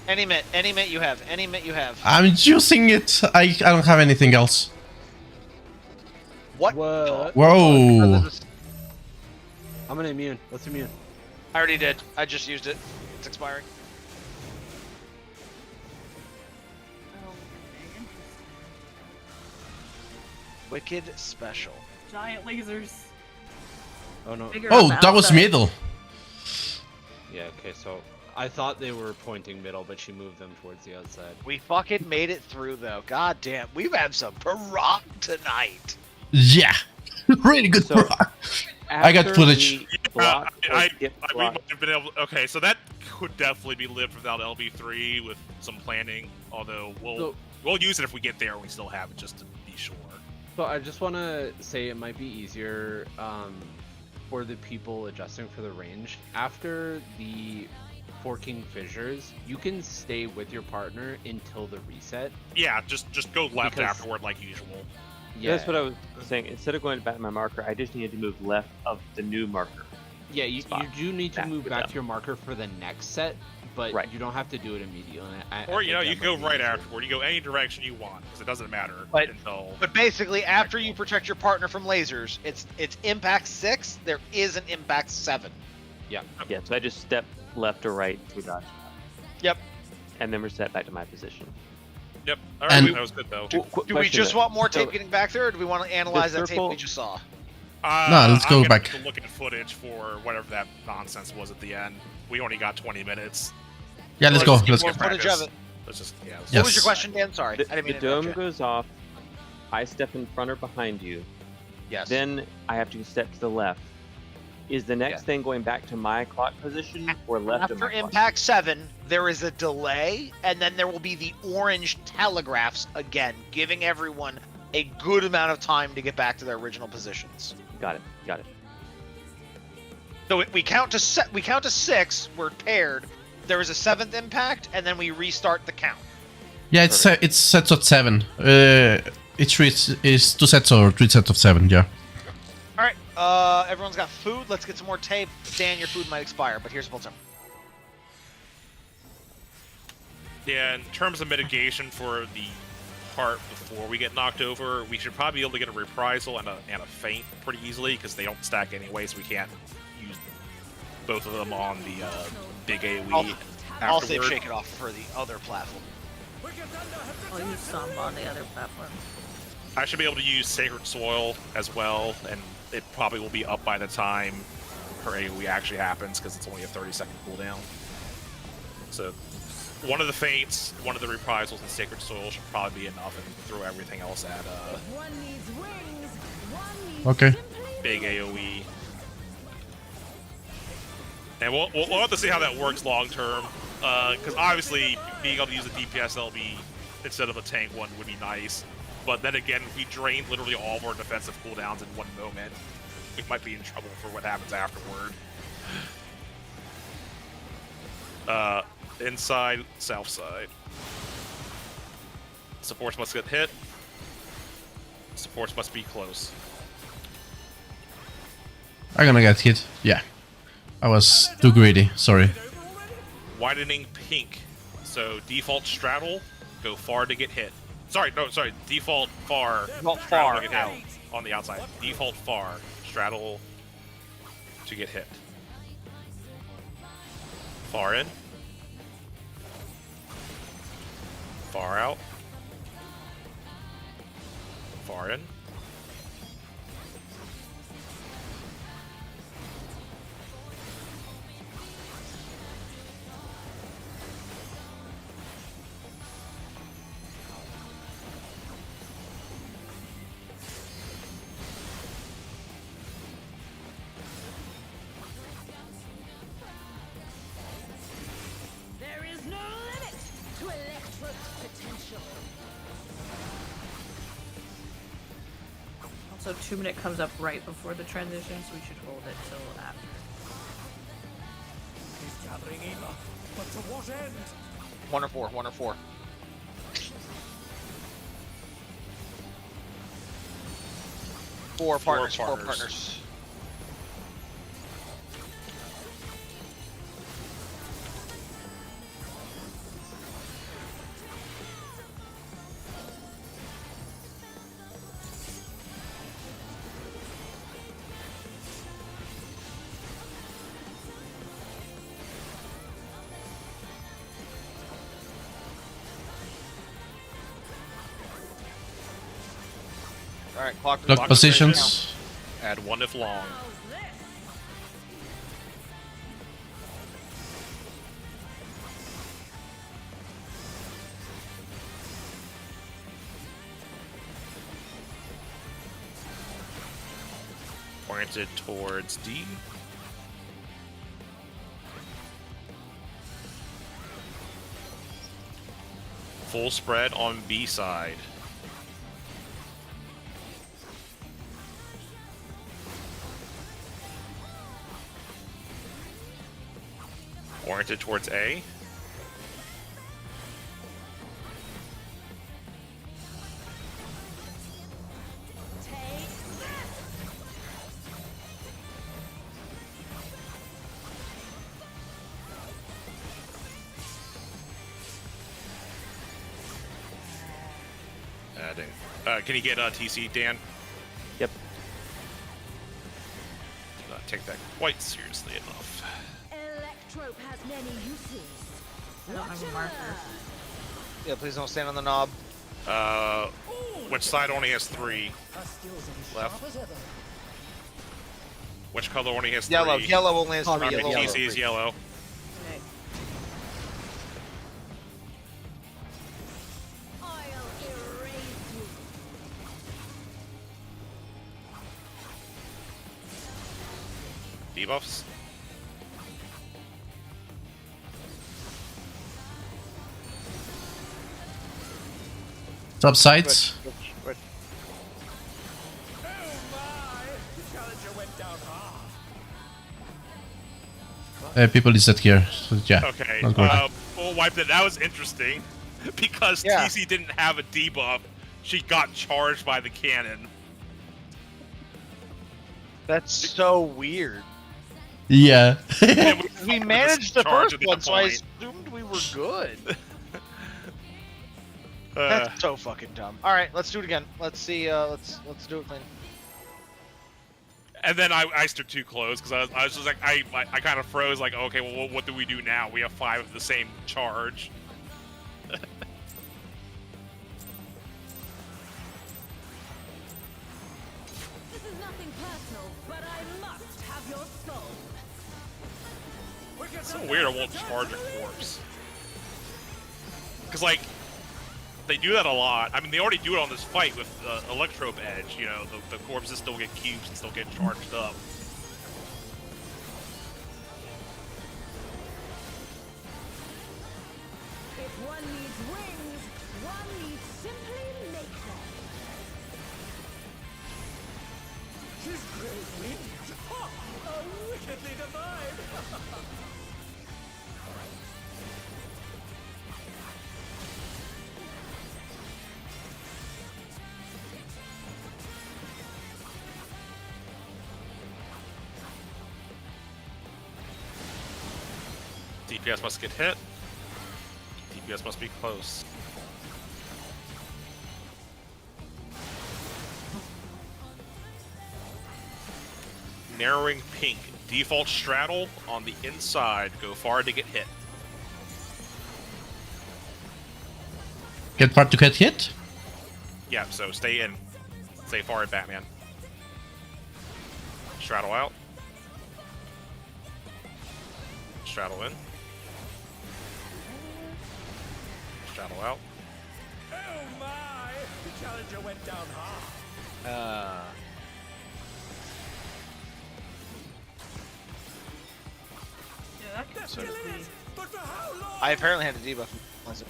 B: Any mitt you have.
C: I'm using it. I don't have anything else.
B: What?
A: What?
C: Whoa.
A: I'm gonna immune. Let's immune.
B: I already did. I just used it. It's expiring. Wicked special.
I: Giant lasers.
A: Oh no.
G: Figure out
C: Oh,
G: the
C: that was
G: outside.
C: middle.
A: Yeah, okay, so I thought they were pointing middle, but she moved them towards the outside.
B: We fucking made it through though. God damn, we've had some Prog tonight.
C: Yeah. Really good.
J: So,
C: I got
J: After
C: footage.
J: we block or
D: I
J: skip
D: we
J: block-
D: might have been able. Okay, so that could definitely be lived without LB3 with some planning. Although we'll use it if we get there. We still have it just to be sure.
A: So I just want to say it might be easier for the people adjusting for the range. After the forking fissures, you can stay with your partner until the reset.
D: Yeah, just go left
A: Because-
D: afterward like usual.
A: Yeah,
J: That's what I was saying. Instead of going back to my marker, I just needed to move left of the new marker.
A: yeah, you
J: spot.
A: do need to
J: Back
A: move
J: with
A: back
J: them.
A: to your marker for the next set, but
J: Right.
A: you don't have to do it immediately.
D: Or you know,
A: think
D: you
A: that
D: can go
A: might be
D: right
A: easier.
D: afterward. You go any direction you want because it doesn't matter
B: But-
D: until.
B: But basically, after you protect your partner from lasers, it's impact 6. There is an impact 7.
J: Yeah, so I just step left or right to dodge.
B: Yep.
J: And then reset back to my position.
D: Yep. All right,
C: And-
D: that was good though.
B: Do we
J: Question
B: just
J: though.
B: want more
J: So-
B: tape getting back there, or do we want to analyze that tape
J: circle-
B: we just saw?
C: No, let's go
D: I'm gonna
C: back.
D: have to look at footage for whatever that nonsense was at the end. We only got 20 minutes.
C: Yeah, let's go.
B: Let's get
C: Let's
B: more
C: go.
B: footage of it.
D: Let's just yeah.
B: What
C: Yes.
B: was your question, Dan? Sorry,
J: The,
B: I didn't mean
J: the
B: to
J: dome
B: interrupt you.
J: goes off. I step in front or behind you.
B: Yes.
J: Then I have to step to the left. Is the next
B: Yeah.
J: thing going back to my clock position or left of
B: After
J: my clock?
B: impact 7, there is a delay, and then there will be the orange telegraphs again, giving everyone a good amount of time to get back to their original positions.
J: Got it.
B: So we count to six. We're paired. There is a 7th impact, and then we restart the count.
C: Yeah, it's sets of 7. Each is 2 sets or 3 sets of 7. Yeah.
B: All right. Everyone's got food. Let's get some more tape. Dan, your food might expire, but here's Voltum.
D: Yeah, in terms of mitigation for the part before we get knocked over, we should probably be able to get a reprisal and a feint pretty easily because they don't stack anyway, so we can't use both of them on the big AoE.
B: I'll save Shake It Off for the other platform.
G: I'll use Samba on the other platform.
D: I should be able to use Sacred Soil as well, and it probably will be up by the time her AoE actually happens because it's only a 30-second cooldown. So one of the feints, one of the reprisals, and Sacred Soil should probably be enough, and throw everything else at
C: Okay.
D: big AoE. And we'll have to see how that works long term, because obviously being able to use a DPS LB instead of a tank one would be nice. But then again, if we drain literally all of our defensive cooldowns in one moment, we might be in trouble for what happens afterward. Inside, south side. Supports must get hit. Supports must be close.
C: I'm gonna get hit. Yeah. I was too greedy. Sorry.
D: Widening pink. So default straddle, go far to get hit. Sorry, default far.
B: Not
D: straddle
B: far,
D: to get
B: out.
D: hit on the outside. Default far, straddle to get hit. Far in. Far out. Far in.
E: There is no limit to Electro's potential.
G: Also, 2-minute comes up right before the transition, so we should hold it till after.
F: He's gathering Eva, but to what end?
B: 1 or 4. 1 or 4. Four partners. 4 partners. All right, clock
C: Lock positions.
D: Add 1 if long. Oriented towards D. Full spread on B side. Oriented towards A. Adding. Can you get TC, Dan?
J: Yep.
D: Do not take that quite seriously enough.
E: Electrope has many uses.
G: I don't have a marker.
B: Yeah, please don't stand on the knob.
D: Which side only has 3?
F: Her skills are as
D: Left.
F: sharp as ever.
D: Which color only has 3?
B: Yellow. Yellow only has 3.
D: Okay,
B: Yellow.
D: TC is yellow.
G: Okay.
E: I'll erase you.
D: Debuffs.
C: Top sides.
J: Which?
F: Oh my! The challenger went down hard.
C: people is that here. So yeah.
K: Okay.
C: Don't worry.
K: We'll wipe it. That was interesting because
B: Yeah.
K: TC didn't have a debuff. She got charged by the cannon.
B: That's so weird.
C: Yeah.
B: We managed the
K: Charge
B: first
K: at the
B: one, so I
K: point.
B: assumed we were good.
K: Uh,
B: That's so fucking dumb. All right, let's do it again. Let's see. Let's do it clean.
K: and then I iced her too close because I was just like I kind of froze. Like, okay, well, what do we do now? We have 5 of the same charge.
E: This is nothing personal, but I must have your soul.
K: It's so weird. I won't charge a corpse. Because like they do that a lot. I mean, they already do it on this fight with Electrope Edge. You know, the corpses still get cubes and still get charged up.
E: If one needs wings, one needs simply make them.
F: She's great wings. Ha! A wickedly divine.
K: DPS must get hit. DPS must be close. Narrowing pink. Default straddle on the inside. Go far to get hit.
C: Get part to get hit.
K: Yeah, so stay in. Stay far at Batman. Straddle out. Straddle in. Straddle out.
F: Oh my! The challenger went down hard.
I: Yeah, that
F: Still in it. But for how long?
B: I apparently had a debuff. Was it?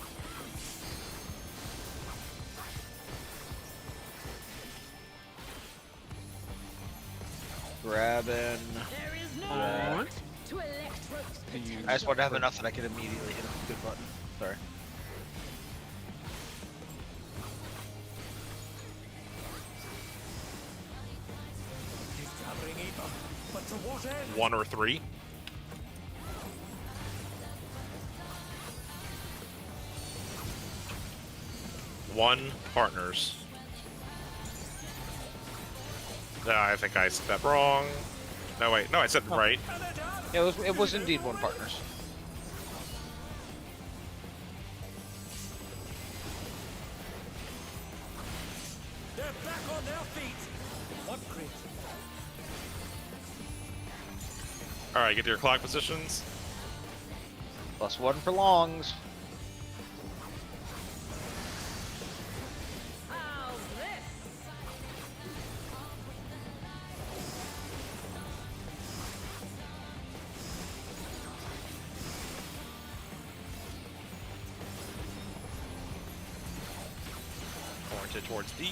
B: Grabbing.
E: There is no limit to Electrope's potential.
B: I just wanted to have enough that I could immediately hit a good button. Sorry.
F: He's gathering ether. But to what end?
K: 1 or 3. One partners. No, I think I said that wrong. No, wait. No, I said it right.
B: Yeah, it was indeed one partners.
F: They're back on their feet. What crit?
K: Alright, get to your clock positions.
B: +1 for longs.
E: How's this?
K: Oriented towards D.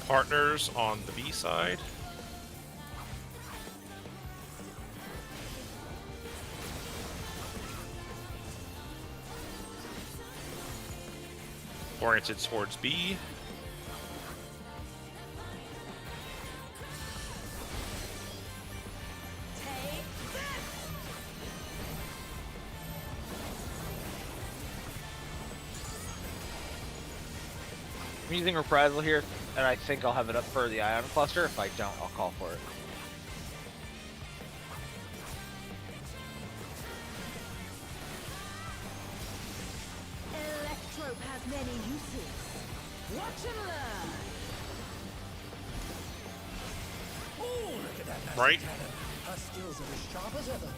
K: Partners on the B side. Oriented towards B.
E: Take this!
B: I'm using Reprisal here, and I think I'll have it up for the Ion Cluster. If I don't, I'll call for it.
E: Electrope has many uses. Watch and learn.
F: Oh, look at that massive
K: Right.
F: cannon. Her skills are as sharp as ever.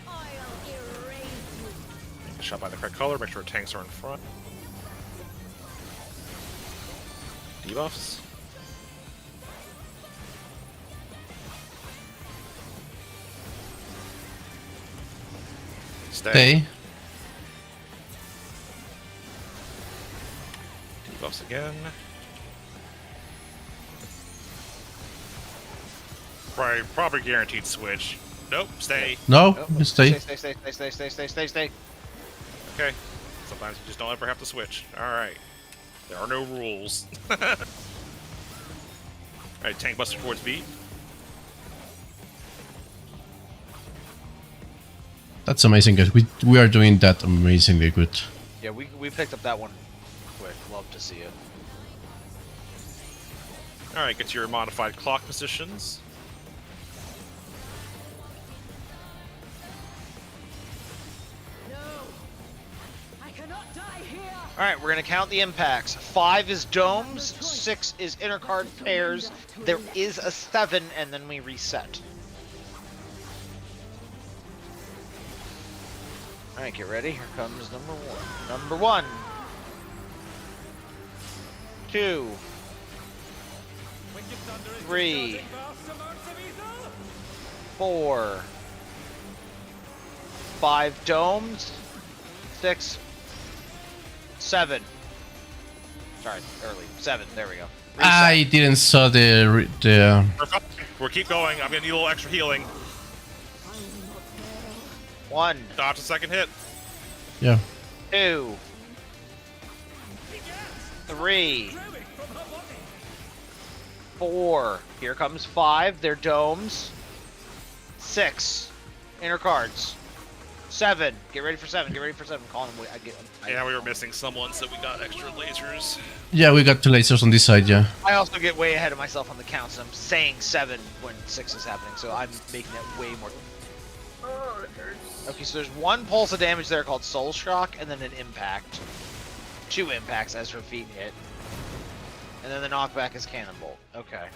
E: I'll erase you.
K: Shot by the correct color, make sure tanks are in front. Debuffs.
C: Stay.
K: Debuffs again. Probably guaranteed switch. Nope, stay.
C: No,
B: Oh,
C: stay.
B: Stay.
K: Okay. Sometimes you just don't ever have to switch. Alright. There are no rules. Alright, tank buster towards B.
C: That's amazing, guys. We are doing that amazingly good.
B: Yeah, we picked up that one quick. Love to see it.
K: Alright, get to your modified clock positions.
B: Alright, we're gonna count the impacts. 5 is domes, 6 is inner card pairs, there is a 7, and then we reset. Alright, get ready. Here comes number 1. Number 1. 2. 3. 4. 5 domes. 6. 7. Sorry, early. 7. There we go. Reset.
C: I didn't saw the.
K: We'll keep going. I'm gonna need a little extra healing.
B: 1.
K: Dodge a second hit.
C: Yeah.
B: 2. 3. 4. Here comes 5. They're domes. 6. Inner cards. 7. Get ready for 7. Get ready for 7. Calling them.
K: Yeah, we were missing someone, so we got extra lasers.
C: Yeah, we got 2 lasers on this side. Yeah.
B: I also get way ahead of myself on the counts. I'm saying 7 when 6 is happening, so I'm making it way more.
G: Oh, it hurts.
B: Okay, so there's 1 pulse of damage there called Soul Shock, and then an impact. 2 impacts as her feet hit. And then the knockback is Cannon Bolt. Okay.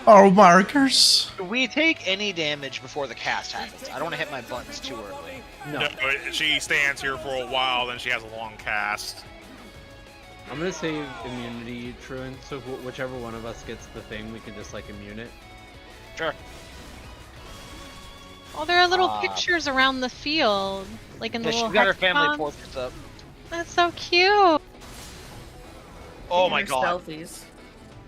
C: Our markers.
B: Do we take any damage before the cast happens? I don't want to hit my buttons too early.
A: No.
K: She stands here for a while, then she has a long cast.
A: I'm gonna save immunity, Truant, so whichever one of us gets the thing, we can just like immune it.
B: Sure.
H: Oh, there are little pictures around the field, like in the
B: Yeah,
H: little
B: she's got her family
H: hexagons.
B: portraits up.
H: That's so cute.
B: Oh my god.
G: Stealthies.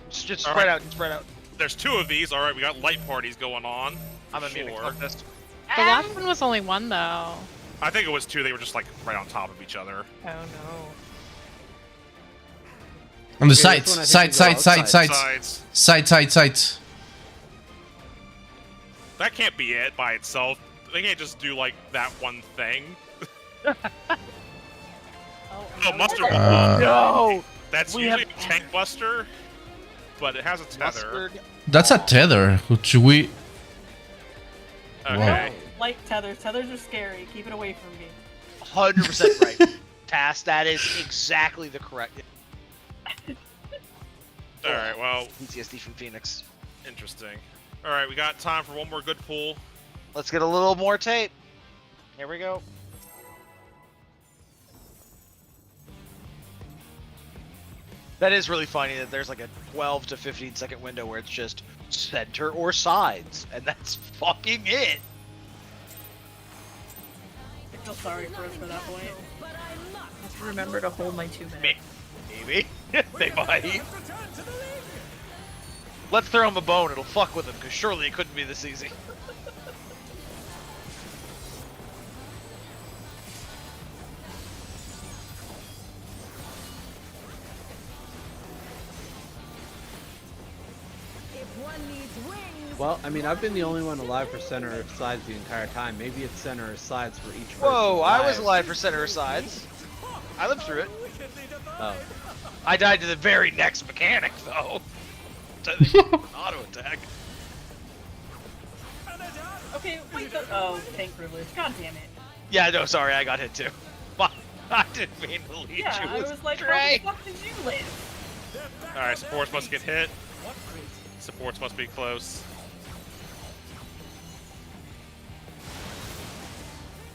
B: Just
K: All
B: spread
K: right.
B: out, spread out.
K: There's 2 of these. Alright, we got light parties going on.
B: I'm immune.
K: Sure.
B: Fuck this.
H: The last one was only 1 though.
K: I think it was 2. They were just like right on top of each other.
H: Oh no.
C: On the
A: Okay, this
C: sides.
A: one I think
C: Side,
A: we go
C: side,
A: outside.
C: side,
K: Sides.
C: side.
K: That can't be it by itself. They can't just do like that one thing. Oh, mustard.
B: No!
K: That's
B: we
K: usually
B: have-
K: a tank buster, but it has a tether.
B: Mustard.
C: That's a tether. Should we?
K: Okay.
I: Like tethers. Tethers are scary. Keep it away from me.
B: 100% right. Tass, that is exactly the correct.
K: Alright, well,
B: PTSD from Phoenix.
K: interesting. Alright, we got time for one more good pull.
B: Let's get a little more tape. Here we go. That is really funny that there's like a 12 to 15 second window where it's just center or sides, and that's fucking it.
I: I feel sorry for us for that point.
G: I have to remember to hold my 2 minutes.
B: Maybe. They might. Let's throw him a bone, it'll fuck with him, because surely it couldn't be this easy.
A: Well, I mean, I've been the only one alive for center or sides the entire time. Maybe it's center or sides for each person.
B: Whoa, I was alive for center or sides. I lived through it.
A: Oh.
B: I died to the very next mechanic, though. To the auto attack.
I: Okay, wait. Oh, tank privilege. God damn it.
B: Yeah, no, sorry, I got hit too. I didn't mean to lead
I: Yeah,
B: you.
I: I
B: with
I: was like,
B: Trey.
I: how the fuck did you live?
K: Alright, supports must get hit. Supports must be close.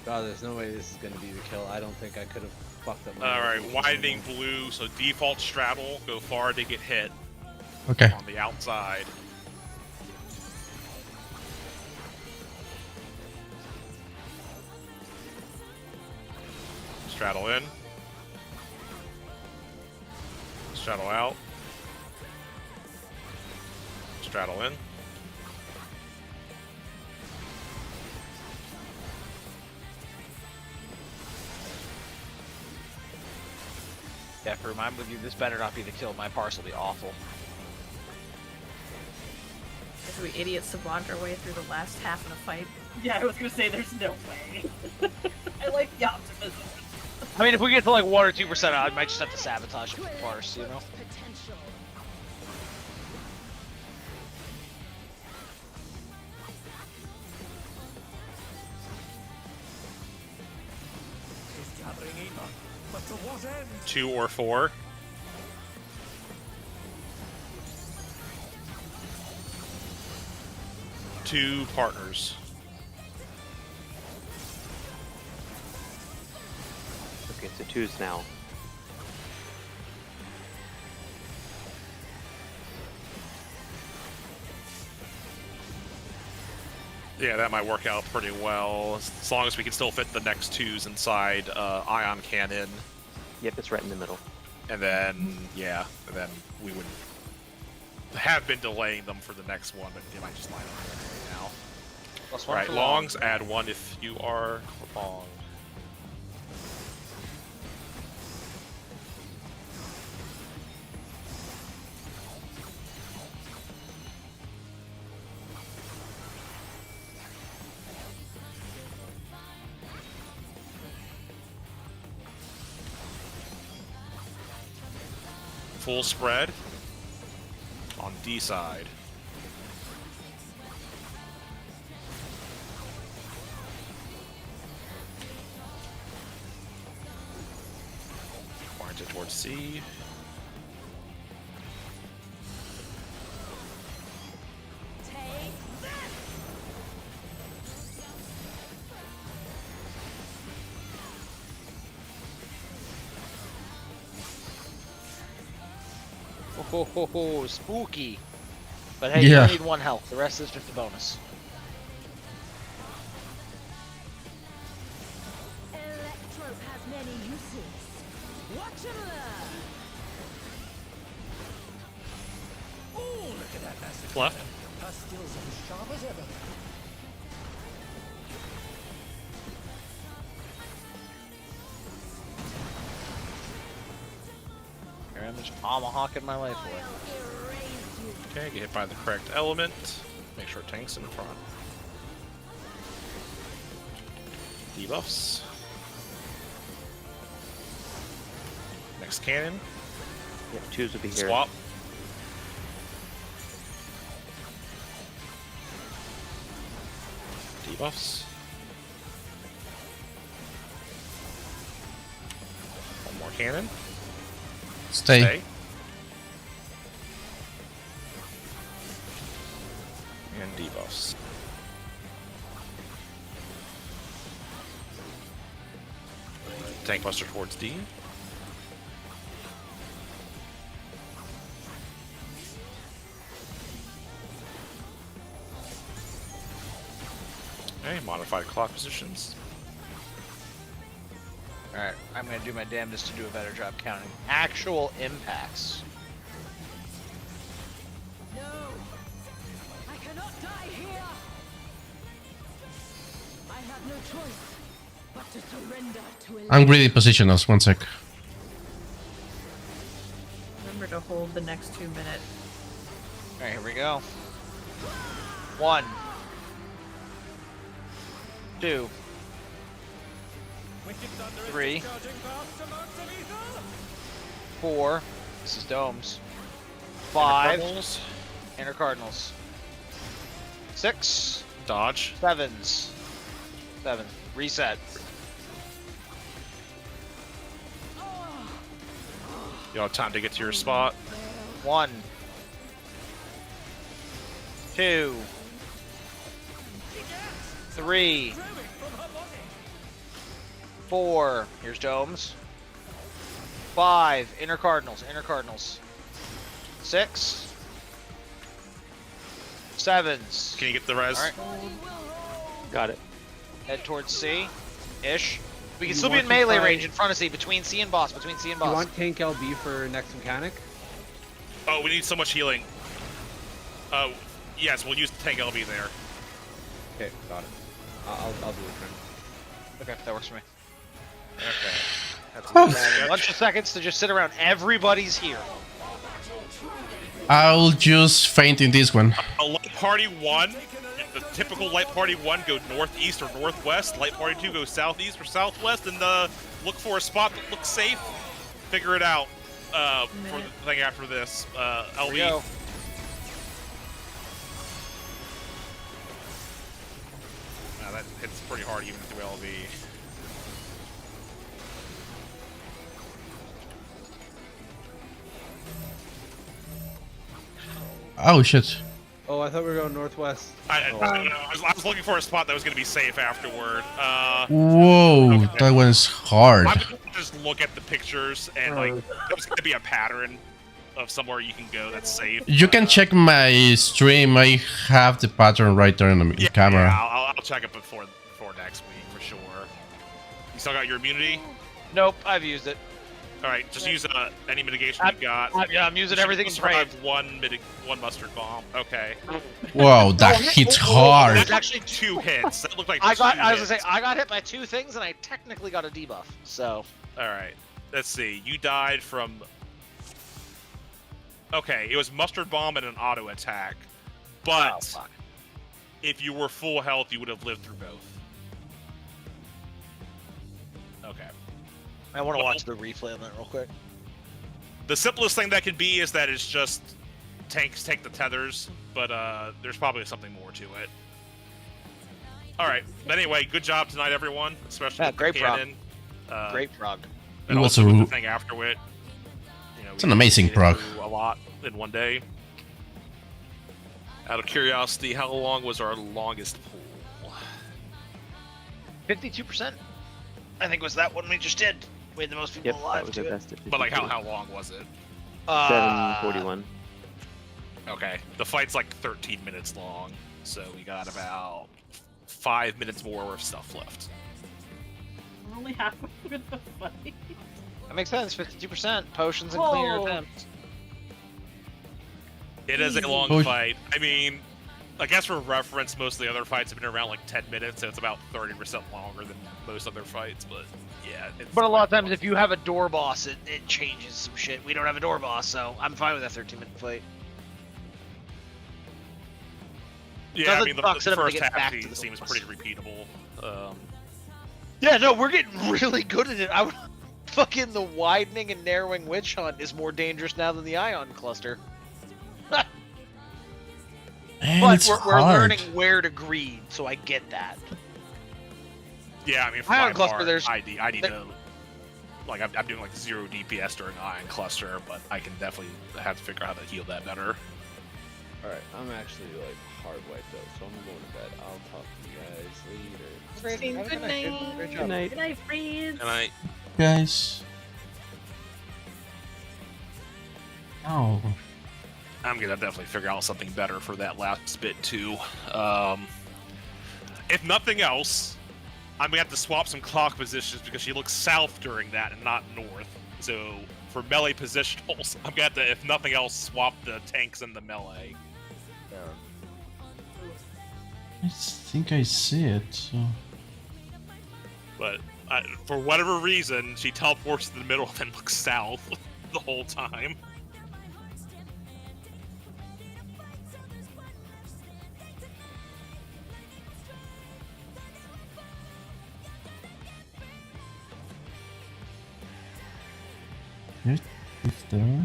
A: God, there's no way this is gonna be the kill. I don't think I could have fucked up.
K: Alright, widening blue, so default straddle, go far to get hit
C: Okay.
K: on the outside. Straddle in. Straddle out. Straddle in.
B: Yeah, Froom, I'm with you. This better not be the kill. My parse will be awful.
G: As we idiots savant our way through the last half of the fight.
I: Yeah, I was gonna say there's no way. I like the optimism.
B: I mean, if we get to like 1 or 2%, I might just have to sabotage the parse, you know?
E: Potential.
F: He's gathering Ema, but to what end?
K: 2 or 4. Two partners.
J: Okay, so 2s now.
K: Yeah, that might work out pretty well, as long as we can still fit the next 2s inside ion cannon.
J: Yep, it's right in the middle.
K: And then, yeah, and then we would have been delaying them for the next one, but they might just line up right now.
B: Plus 1
K: Right,
B: for
K: longs, add 1 if you are long. Full spread on D side. Pointed towards C.
B: Oh, spooky. But hey,
C: Yeah.
B: you need 1 health. The rest is just a bonus.
E: Electrope has many uses. Watch and learn.
F: Oh, look at that massive
K: Left.
F: cannon. Her skills are as sharp as ever.
B: Here I'm just tomahawking my life away.
K: Okay, get hit by the correct element. Make sure tank's in front. Debuffs. Next cannon.
J: Yep, 2s will be here.
K: Swap. Debuffs. One more cannon.
C: Stay.
K: Stay. And debuffs. Tank buster towards D. Okay, modified clock positions.
B: Alright, I'm gonna do my damnedest to do a better job counting actual impacts.
E: No, I cannot die here. I have no choice but to surrender to
C: I'm greedy position us. 1 sec.
G: Remember to hold the next 2 minutes.
B: Alright, here we go. 1. 2.
F: Wicked Thunder is
B: 3.
F: discharging vast amounts of ether.
B: 4. This is domes. 5.
K: Cardinals.
B: Inner Cardinals. 6.
K: Dodge.
B: 7s. 7. Reset.
K: You'll have time to get to your spot.
B: 1. 2. 3. 4. Here's domes. 5. Inner Cardinals. Inner Cardinals. 6. 7s.
K: Can you get the res?
B: Alright.
J: Got it.
B: Head towards C. Ish. We can
A: You
B: still be
A: want
B: in
A: to
B: melee
A: try-
B: range in front of C, between C and boss, between C and
A: You
B: boss.
A: want tank LB for next mechanic?
K: Oh, we need so much healing. Oh, yes, we'll use the tank LB there.
A: Okay, got it. I'll do it, friend.
B: Okay, that works for me.
K: Okay. That's
B: A bunch of seconds to just sit around. Everybody's here.
C: I'll just faint in this one.
K: A light party 1, the typical light party 1 go northeast or northwest. Light party 2 go southeast or southwest, and look for a spot that looks safe. Figure it out for the thing after this.
B: Here we
K: LB.
B: go.
K: That hits pretty hard even through LB.
C: Oh shit.
A: Oh, I thought we were going northwest.
K: I was looking for a spot that was going to be safe afterward.
C: Whoa,
K: Okay.
C: that one's hard.
K: I'm going to just look at the pictures and like there's going to be a pattern of somewhere you can go that's safe.
C: You can check my stream. I have the pattern right there on the camera.
K: Yeah, I'll check it before next week for sure. You still got your immunity?
B: Nope, I've used it.
K: All right, just use any mitigation you've got.
B: Yeah, I'm using everything in
K: Survive
B: Brave.
K: one mustard bomb. Okay.
C: Wow, that hits hard.
K: That's actually 2 hits. That looked like
B: I was
K: 2
B: gonna
K: hits.
B: say I got hit by 2 things and I technically got a debuff. So
K: All right. Let's see. You died from. Okay, it was mustard bomb and an auto attack, but
B: fuck.
K: if you were full health, you would have lived through both. Okay.
B: I want to watch the replay on that real quick.
K: The simplest thing that could be is that it's just tanks take the tethers, but there's probably something more to it. All right. But anyway, good job tonight, everyone, especially with
B: great
K: the
B: prog.
K: cannon.
B: Great prog.
K: And
C: It was
K: also
C: a-
K: with the thing after it. You know,
C: It's an amazing prog.
K: A lot in one day. Out of curiosity, how long was our longest pool?
B: 52%. I think was that one we just did. We had the most people
J: Yep, that
B: alive
J: was
B: to
J: the
B: it.
J: best.
K: But like, how long was it?
J: 7:41.
K: Okay, the fight's like 13 minutes long, so we got about 5 minutes more of stuff left.
I: We're only halfway through the fight.
B: That makes sense. 52% potions and cleaner
I: Oh.
B: attempts.
K: It is a long
C: Oh.
K: fight. I mean, I guess for reference, most of the other fights have been around like 10 minutes, so it's about 30% longer than most other fights, but yeah.
B: But a lot of times, if you have a door boss, it changes some shit. We don't have a door boss, so I'm fine with that 13-minute fight.
K: Yeah, I
B: doesn't
K: mean, the
B: suck, so I'm gonna
K: first
B: get
K: half
B: back to the
K: seems
B: boss.
K: pretty repeatable.
B: Yeah, no, we're getting really good at it. Fucking the widening and narrowing witch hunt is more dangerous now than the ion cluster.
C: And
B: But
C: it's
B: we're
C: hard.
B: learning where to greed, so I get that.
K: Yeah, I mean, for
B: Ion
K: my
B: cluster,
K: part,
B: there's-
K: I need to. Like, I'm doing like 0 DPS during Ion Cluster, but I can definitely have to figure out how to heal that better.
A: Alright, I'm actually like hard wiped out, so I'm going to bed. I'll talk to you guys later.
H: Good night.
B: Great job.
J: Good night.
G: Good night, friends.
K: And I.
C: Guys. Oh.
K: I'm gonna definitely figure out something better for that last bit too. If nothing else, I'm gonna have to swap some clock positions because she looks south during that and not north. So for melee positionals, I'm gonna have to, if nothing else, swap the tanks and the melee.
C: I think I see it. So.
K: But for whatever reason, she teleports to the middle and then looks south the whole time.
C: If there.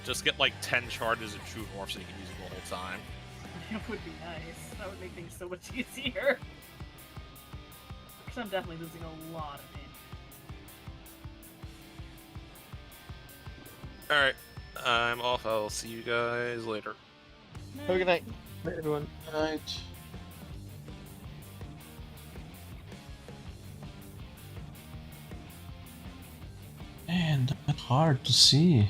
K: Just get like 10 charges of True North so you can use it the whole time.
I: That would be nice. That would make things so much easier. Because I'm definitely losing a lot of pain.
K: Alright, I'm off. I'll see you guys later.
B: Have a good night.
J: Bye, everyone.
C: Good night. Man, that's hard to see.